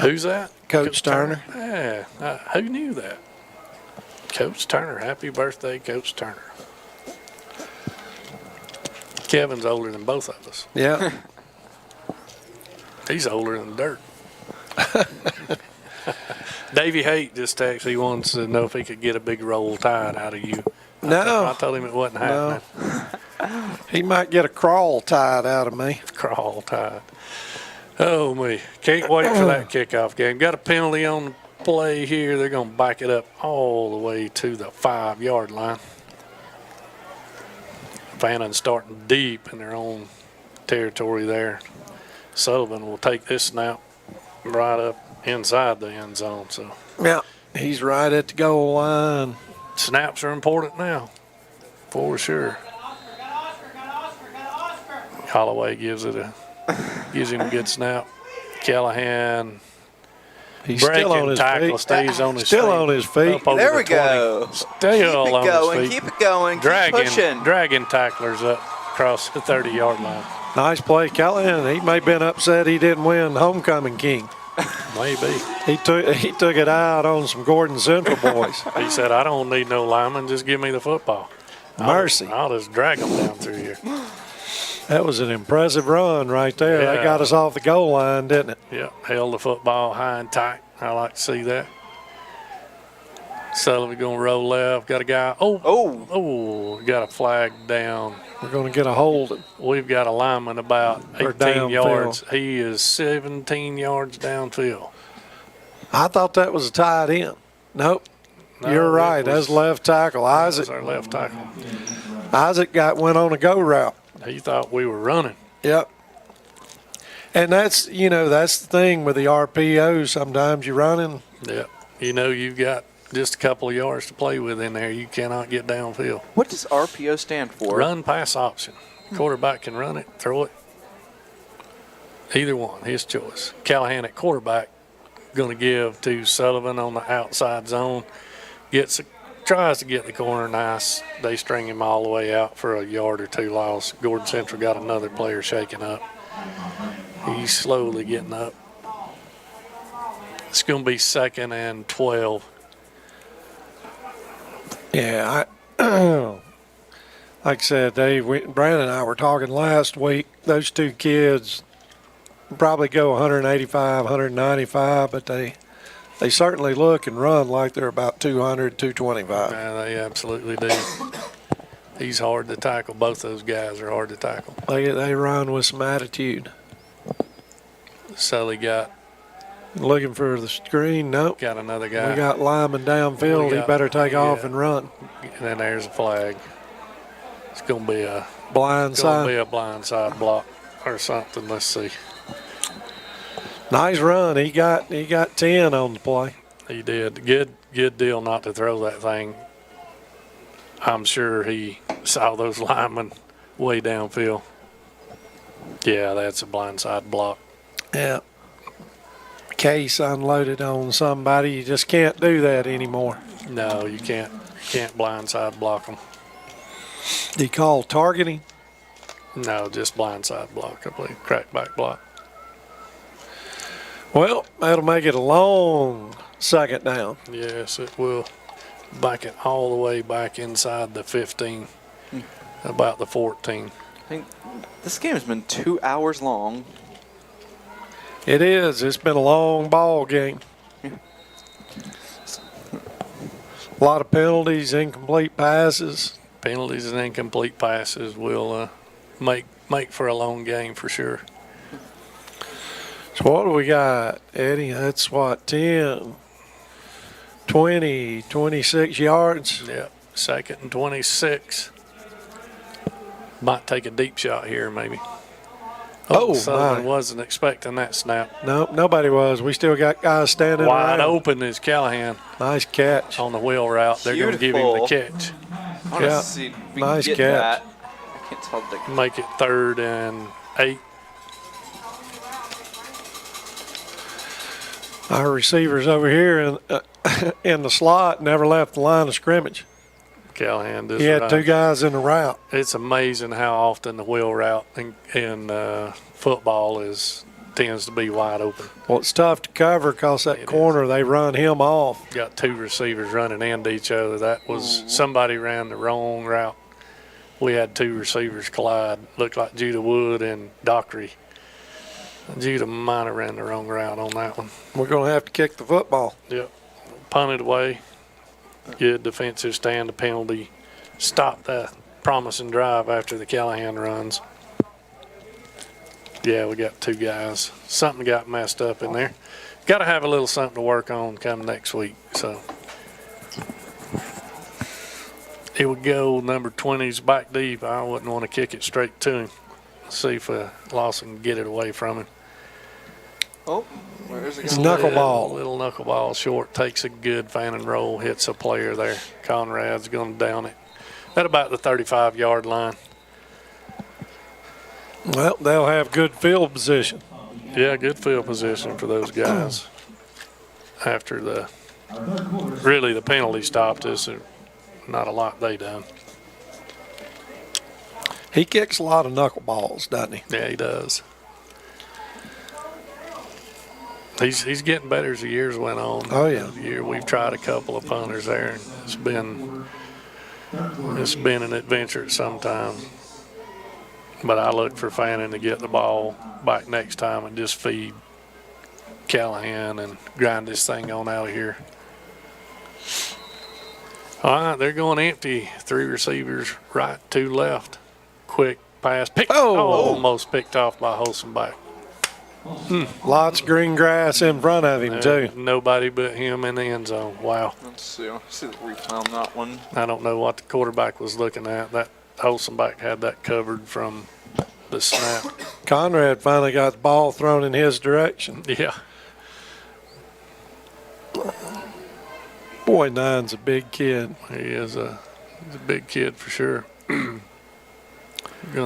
Who's that? Coach Turner. Yeah, who knew that? Coach Turner. Happy birthday, Coach Turner. Kevin's older than both of us. Yeah. He's older than dirt. Davey Haight just texted. He wants to know if he could get a big roll tide out of you. No. I told him it wasn't No. happening. He might get a crawl tide out of me. Crawl tide. Oh, me. Can't wait for that kickoff game. Got a penalty on the play here. They're going to back it up all the way to the 5-yard line. Fannin starting deep in their own territory there. Sullivan will take this snap right up inside the end zone. So Yeah. He's right at the goal line. snaps are important now, for sure. Holloway gives him a good snap. Callahan He's breaking still on his tackle, feet. stays on his Still feet. on his feet. Up over There the we 20. go. Still Keep on it going. his feet. Keep it going. Keep pushing. Dragging tacklers up across the 30-yard line. Nice play, Callahan. He may have been upset he didn't win Homecoming King. Maybe. He took it out on some Gordan Central boys. He said, I don't need no lineman. Just give me the football. Mercy. I'll just drag them down through here. That was an impressive run right there. Yeah. That got us off the goal line, didn't it? Yeah, held the football high and tight. I like to see that. Sullivan going to roll left. Got a guy. Oh, got a flag down. We're going to get a holding. We've got a lineman about Or 18 downfield. yards. He is 17 yards downfield. I thought that was a tight end. Nope. No, You're it right. was- That's left tackle. That's Isaac our left tackle. went on a go route. He thought we were running. Yep. And that's the thing with the RPO. Sometimes you're running. Yeah. You've got just a couple of yards to play with in there. You cannot get downfield. What does RPO stand for? Run pass option. Quarterback can run it, throw it. Either one, his choice. Callahan at quarterback, going to give to Sullivan on the outside zone. Tries to get the corner nice. They string him all the way out for a yard or two loss. Gordan Central got another player shaking up. He's slowly getting up. It's going to be 2nd and 12. Yeah, like I said, Brandon and I were talking last week. Those two kids probably go 185, 195, but they certainly look and run like they're about 200, 225. Yeah, they absolutely do. He's hard to tackle. Both those guys are hard to tackle. They run with some attitude. Sully got Looking for the screen. Nope. got another guy. We got Lyman downfield. He better take off and run. And then there's a flag. It's going to be a Blind side. blindside block or something. Let's see. Nice run. He got 10 on the play. He did. Good deal not to throw that thing. I'm sure he saw those linemen way downfield. Yeah, that's a blindside block. Yeah. Case unloaded on somebody. You just can't do that anymore. No, you can't blindside block them. He called targeting. No, just blindside block, I believe. Crackback block. Well, that'll make it a long second down. Yes, it will. Back it all the way back inside the 15, about the 14. I think this game has been 2 hours long. It is. It's been a long ball game. A lot of penalties, incomplete passes. Penalties and incomplete passes will make for a long game for sure. So what do we got, Eddie? That's what, 10, 20, 26 yards? Yep, 2nd and 26. Might take a deep shot here, maybe. Oh, Sullivan my. wasn't expecting that snap. Nope, nobody was. We still got guys standing Wide around. open is Callahan Nice catch. on the wheel route. They're going to give him the Beautiful. catch. I want to Yeah. see if we Nice can get catch. that. I can't tell the Make it 3rd and 8. Our receivers over here in the slot never left the line of scrimmage. Callahan does He it had two right. guys in the route. It's amazing how often the wheel route in football tends to be wide open. Well, it's tough to cover because that It corner, they run him off. Got two receivers running into each other. That was somebody ran the wrong route we had two receivers collide. Looked like Judah Wood and Dockery. Judah might have ran the wrong route on that one. We're going to have to kick the football. Yep. Punted away. Good defensive stand. The penalty stopped that promising drive after the Callahan runs. Yeah, we got two guys. Something got messed up in there. Got to have a little something to work on come next week. So it would go number 20's back deep. I wouldn't want to kick it straight to him. See if Lawson can get it away from him. Oh, where is it It's going? knuckleball. Little knuckleball short. Takes a good Fannin roll. Hits a player there. Conrad's going to down it. At about the 35-yard line. Well, they'll have good field position. Yeah, good field position for those guys. After the penalty stopped us, not a lot they done. He kicks a lot of knuckleballs, doesn't he? Yeah, he does. He's getting better as the years went on. Oh, yeah. We've tried a couple of punters there, and it's been an adventure at some time. But I look for Fannin to get the ball back next time and just feed Callahan and grind this thing on out of here. All right, they're going empty. Three receivers, right, two left. Quick pass. Almost picked off by Holzenbach. Lots of green grass in front of him, too. Nobody but him in the end zone. Wow. Let's see. Let's see the replay on that one. I don't know what the quarterback was looking at. That Holzenbach had that covered from the snap. Conrad finally got the ball thrown in his direction. Yeah. Boy, Nine's a big kid. He's a big kid for sure. Doing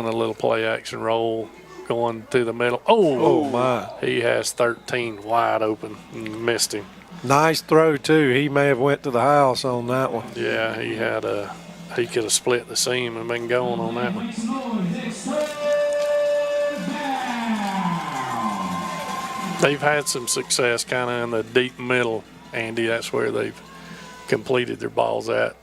a little play action roll, going to the middle. Oh, my. He has 13 wide open and missed him. Nice throw, too. He may have went to the house on that one. Yeah, he could have split the seam and been going on that one. They've had some success kind of in the deep middle, Andy. That's where they've completed their balls at,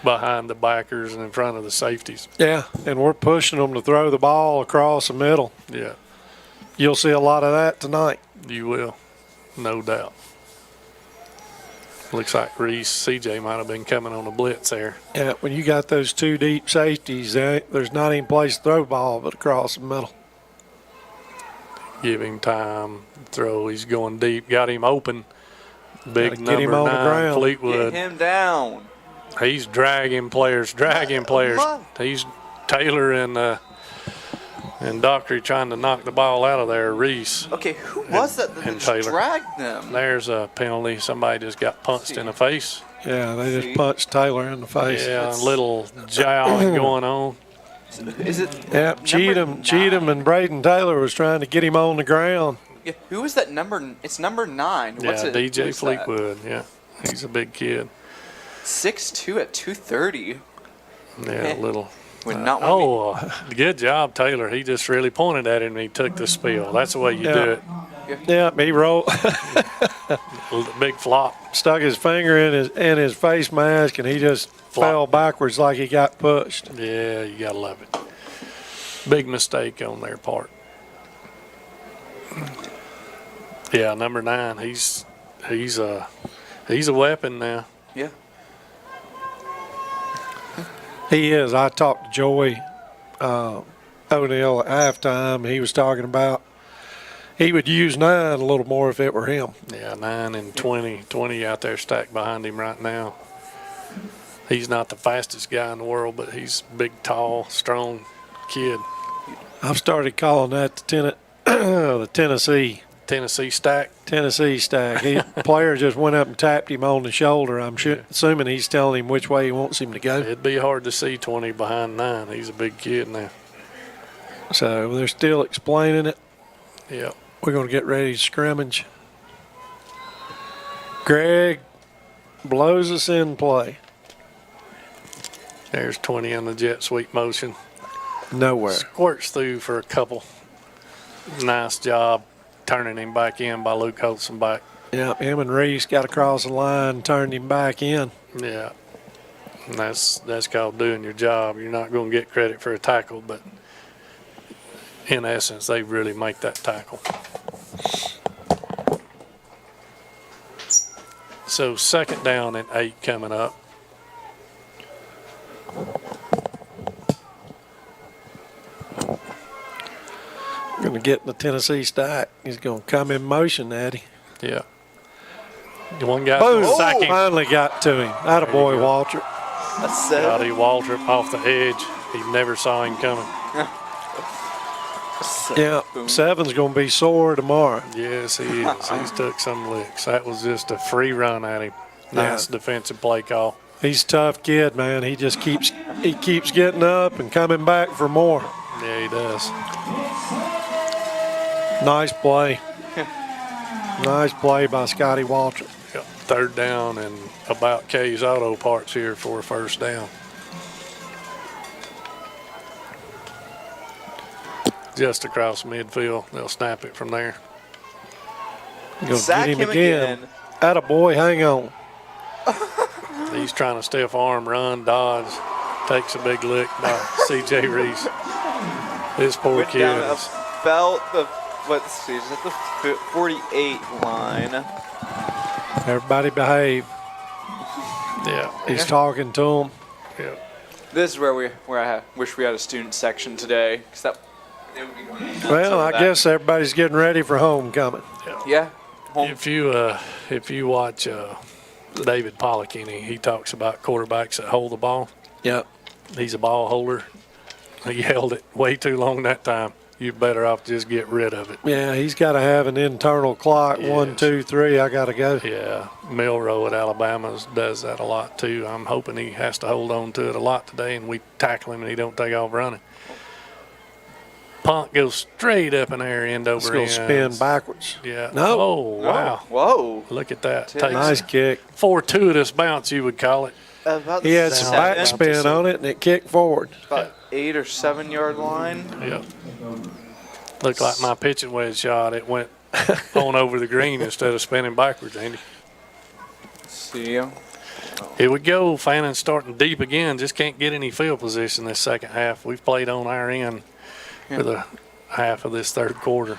behind the backers and in front of the safeties. Yeah, and we're pushing them to throw the ball across the middle. Yeah, You'll see a lot of that tonight. you will, no doubt. Looks like Reese, CJ might have been coming on a blitz there. Yeah, when you got those two deep safeties, there's not any place to throw the ball but across the middle. Give him time, throw, he's going deep, got him open. Big Gotta get him number on the 9, ground. Get Fleetwood. him down. He's dragging players. He's Taylor and Dockery trying to knock the ball out of there. Reese. Okay, who was that and just Taylor. dragged them? There's a penalty. Somebody just got punched in the face. Yeah, they See? just punched Taylor in the face. Yeah, a little jowling going on. Is it? Yep, number Cheatham 9? and Braden Taylor was trying to get him on the ground. Yeah, who is that number? It's number 9. What's Yeah, it? DJ who's that? Fleetwood. Yeah, he's a big kid. 6'2" at 230. Yeah, a little. Would not want Good job, Taylor. He just really pointed at him and he took the spill. That's the way you do it. Yeah, he rolled, Big flop. stuck his finger in his face mask, and he just fell backwards like he got pushed. Yeah, you gotta love it. Big mistake on their part. Yeah, number 9. He's a weapon now. Yeah. He is. I talked to Joey O'Neill at halftime. He was talking about he would use 9 a little more if it were him. Yeah, 9 and 20. 20 out there stacked behind him right now. He's not the fastest guy in the world, but he's a big, tall, strong kid. I've started calling that the Tennessee stack. Tennessee stack. The player just went up and tapped him on the shoulder. I'm assuming he's telling him which way he wants him to go. It'd be hard to see 20 behind 9. He's a big kid now. So they're still explaining it. Yeah. We're going to get ready to scrimmage. Greg blows us in play. There's 20 in the jet sweep motion. Nowhere. Squirts through for a couple. Nice job turning him back in by Luke Holzenbach. Yeah, him and Reese got across the line, turned him back in. Yeah. And that's called doing your job. You're not going to get credit for a tackle, but in essence, they really make that tackle. So 2nd down and 8 coming up. Going to get in the Tennessee stack. He's going to come in motion, Eddie. Yeah. The one guy Boom! sacking. Finally got to him. Attaboy, Walter. That's Scotty Waltrip off the edge. He never saw him coming. Yeah, 7's going to be sore tomorrow. Yes, he is. He's took some licks. That was just a free run at him. Nice defensive play call. He's a tough kid, man. He just keeps getting up and coming back for more. Yeah, he does. Nice play. Nice play by Scotty Waltrip. Yep. 3rd down and about K's Auto Parts here for a 1st down. Just across midfield. They'll snap it from there. You'll Sack get him him again. again. Attaboy, hang on. He's trying to stiff arm, run, dodge. Takes a big lick by C.J. Reese. This poor Went kid down is about the, let's see, is it the 48 line? Everybody behave. yeah. He's talking to him. Yeah. This is where I wish we had a student section today, because that they would be going nuts Well, over I that. guess everybody's getting ready for homecoming. Yeah. Home. If you watch David Pollockini, he talks about quarterbacks that hold the ball. Yep. He's a ball holder. He held it way too long that time. You're better off just get rid of it. Yeah, he's got to have an internal clock. Yes. 1, 2, 3. I got to go. Yeah, Milrow at Alabama does that a lot too. I'm hoping he has to hold on to it a lot today, and we tackle him and he don't take off running. Punt goes straight up in the air, end over It's going to end. spin backwards. Yeah. No. Oh, wow. Whoa. Look at that. Takes Takes Nice kick. fortuitous bounce, you would call it. About He had some Down. backspin on it, and it kicked forward. about 8 or 7 yard line. Yep. Looked like my pitching wedge shot. It went on over the green instead of spinning backwards, Andy. See. Here we go. Fannin starting deep again. Just can't get any field position this 2nd half. We've played on our end for the half of this 3rd quarter.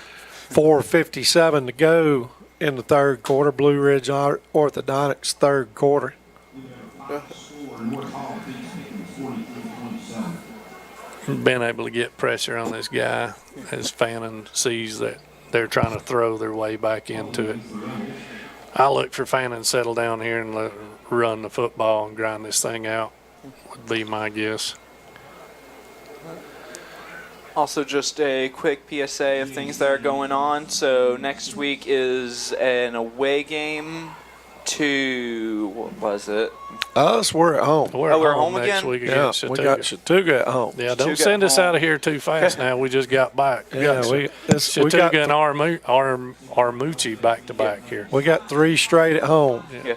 4:57 to go in the 3rd quarter. Blue Ridge Orthodontics 3rd quarter. Been able to get pressure on this guy as Fannin sees that they're trying to throw their way back into it. I look for Fannin to settle down here and run the football and grind this thing out, would be my guess. Also, just a quick PSA of things that are going on. So next week is an away game to, what was it? Us, we're at home. We're Oh, we're home home next again? week Yeah, against we got Chattooga at home. Yeah, don't Chattooga send us home. out of here too fast now. We just got back. We Yeah, got we Chattooga got and Armucci back to back here. we got 3 straight at home. Yeah.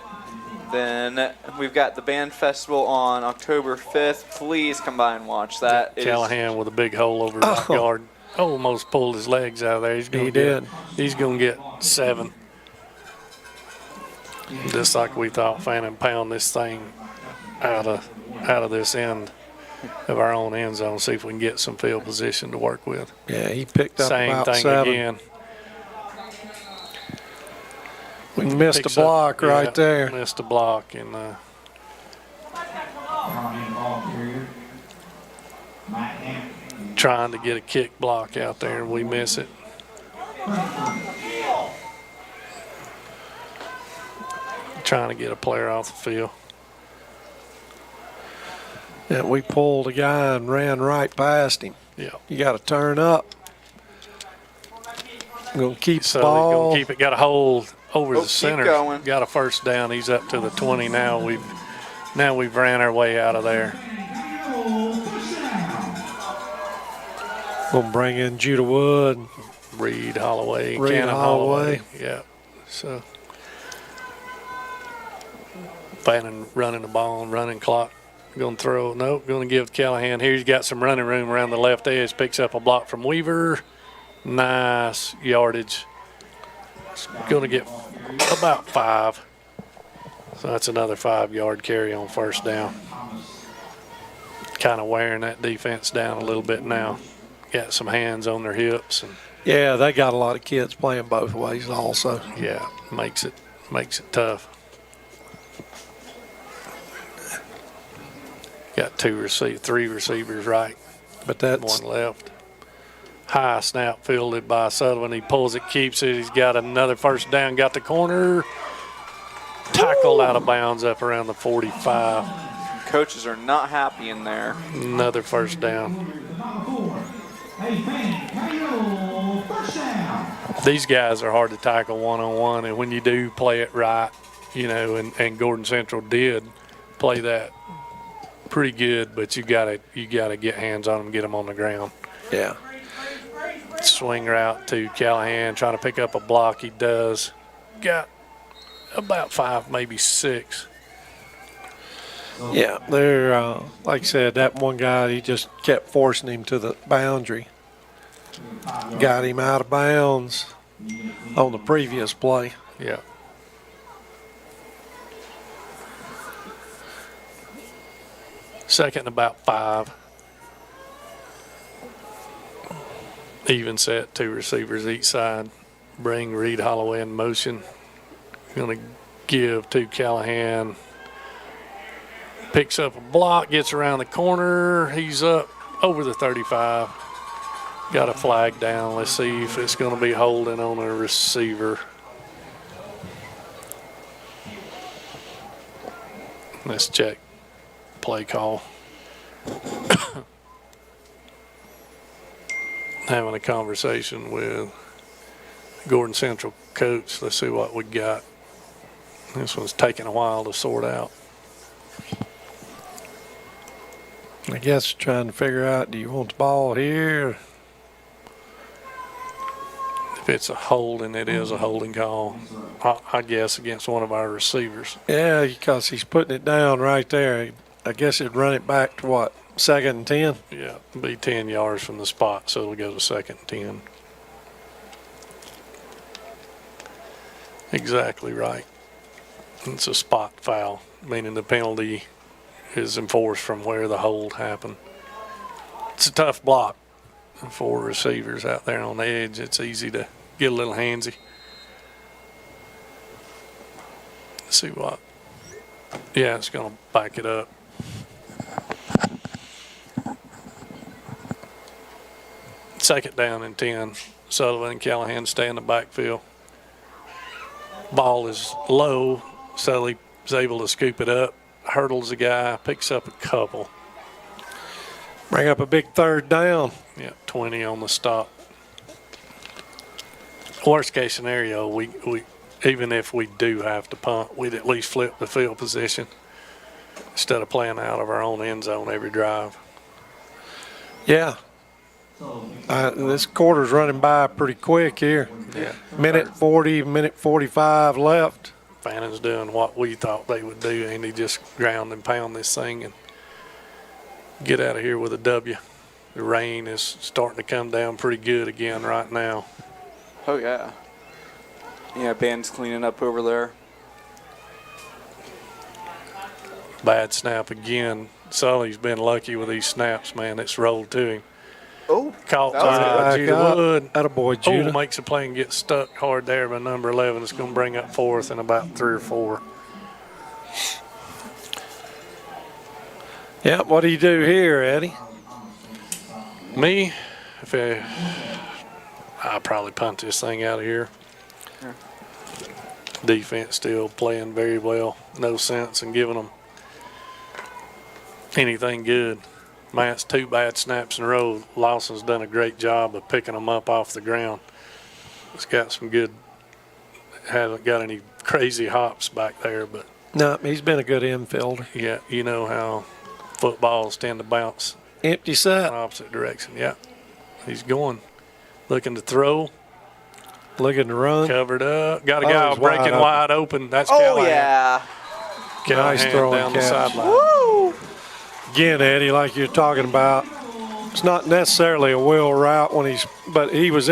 Then we've got the band festival on October 5th. Please come by and watch that. It is- Callahan with a big hole over his yard. Almost pulled his legs out of there. He's He gonna did. He's going to get 7. Just like we thought, Fannin pound this thing out of this end of our own end zone. See if we can get some field position to work with. Yeah, he picked up Same about thing 7. again. We missed a Picks up- block right yeah, there. Missed a block and trying to get a kick block out there, and we miss it. Trying to get a player off the field. Yeah, we pulled a guy and ran right past him. Yeah. You got to turn up. Gonna keep So the they're ball. gonna keep it. Got a hold over Oh, the keep center. going. Got a 1st down. He's up to the 20 now. We've ran our way out of there. Gonna bring in Judah Wood. Reed Holloway, Reed Cannon Holloway. Yeah. So Fannin running the ball and running clock. Going to throw. Nope. Going to give Callahan. Here he's got some running room around the left edge. Picks up a block from Weaver. Nice yardage. Going to get about 5. So that's another 5-yard carry on 1st down. kind of wearing that defense down a little bit now. Got some hands on their hips, and Yeah, they got a lot of kids playing both ways also. yeah, makes it tough. Got three receivers right, But that's one left. High snap fielded by Sullivan. He pulls it, keeps it. He's got another first down. Got the corner. Tackled out of bounds up around the 45. Coaches are not happy in there. Another first down. These guys are hard to tackle one-on-one, and when you do play it right, you know, and Gordan Central did play that pretty good, but you gotta get hands on them, get them on the ground. yeah. Swing route to Callahan, trying to pick up a block. He does. Got about 5, maybe 6. Yeah, they're like I said, that one guy, he just kept forcing him to the boundary. Got him out of bounds on the previous play. Yeah. Second and about 5. Even set, 2 receivers each side. Bring Reed Holloway in motion. Going to give to Callahan. Picks up a block, gets around the corner. He's up over the 35. Got a flag down. Let's see if it's going to be holding on a receiver. Let's check play call. Having a conversation with Gordan Central coach. Let's see what we got. This one's taking a while to sort out. I guess trying to figure out, do you want the ball here? If it's a holding, it is a holding call. I guess against one of our receivers. Yeah, because he's putting it down right there. I guess it'd run it back to what, 2nd and 10? Yeah, it'll be 10 yards from the spot, so it'll go to 2nd and 10. Exactly right. It's a spot foul, meaning the penalty is enforced from where the hold happened. It's a tough block for receivers out there on the edge. It's easy to get a little handsy. Let's see what. Yeah, it's going to back it up. Second down and 10. Sullivan and Callahan stay in the backfield. Ball is low. Sully's able to scoop it up. Hurdles the guy, picks up a couple. Bring up a big 3rd down. Yeah, 20 on the stop. Worst case scenario, we even if we do have to punt, we'd at least flip the field position instead of playing out of our own end zone every drive. Yeah. This quarter's running by pretty quick here. Yeah. Minute 40, minute 45 left. Fannin's doing what we thought they would do, and he just ground and pound this thing and get out of here with a W. The rain is starting to come down pretty good again right now. Oh, yeah. Yeah, Ben's cleaning up over there. Bad snap again. Sully's been lucky with these snaps, man. It's rolled to him. Oh, Caught that was by Back Judah up. Wood. Attaboy, Judah. Oh, makes a play and gets stuck hard there by number 11. It's going to bring up 4th and about 3 or 4. Yeah, what do you do here, Eddie? Me, I'll probably punt this thing out of here. Yeah. Defense still playing very well. No sense in giving them anything good. Matt's 2 bad snaps in a row. Lawson's done a great job of picking them up off the ground. It's got some good, haven't got any crazy hops back there, but No, he's been a good infielder. yeah, you know how footballs tend to bounce Empty in set. the opposite direction. Yeah, he's going, looking to throw, Looking to run. covered up. Got a Oh, guy he's breaking wide wide open. That's Oh, Callahan. yeah. Callahan Nice throwing down the catch. sideline. Woo! Again, Eddie, like you're talking about, it's not necessarily a wheel route but he was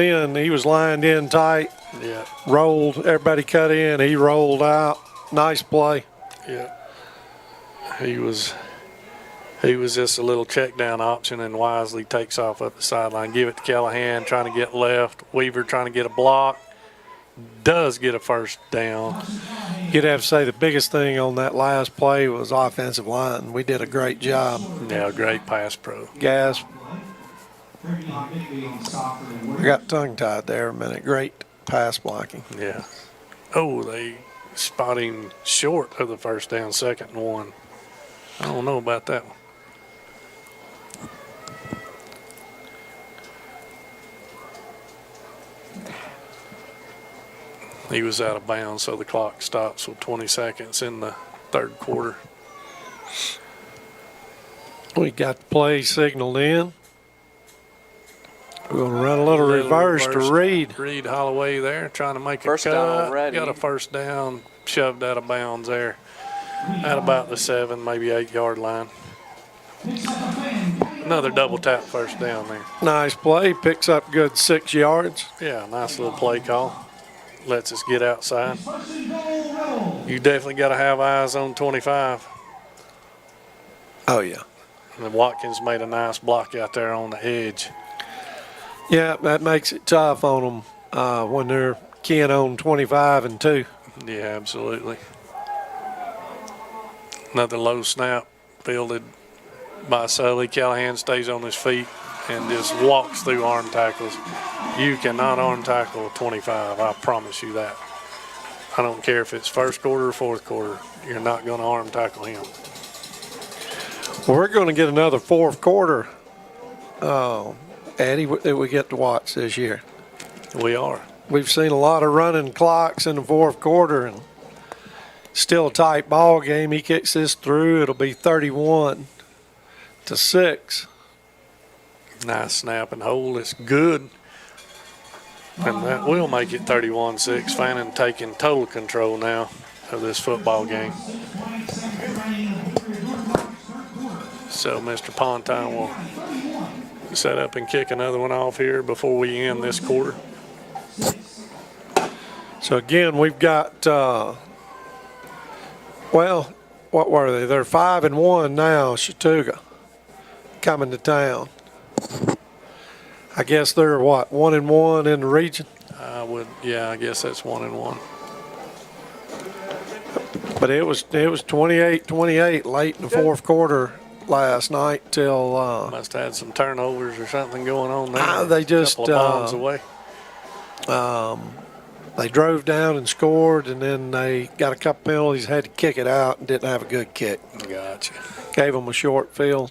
lined in tight, Yeah, rolled, everybody cut in, he rolled out. Nice play. yeah. He was He was just a little check down option, and wisely takes off up the sideline. Give it to Callahan, trying to get left. Weaver trying to get a block. Does get a first down. You'd have to say the biggest thing on that last play was offensive line. We did a great job. Yeah, great pass pro. Gas. I got tongue-tied there a minute. Great pass blocking. Yeah. Oh, they spot him short of the first down, 2nd and 1. I don't know about that one. He was out of bounds, so the clock stops with 20 seconds in the 3rd quarter. We got the play signaled in. We're going to run a little reverse to Reed. Reed Holloway there, trying to make First a cut. down already. Got a first down, shoved out of bounds there. At about the 7, maybe 8-yard line. Another double tap first down there. Nice play. Picks up good 6 yards. Yeah, nice little play call. Lets us get outside. You definitely got to have eyes on 25. Oh, yeah. And Watkins made a nice block out there on the edge. Yeah, that makes it tough on them when they're keying on 25 and 2. Yeah, absolutely. Another low snap fielded by Sully. Callahan stays on his feet and just walks through arm tackles. You cannot arm tackle 25, I promise you that. I don't care if it's 1st quarter or 4th quarter. You're not going to arm tackle him. Well, we're going to get another 4th quarter, Eddie, that we get to watch this year. We are. We've seen a lot of running clocks in the 4th quarter, and still a tight ball game. He kicks this through. It'll be 31-6. Nice snap and hold. It's good. And that will make it 31-6. Fannin taking total control now of this football game. So Mr. Pontine will set up and kick another one off here before we end this quarter. So again, we've got, well, what were they? They're 5-1 now, Chattooga, coming to town. I guess they're what, 1-1 in the region? I guess that's 1-1. But it was 28-28 late in the 4th quarter last night till Must have had some turnovers or something going on there. they just couple of bombs away. they drove down and scored, and then they got a couple penalties, had to kick it out, and didn't have a good kick. Gotcha. Gave them a short field.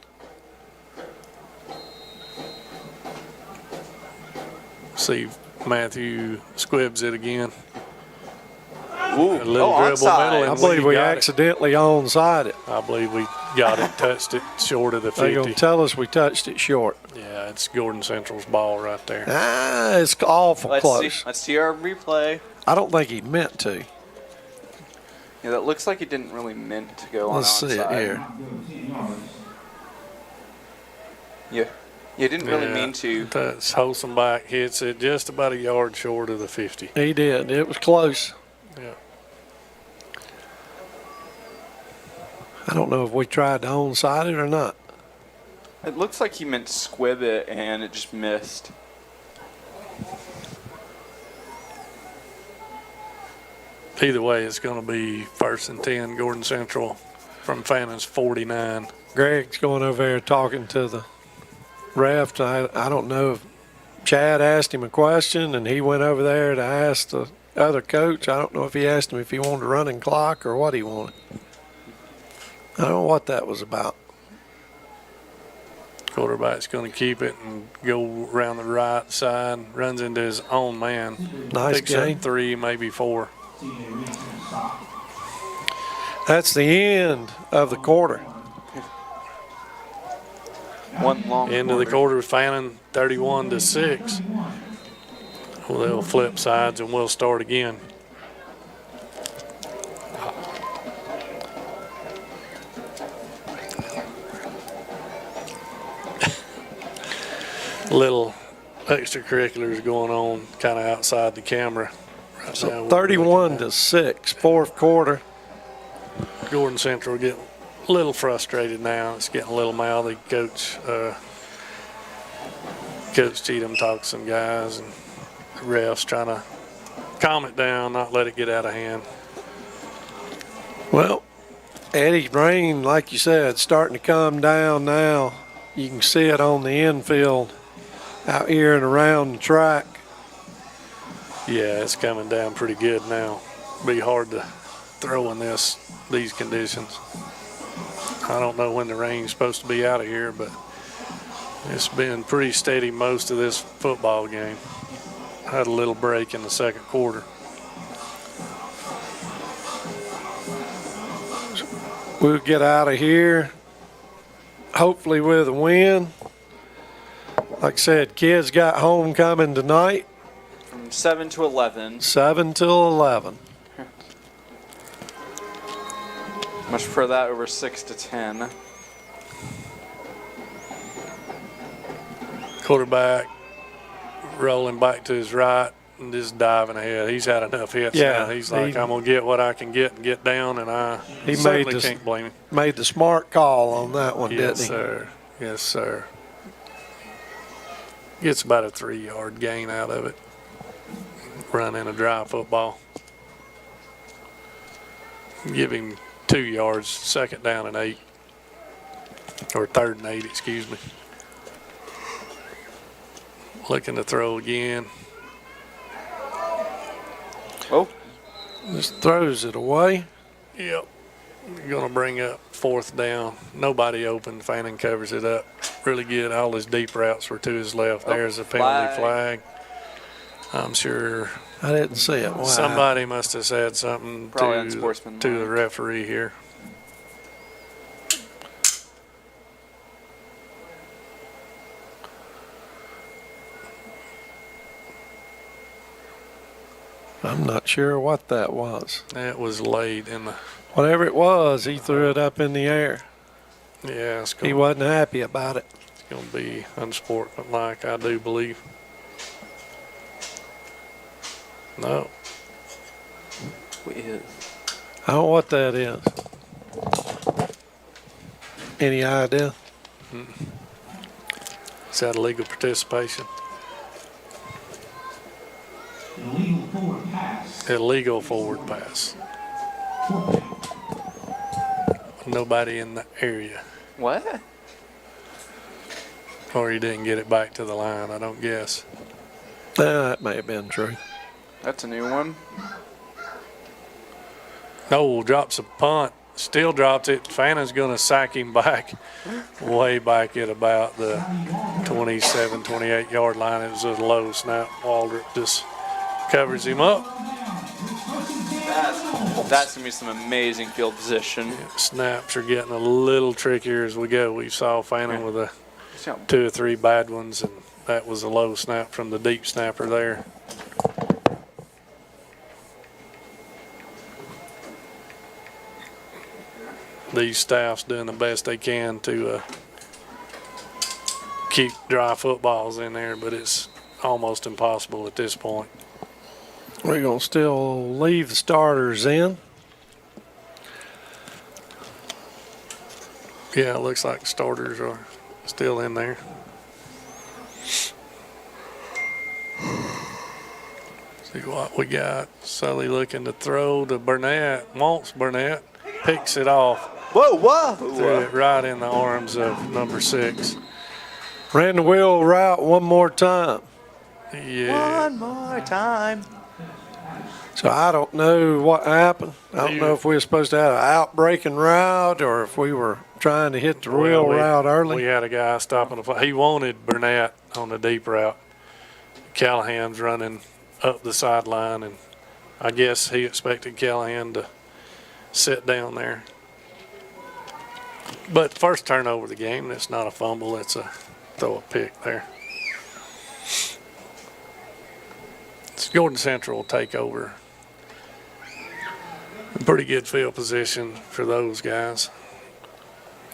See Matthew squibs it again. Ooh, A little dribble onside. middle, I and believe we got it. accidentally onside it. I believe we got it, touched it short of the They're 50. going to tell us we touched it short. Yeah, it's Gordan Central's ball right there. It's awful Let's close. see. Let's see our replay. I don't think he meant to. Yeah, that looks like it didn't really meant to go on Let's see it onside. here. Yeah, it didn't really Yeah, mean to. That's Holstenbach hits it just about a yard short of the 50. He did. It was close. Yeah. I don't know if we tried to onside it or not. It looks like he meant to squib it and it just missed. Either way, it's going to be 1st and 10, Gordan Central from Fannin's 49. Greg's going over there talking to the ref. I don't know if Chad asked him a question and he went over there to ask the other coach. I don't know if he asked him if he wanted a running clock or what he wanted. I don't know what that was about. Quarterback's going to keep it and go around the right side, runs into his own man. Nice Picks game. up 3, maybe 4. That's the end of the quarter. One long End of the quarter, Fannin 31-6. Well, they'll flip sides and we'll start again. Little extracurriculars going on kind of outside the camera right now. 31-6, 4th quarter. Gordan Central get a little frustrated now. It's getting a little mouthy. Coach Cheatham talked to some guys, and the refs trying to calm it down, not let it get out of hand. Well, Eddie, rain, like you said, starting to come down now. You can see it on the infield out here and around the track. Yeah, it's coming down pretty good now. Be hard to throw in these conditions. I don't know when the rain's supposed to be out of here, but it's been pretty steady most of this football game. Had a little break in the second quarter. We'll get out of here, hopefully with a win. Like I said, kids got homecoming tonight, From 7 to 11. 7 till 11. Much prefer that over 6 to 10. Quarterback rolling back to his right and just diving ahead. He's had enough hits Yeah, now. He's like, I'm going to get what I can get and get down, and I certainly can't blame him. Made the smart call on that one, Yes, didn't he? sir. Yes, sir. Gets about a 3-yard gain out of it. Running a dry football. Give him 2 yards, second down and 8. Or third and 8, excuse me. Looking to throw again. Oh, Just throws it away. Yep. Going to bring up 4th down. Nobody open. Fannin covers it up really good. All his deep routes were to his left. There's a penalty flag. I'm sure I didn't see it. Wow. somebody must have said something Probably to unsportsmanlike. the referee here. I'm not sure what that was. That was laid in the. Whatever it was, he threw it up in the air. Yeah, it's He going wasn't happy about it. to be unsportsmanlike, I do believe. No. I don't know what that is. Any idea? Is that illegal participation? Illegal forward pass. Illegal forward pass. Nobody in the area. what? Or he didn't get it back to the line, I don't guess. That may have been true. That's a new one. No, drops a punt. Still drops it. Fannin's going to sack him back, way back at about the 27, 28-yard line. It was a low snap. Waldrop just covers him up. That's going to be some amazing field position. Snaps are getting a little trickier as we go. We saw Fannin with a 2 or 3 bad ones, and that was a low snap from the deep snapper there. These staffs doing the best they can to keep dry footballs in there, but it's almost impossible at this point. We're going to still leave the starters in. Yeah, it looks like the starters are still in there. See what we got. Sully looking to throw to Burnett. Wants Burnett. Picks it off. Whoa! Threw it right in the arms of number 6. Ran the wheel route one more time. Yeah. One more time. So I don't know what happened. I don't know if we were supposed to have an out-breaking route or if we were trying to hit the wheel route early. We had a guy stopping the. He wanted Burnett on the deep route. Callahan's running up the sideline, and I guess he expected Callahan to sit down there. But first turnover of the game, that's not a fumble, that's a throw a pick there. Gordan Central will take over. Pretty good field position for those guys.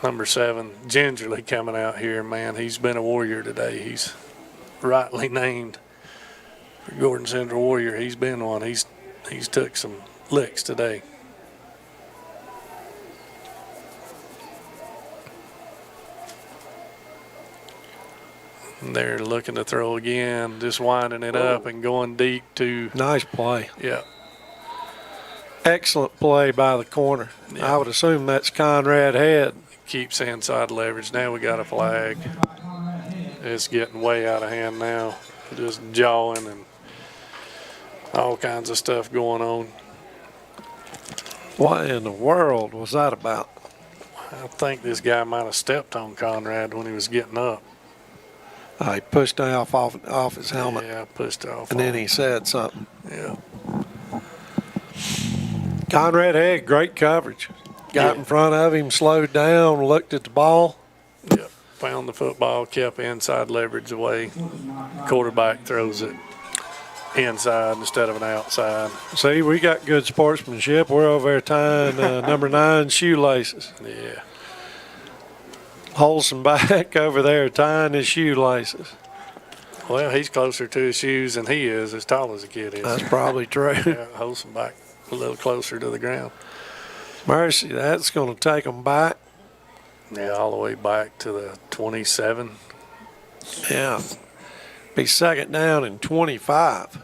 Number 7, gingerly coming out here, man. He's been a warrior today. He's rightly named Gordan Central Warrior. He's been one. He's took some licks today. And they're looking to throw again, just winding it up and going deep to. Nice play. Yeah. Excellent play by the corner. Yeah. I would assume that's Conrad Head. Keeps inside leverage. Now we got a flag. It's getting way out of hand now. Just jawing and all kinds of stuff going on. What in the world was that about? I think this guy might have stepped on Conrad when he was getting up. He pushed off his helmet, Yeah, pushed off. and then he said something. Yeah. Conrad Head, great coverage. Got Yeah. in front of him, slowed down, looked at the ball. Yep. Found the football, kept inside leverage away. Quarterback throws it inside instead of an outside. See, we got good sportsmanship. We're over there tying number 9 shoelaces. Yeah. Holson back over there tying his shoelaces. Well, he's closer to his shoes than he is, as tall as the kid is. That's probably true. Yeah, holds him back a little closer to the ground. Mercy, that's going to take them back. Yeah, all the way back to the 27. Yeah. Be second down and 25.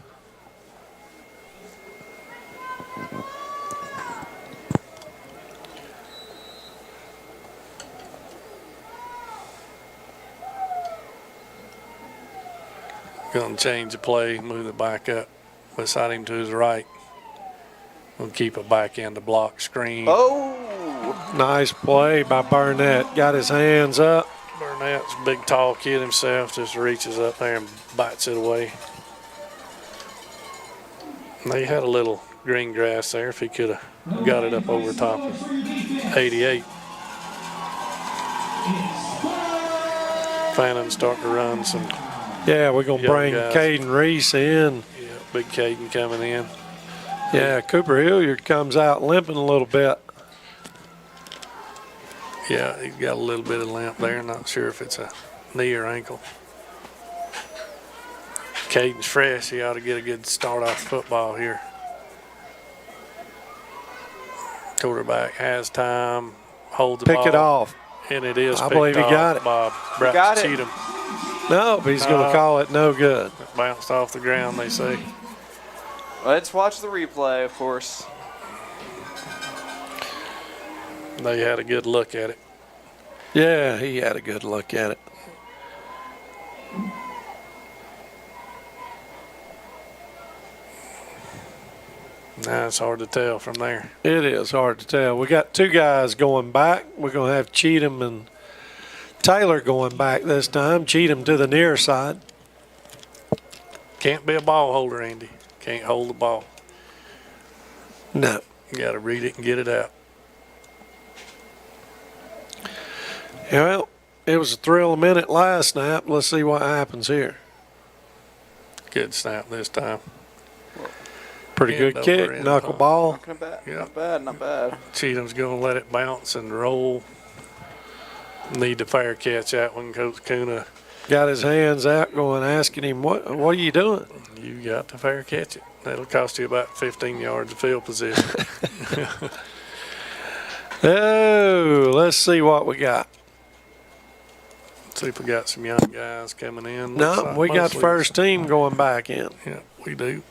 Going to change the play, move it back up beside him to his right. We'll keep it back in the block screen. Oh! Nice play by Burnett. Got his hands up. Burnett's a big, tall kid himself, just reaches up there and bites it away. They had a little green grass there if he could have got it up over top of 88. Fannin starting to run some. Yeah, we're going to Young bring guys. Caden Reese in. Yeah, big Caden coming in. Yeah, Cooper Hilliard comes out limping a little bit. Yeah, he's got a little bit of limp there. Not sure if it's a knee or ankle. Caden's fresh. He ought to get a good start off football here. Quarterback has time. Holds the ball. Pick it off. And it is I picked believe he off got it. by Bryce got it. Cheatham. No, but he's going to call it no good. It bounced off the ground, they say. Let's watch the replay, of course. They had a good look at it. Yeah, he had a good look at it. Now it's hard to tell from there. It is hard to tell. We got 2 guys going back. We're going to have Cheatham and Taylor going back this time. Cheatham to the near side. Can't be a ball holder, Andy. Can't hold the ball. No. You got to read it and get it out. Well, it was a thrill a minute last snap. Let's see what happens here. Good snap this time. Pretty End good over kick, end knuckleball. Not bad, Yeah. not bad, not bad. Cheatham's going to let it bounce and roll. Need to fair catch that one, Coach Kuna. Got his hands out going, asking him, what are you doing? You got to fair catch it. That'll cost you about 15 yards of field position. Oh, let's see what we got. See if we got some young guys coming in. No, Looks like we got the mostly- first team going back in. Yeah, we do.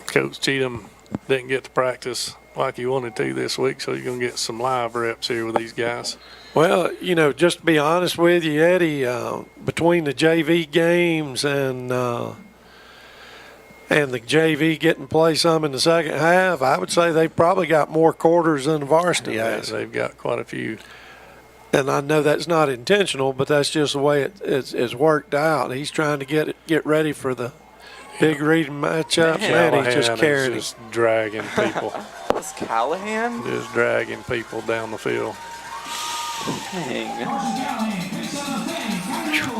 Coach Cheatham didn't get to practice like he wanted to this week, so you're going to get some live reps here with these guys. Well, you know, just to be honest with you, Eddie, between the JV games and the JV getting to play some in the second half, I would say they probably got more quarters than the varsity has. They've got quite a few. And I know that's not intentional, but that's just the way it's worked out. He's trying to get ready for the big reading matchup, and he just Callahan carried is just dragging people, That's Callahan? just dragging people down the field. Dang.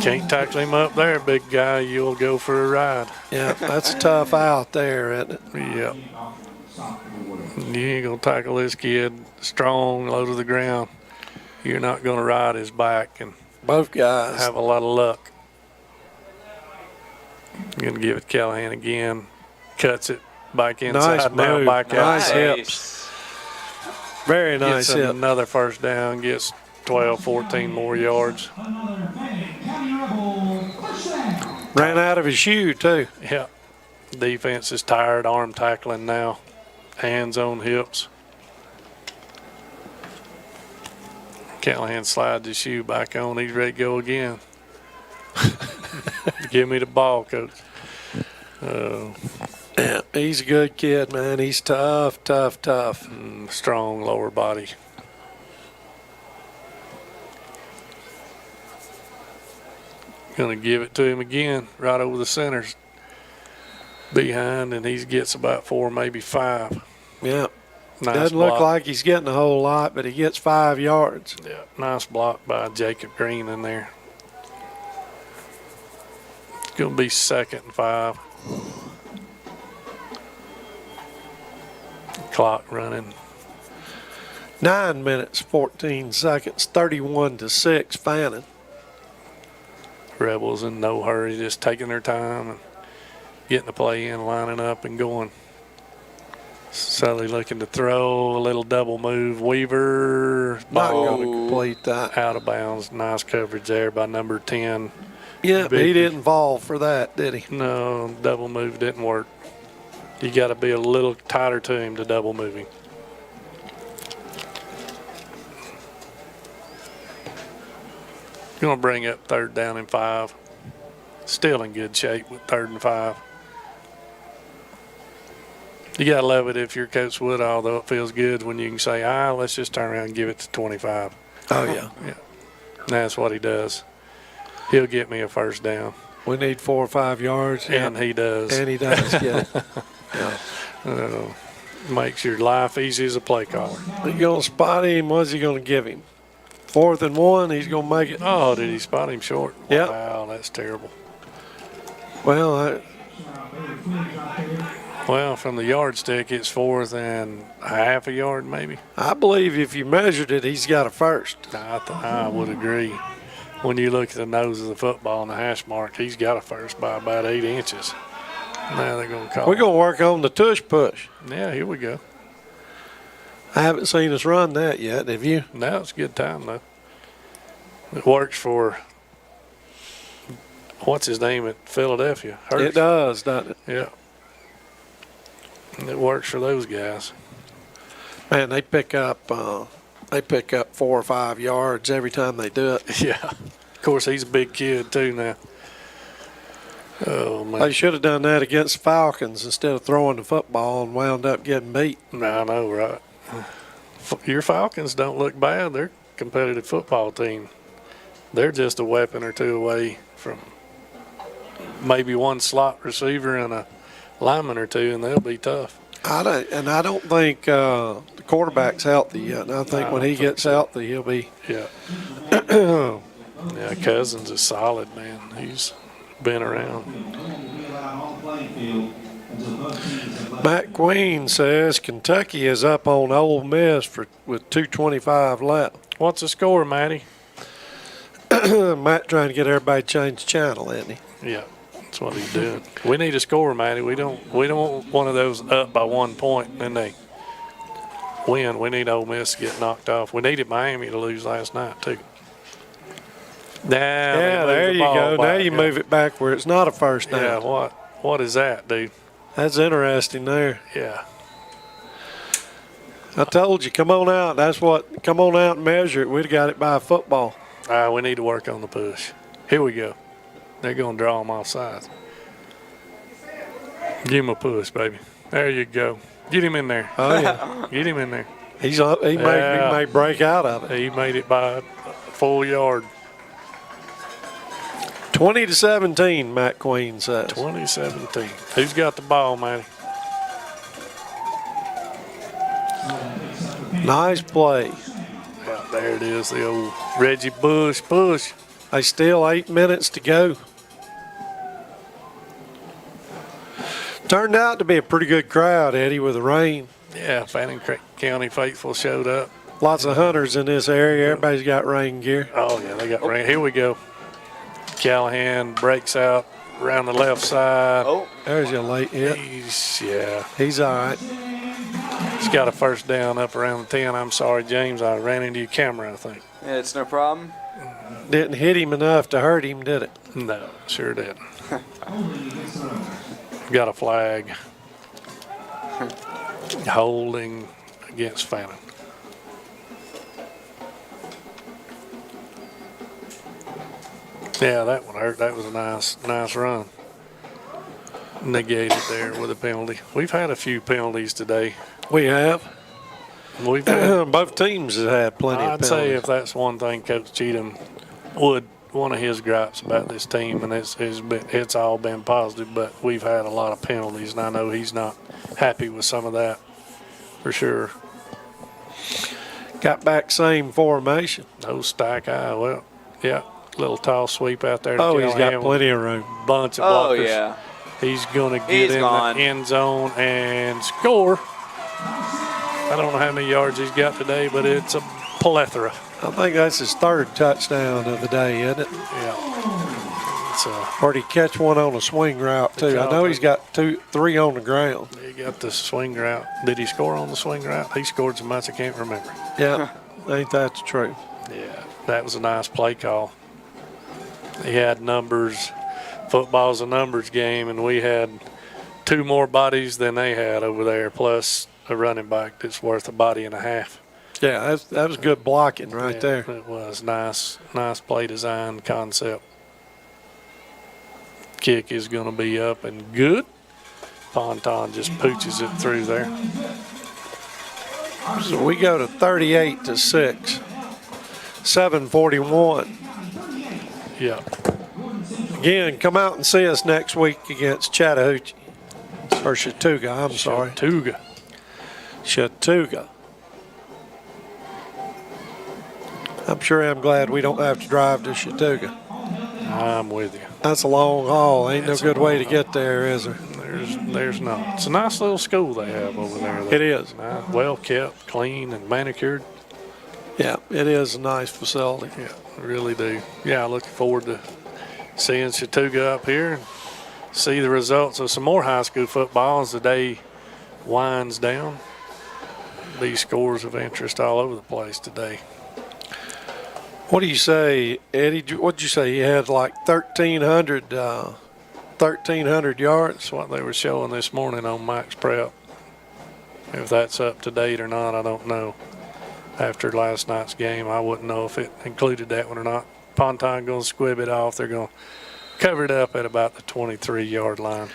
Can't tackle him up there, big guy. You'll go for a ride. Yeah, that's tough out there, isn't it? Yep. You ain't going to tackle this kid strong, low to the ground. You're not going to ride his back and Both guys. have a lot of luck. Going to give it Callahan again. Cuts it back inside. Nice now move. back out. Nice hips. Very nice Gets hip. another first down. Gets 12, 14 more yards. Ran out of his shoe, too. Yeah. Defense is tired, arm tackling now, hands on hips. Callahan slides his shoe back on. He's ready to go again. Give me the ball, coach. Yeah, he's a good kid, man. He's tough. Strong lower body. Gonna give it to him again, right over the center's behind, and he gets about 4, maybe 5. Yeah. Nice Doesn't block. look like he's getting a whole lot, but he gets 5 yards. Yeah, nice block by Jacob Green in there. It's gonna be 2nd and 5. Clock running. 9 minutes, 14 seconds, 31-6, Fannin. Rebels in no hurry, just taking their time and getting the play in, lining up and going. Sully looking to throw, a little double move. Weaver, Not ball going to complete that. out of bounds. Nice coverage there by number 10. Yeah, but he Big- didn't fall for that, did he? No, double move didn't work. You got to be a little tighter to him to double move him. Going to bring up 3rd down and 5. Still in good shape with 3rd and 5. You got to love it if you're Coach Wood, although it feels good when you can say, let's just turn around and give it to 25. Oh, yeah. Yeah. And that's what he does. He'll get me a 1st down. We need 4 or 5 yards. And he does. And he does get it. Yeah. Makes your life easy as a play caller. He's going to spot him. What's he going to give him? 4th and 1, he's going to make it. Oh, did he spot him short? Yep. Wow, that's terrible. Well, Well, from the yardstick, it's 4th and a half a yard, maybe. I believe if you measured it, he's got a 1st. I would agree. When you look at the nose of the football and the hash mark, he's got a 1st by about 8 inches. Now they're going to call We're it. going to work on the tush push. Yeah, here we go. I haven't seen us run that yet, have you? Now it's a good time, though. It works for, what's his name at Philadelphia? Hurst. It does, doesn't it? Yeah. And it works for those guys. Man, they pick up 4 or 5 yards every time they do it. Yeah. Of course, he's a big kid, too, now. Oh, man. They should have done that against the Falcons instead of throwing the football and wound up getting beat. I know, right? Your Falcons don't look bad. They're a competitive football team. They're just a weapon or two away from maybe one slot receiver and a lineman or two, and they'll be tough. I don't think the quarterback's healthy yet. And I think when he gets healthy, he'll be. Yeah. Yeah, Cousins is solid, man. He's been around. Matt Queen says Kentucky is up on Ole Miss with 2:25 left. What's the score, Matty? Matt trying to get everybody to change the channel, isn't he? Yeah, that's what he's doing. We need a score, Matty. We don't want one of those up by 1 point and then they win. We need Ole Miss to get knocked off. We needed Miami to lose last night too. Yeah, there you go. Now you move it back where it's not a 1st down. Yeah, what is that, dude? That's interesting there. Yeah. I told you, come on out. Come on out and measure it. We'd have got it by a football. We need to work on the push. Here we go. They're going to draw him off sides. Give him a push, baby. There you go. Get him in there. Oh, yeah. Get him in there. He may break out of it. He made it by a full yard. 20-17, Matt Queen says. 2017. Who's got the ball, Matty? Nice play. Yeah, there it is, the old Reggie Bush push. They still 8 minutes to go. Turned out to be a pretty good crowd, Eddie, with the rain. Yeah, Fannin County faithful showed up. Lots of hunters in this area. Everybody's got rain gear. Oh, yeah, they got rain. Here we go. Callahan breaks out around the left side. Oh, There's your late hit. He's all right. He's got a 1st down up around the 10. I'm sorry, James. I ran into your camera, I think. It's no problem. Didn't hit him enough to hurt him, did it? No, sure didn't. Got a flag. Holding against Fannin. Yeah, that one hurt. That was a nice run. Negated there with a penalty. We've had a few penalties today. We have. We've had, Both teams have had plenty of I'd penalties. say if that's one thing Coach Cheatham one of his gripes about this team, and it's all been positive, but we've had a lot of penalties, and I know he's not happy with some of that for sure. Got back same formation. No stack eye. Well, yeah, little tall sweep out there. Oh, he's got plenty of room. Bunch of Oh, blockers. yeah. He's going to get He's in gone. the end zone and score. I don't know how many yards he's got today, but it's a plethora. I think that's his third touchdown of the day, isn't it? Yeah. It's Or did he catch one on a swing route, too? I know he's got three on the ground. he got the swing route. Did he score on the swing route? He scored so much I can't remember. Yeah, ain't that the truth? Yeah, that was a nice play call. He had numbers. Football's a numbers game, and we had two more bodies than they had over there, plus a running back that's worth a body and a half. Yeah, that was good blocking right Yeah, there. It was nice play design concept. Kick is going to be up and good. Ponton just pooches it through there. So we go to 38-6. 7:41. Yeah, Again, come out and see us next week against Chattahoochee. Or Chattooga, I'm sorry. Chattooga. Chattooga. I'm sure I'm glad we don't have to drive to Chattooga. I'm with you. That's a long haul. Ain't no It's a good way to long get there, is there? There's not. It's a nice little school they have over there. It is. Well kept, clean, and manicured. Yeah, it is a nice facility. Yeah, I really do. Yeah, looking forward to seeing Chattooga up here and see the results of some more high school football as the day winds down. These scores of interest all over the place today. What do you say, Eddie? What'd you say? You had like 1,300 yards? That's what they were showing this morning on Max Prep. If that's up to date or not, I don't know. After last night's game, I wouldn't know if it included that one or not. Ponton going to squib it off. They're going to cover it up at about the 23-yard line.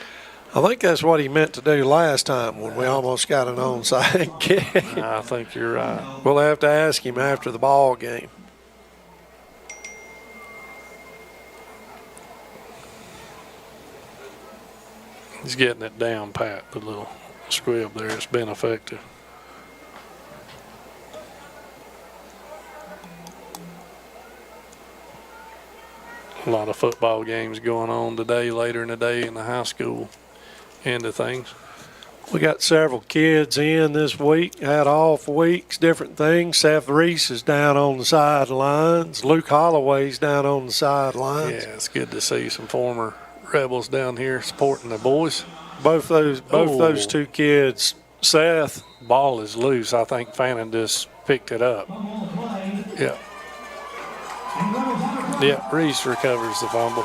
I think that's what he meant to do last time when we almost got an onside kick. I think you're right. We'll have to ask him after the ball game. He's getting it down pat, the little squib there. It's been effective. A lot of football games going on today, later in the day in the high school end of things. We got several kids in this week, had off weeks, different things. Seth Reese is down on the sidelines. Luke Holloway's down on the sidelines. Yeah, it's good to see some former Rebels down here supporting the boys. Both those two kids, Seth. Ball is loose. I think Fannin just picked it up. Yeah. Yeah, Reese recovers the fumble.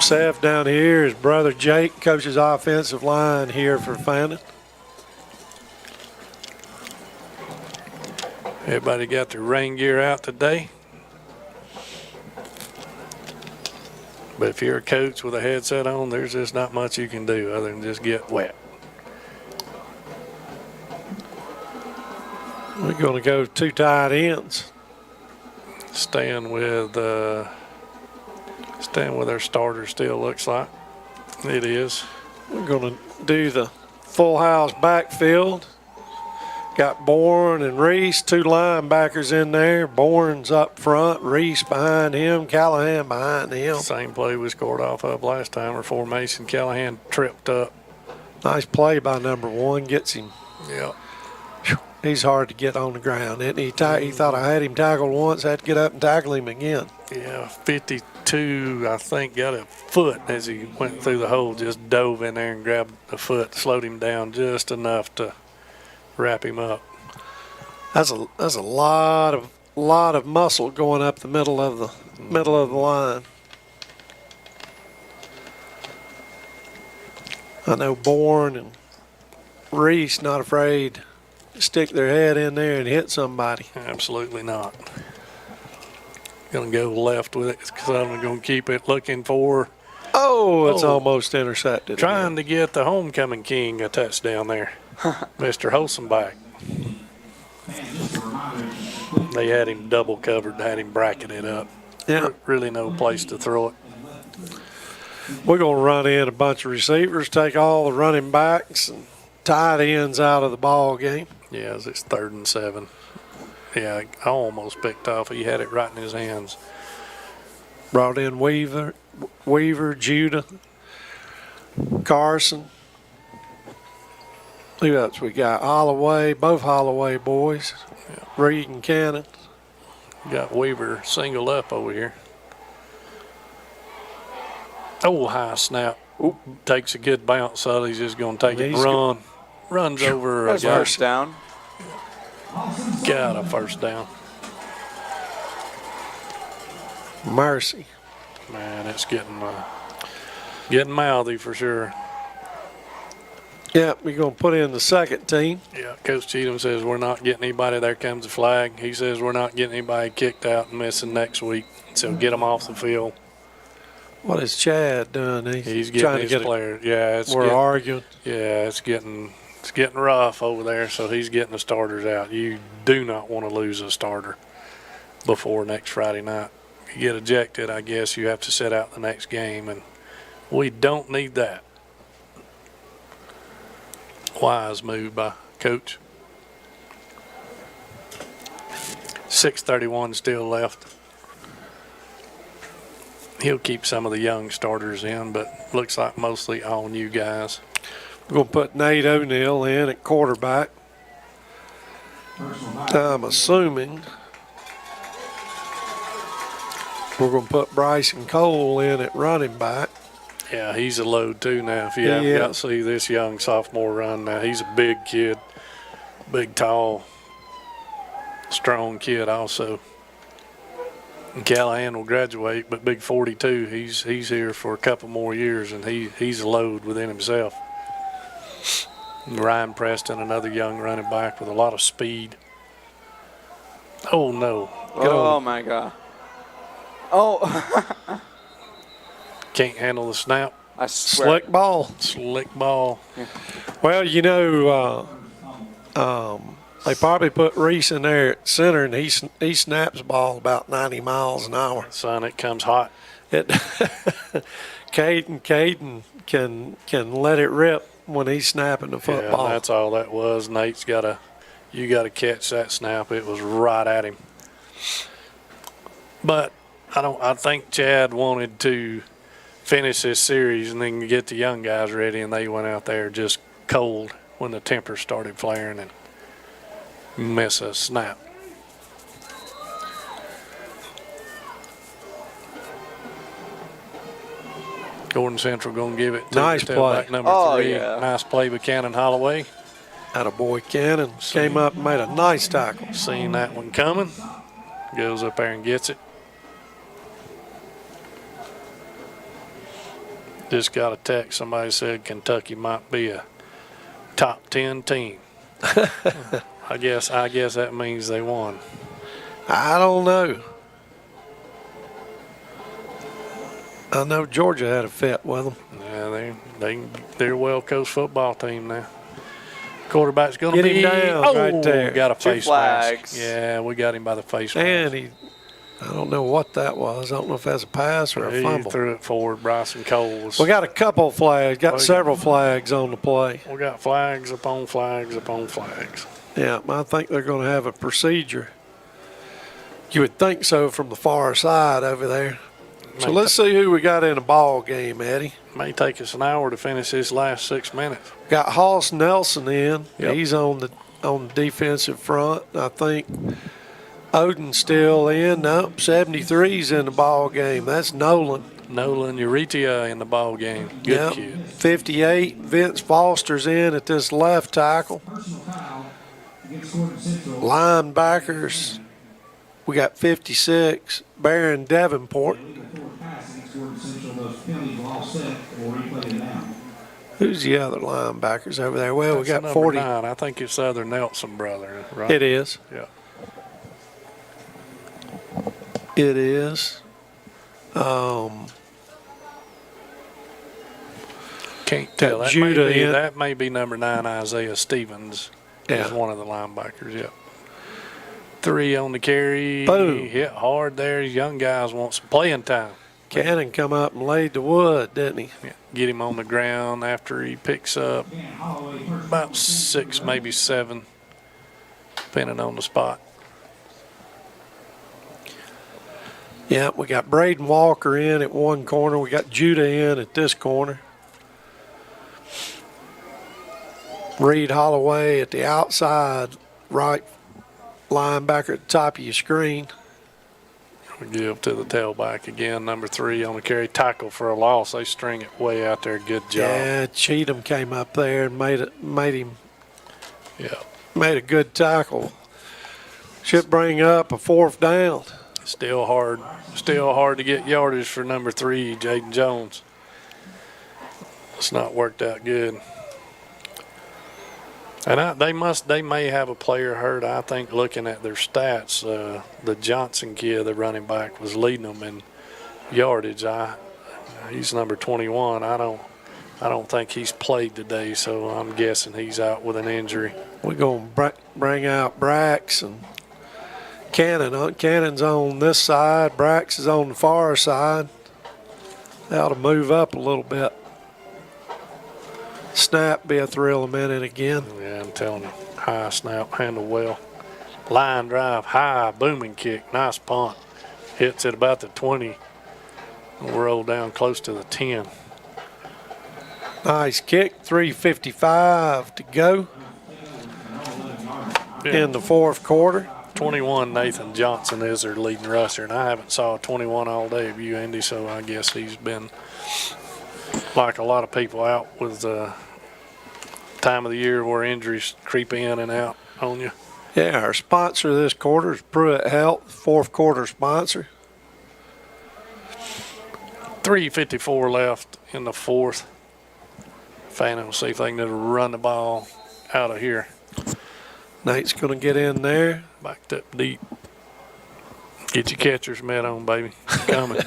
Seth down here, his brother Jake coaches offensive line here for Fannin. Everybody got their rain gear out today. But if you're a coach with a headset on, there's just not much you can do other than just get wet. We're going to go two tight ends. Staying with our starter still, looks like. It is. We're going to do the full house backfield. Got Bourne and Reese, two linebackers in there. Bourne's up front, Reese behind him, Callahan behind him. Same play we scored off of last time, or formation. Callahan tripped up. Nice play by number one, gets him. Yeah. He's hard to get on the ground, isn't he? He thought I had him tackled once, had to get up and tackle him again. Yeah, 52, I think, got a foot as he went through the hole, just dove in there and grabbed the foot, slowed him down just enough to wrap him up. That's a lot of lot of muscle going up the middle of the line. I know Bourne and Reese not afraid to stick their head in there and hit somebody. Absolutely not. Gonna go left with it because I'm gonna keep it looking for. Oh, it's Oh. almost intercepted. Trying to get the homecoming king a touchdown there, Mr. Holsenbach. They had him double covered, had him bracketed up. Yeah, Really no place to throw it. we're going to run in a bunch of receivers, take all the running backs and tight ends out of the ball game. Yeah, it's 3rd and 7. Yeah, I almost picked off. He had it right in his hands. Brought in Weaver, Judah, Carson. Who else we got? Holloway, both Holloway boys. Reed and Cannon. Got Weaver singled up over here. Oh, high snap. Oop, takes a good bounce, so he's just going to take it and He's run. Runs over a That's guy. first down. Got a first down. Mercy. Man, it's getting mouthy for sure. Yeah, we're going to put in the second team. Yeah, Coach Cheatham says we're not getting anybody. There comes the flag. He says we're not getting anybody kicked out and missing next week. So get them off the field. What is Chad doing? He's getting trying his to get players. Yeah, it's We're getting, arguing. yeah, it's getting rough over there. So he's getting the starters out. You do not want to lose a starter before next Friday night. If you get ejected, I guess you have to sit out the next game, and we don't need that. Wise move by Coach. 6:31 still left. He'll keep some of the young starters in, but looks like mostly all new guys. We're going to put Nate O'Neill in at quarterback. I'm assuming we're going to put Bryson Cole in at running back. Yeah, he's a load too now. If you haven't Yeah. got to see this young sophomore run now, he's a big kid, big, tall, strong kid also. And Callahan will graduate, but big 42, he's here for a couple more years, and he's a load within himself. And Ryan Preston, another young running back with a lot of speed. Oh, no. Oh, my God. Oh, Can't handle the snap. I swear. Slick ball. Slick ball. Well, you know, they probably put Reese in there at center, and he snaps the ball about 90 miles an hour. Son, it comes hot. It Caden can let it rip when he's snapping the football. Yeah, that's all that was. Nate's you got to catch that snap. It was right at him. But I think Chad wanted to finish this series and then get the young guys ready, and they went out there just cold when the tempers started flaring and miss a snap. Gordan Central going to give it to Nice tailback play. number Oh, 3. yeah. Nice play by Cannon Holloway. Attaboy Cannon came up and made a nice tackle. Seen that one coming. Goes up there and gets it. Just got a text. Somebody said Kentucky might be a top 10 team. I guess that means they won. I don't know. I know Georgia had a fit with them. Yeah, they're a well-coached football team now. Quarterback's going to Get be him down right there. Got a 2 face flags. mask. Yeah, we got him by the face And mask. I don't know what that was. I don't know if that's a pass or a He fumble. threw it forward. Bryson Cole was. We got a couple of flags, got Oh, yeah. several flags on the play. We got flags upon flags upon flags. Yeah, I think they're going to have a procedure. You would think so from the far side over there. So let's see who we got in a ball game, Eddie. May take us an hour to finish this last 6 minutes. Got Hoss Nelson in. Yep. He's on the defensive front. I think Odin's still in. Nope, 73's in the ball game. That's Nolan. Nolan Uritia in the ball game. Good Yep. kid. 58. Vince Foster's in at this left tackle. Personal foul against Gordan Central. Linebackers. We got 56, Barron Davenport. Who's the other linebackers over there? Well, we got number 40. 9. I think it's the other Nelson brother, right? It is. Yeah. It is. Can't tell. Got Judah in. That may be number 9, Isaiah Stevens. Yeah. Is one of the linebackers, yeah. 3 on the carry. Boom. Hit hard there. Young guys want some playing time. Cannon come up and laid the wood, didn't he? Yeah. Get him on the ground after he picks up about 6, maybe 7, depending on the spot. Yeah, we got Braden Walker in at one corner. We got Judah in at this corner. Reed Holloway at the outside right linebacker at the top of your screen. We give to the tailback again, number 3 on the carry. Tackle for a loss. They string it way out there. Good job. Yeah, Cheatham came up there and made a good tackle. Should bring up a 4th down. Still hard to get yardage for number 3, Jaden Jones. It's not worked out good. And they may have a player hurt. I think looking at their stats, the Johnson kid, the running back, was leading them in yardage. He's number 21. I don't think he's played today, so I'm guessing he's out with an injury. We're going to bring out Brax and Cannon. Cannon's on this side. Brax is on the far side. They ought to move up a little bit. Snap, be a thrill a minute again. Yeah, I'm telling you. High snap, handle well. Line drive, high, booming kick, nice punt. Hits at about the 20. Roll down close to the 10. Nice kick, 3:55 to go in the 4th quarter. 21, Nathan Johnson is their leading rusher, and I haven't saw 21 all day of you, Andy, so I guess he's been, like a lot of people, out with the time of the year where injuries creep in and out on you. Yeah, our sponsor this quarter is Pruitt Health, 4th quarter sponsor. 3:54 left in the 4th. Fannin will see if they can run the ball out of here. Nate's going to get in there. Backed up deep. Get your catcher's mitt on, baby. Coming.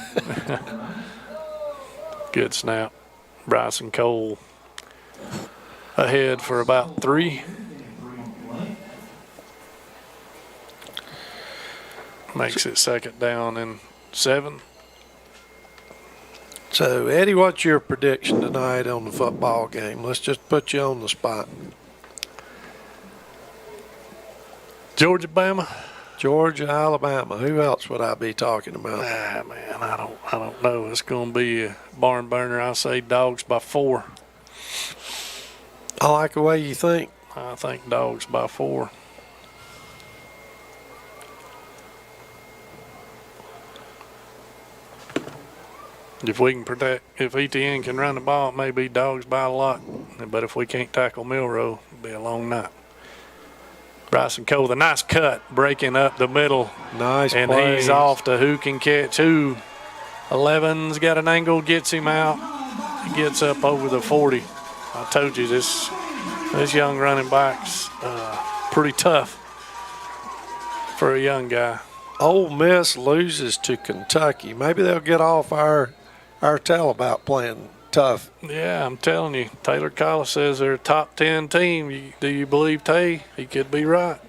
Good snap. Bryson Cole ahead for about 3. Makes it 2nd down and 7. So, Eddie, what's your prediction tonight on the football game? Let's just put you on the spot. Georgia, Bama. Georgia, Alabama. Who else would I be talking about? Man, I don't know. It's going to be a barn burner. I say Dogs by 4. I like the way you think. I think Dogs by 4. If we can protect, if ETN can run the ball, it may be Dogs by a lot. But if we can't tackle Milrow, it'll be a long night. Bryson Cole, the nice cut, breaking up the middle. Nice and plays. He's off to who can catch who. 11's got an angle, gets him out. He gets up over the 40. I told you this young running back's pretty tough for a young guy. Ole Miss loses to Kentucky. Maybe they'll get off our tail about playing tough. Yeah, I'm telling you. Taylor Collis says they're a top 10 team. Do you believe Tay? He could be right.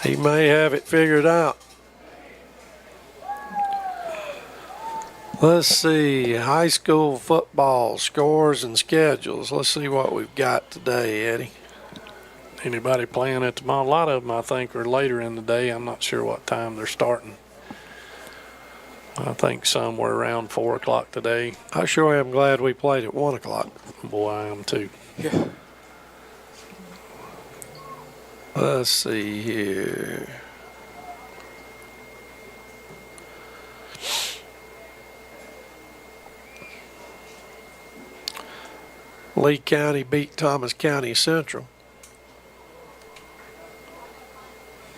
He may have it figured out. Let's see, high school football scores and schedules. Let's see what we've got today, Eddie. Anybody playing at the mall? A lot of them, I think, are later in the day. I'm not sure what time they're starting. I think some were around 4 o'clock today. I sure am glad we played at 1 o'clock. Boy, I am too. Yeah. Let's see here. Lee County beat Thomas County Central.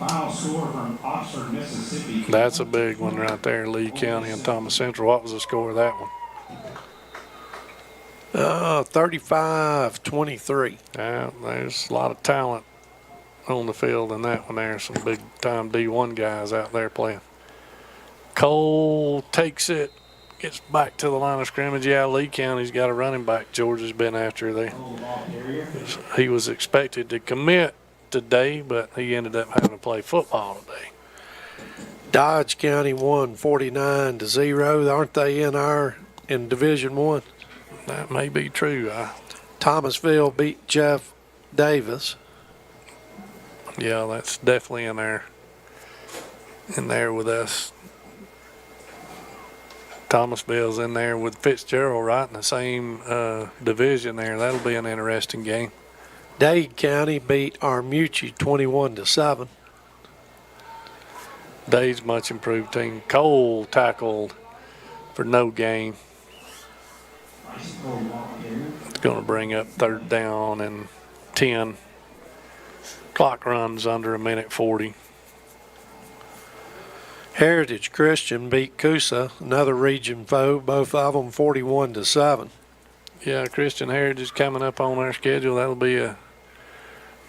Final score from Oxford, Mississippi. That's a big one right there, Lee County and Thomas Central. What was the score of that one? 35-23. Yeah, there's a lot of talent on the field in that one there. Some big-time D1 guys out there playing. Cole takes it, gets back to the line of scrimmage. Yeah, Lee County's got a running back Georgia's been after. He was expected to commit today, but he ended up having to play football today. Dodge County won 49-0. Aren't they in Division I? That may be true. Thomasville beat Jeff Davis. Yeah, that's definitely in there with us. Thomasville's in there with Fitzgerald, right in the same division there. That'll be an interesting game. Dade County beat Armucci 21-7. Dade's much improved team. Cole tackled for no gain. It's going to bring up 3rd down and 10. Clock runs under 1:40. Heritage Christian beat Coosa, another region foe, both of them 41-7. Yeah, Christian Heritage coming up on our schedule. That'll be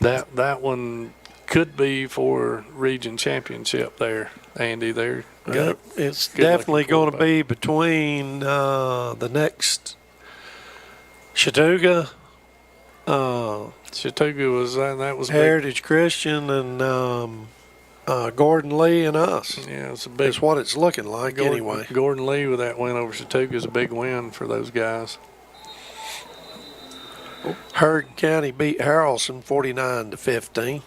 that one could be for region championship there, Andy. It's definitely going to be between the next Chattooga. Chattooga was that was Heritage big. Christian and Gordan Lee and us. Yeah, it's a big. It's what it's looking like anyway. Gordan Lee with that win over Chattooga is a big win for those guys. Hurd County beat Harrelson 49-15.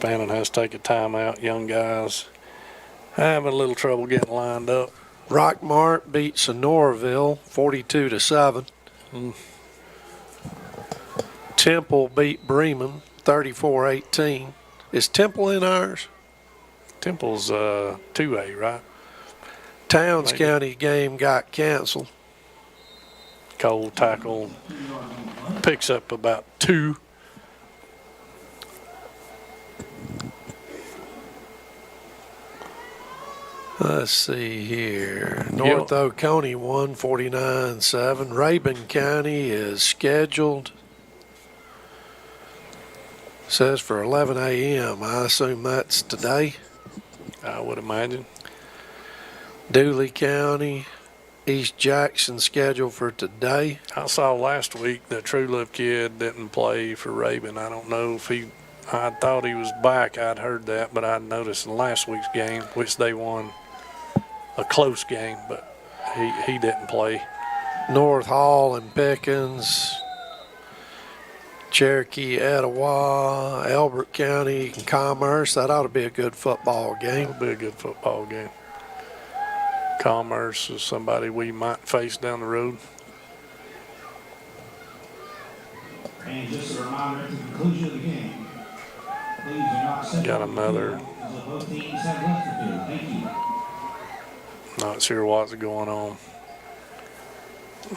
Fannin has to take a timeout. Young guys having a little trouble getting lined up. Rockmart beat Sonoraville 42-7. Temple beat Bremen 34-18. Is Temple in ours? Temple's 2A, right? Towns County game got canceled. Cole tackle picks up about 2. Let's see here. North Oconee won 49-7. Rabun County is scheduled. Says for 11 a.m. I assume that's today. I would imagine. Dooley County, East Jackson scheduled for today. I saw last week that True Love kid didn't play for Rabun. I don't know if I thought he was back. I'd heard that, but I noticed in last week's game, which they won a close game, but he didn't play. North Hall and Pickens, Cherokee, Etowah, Elbert County, and Commerce. That ought to be a good football game. It'll be a good football game. Commerce is somebody we might face down the road. And just a reminder at the conclusion of the game, please do not set Got another. both teams have left the field. Thank you. Not sure what's going on.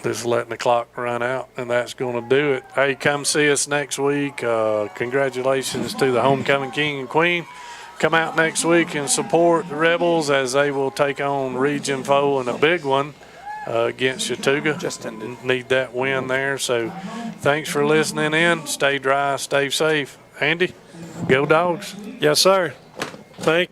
Just letting the clock run out, and that's going to do it. Hey, come see us next week. Congratulations to the homecoming king and queen. Come out next week and support the Rebels as they will take on region foe in a big one against Chattooga. Just ended. Need that win there. So thanks for listening in. Stay dry, stay safe. Andy, go Dogs. Yes, sir. Thank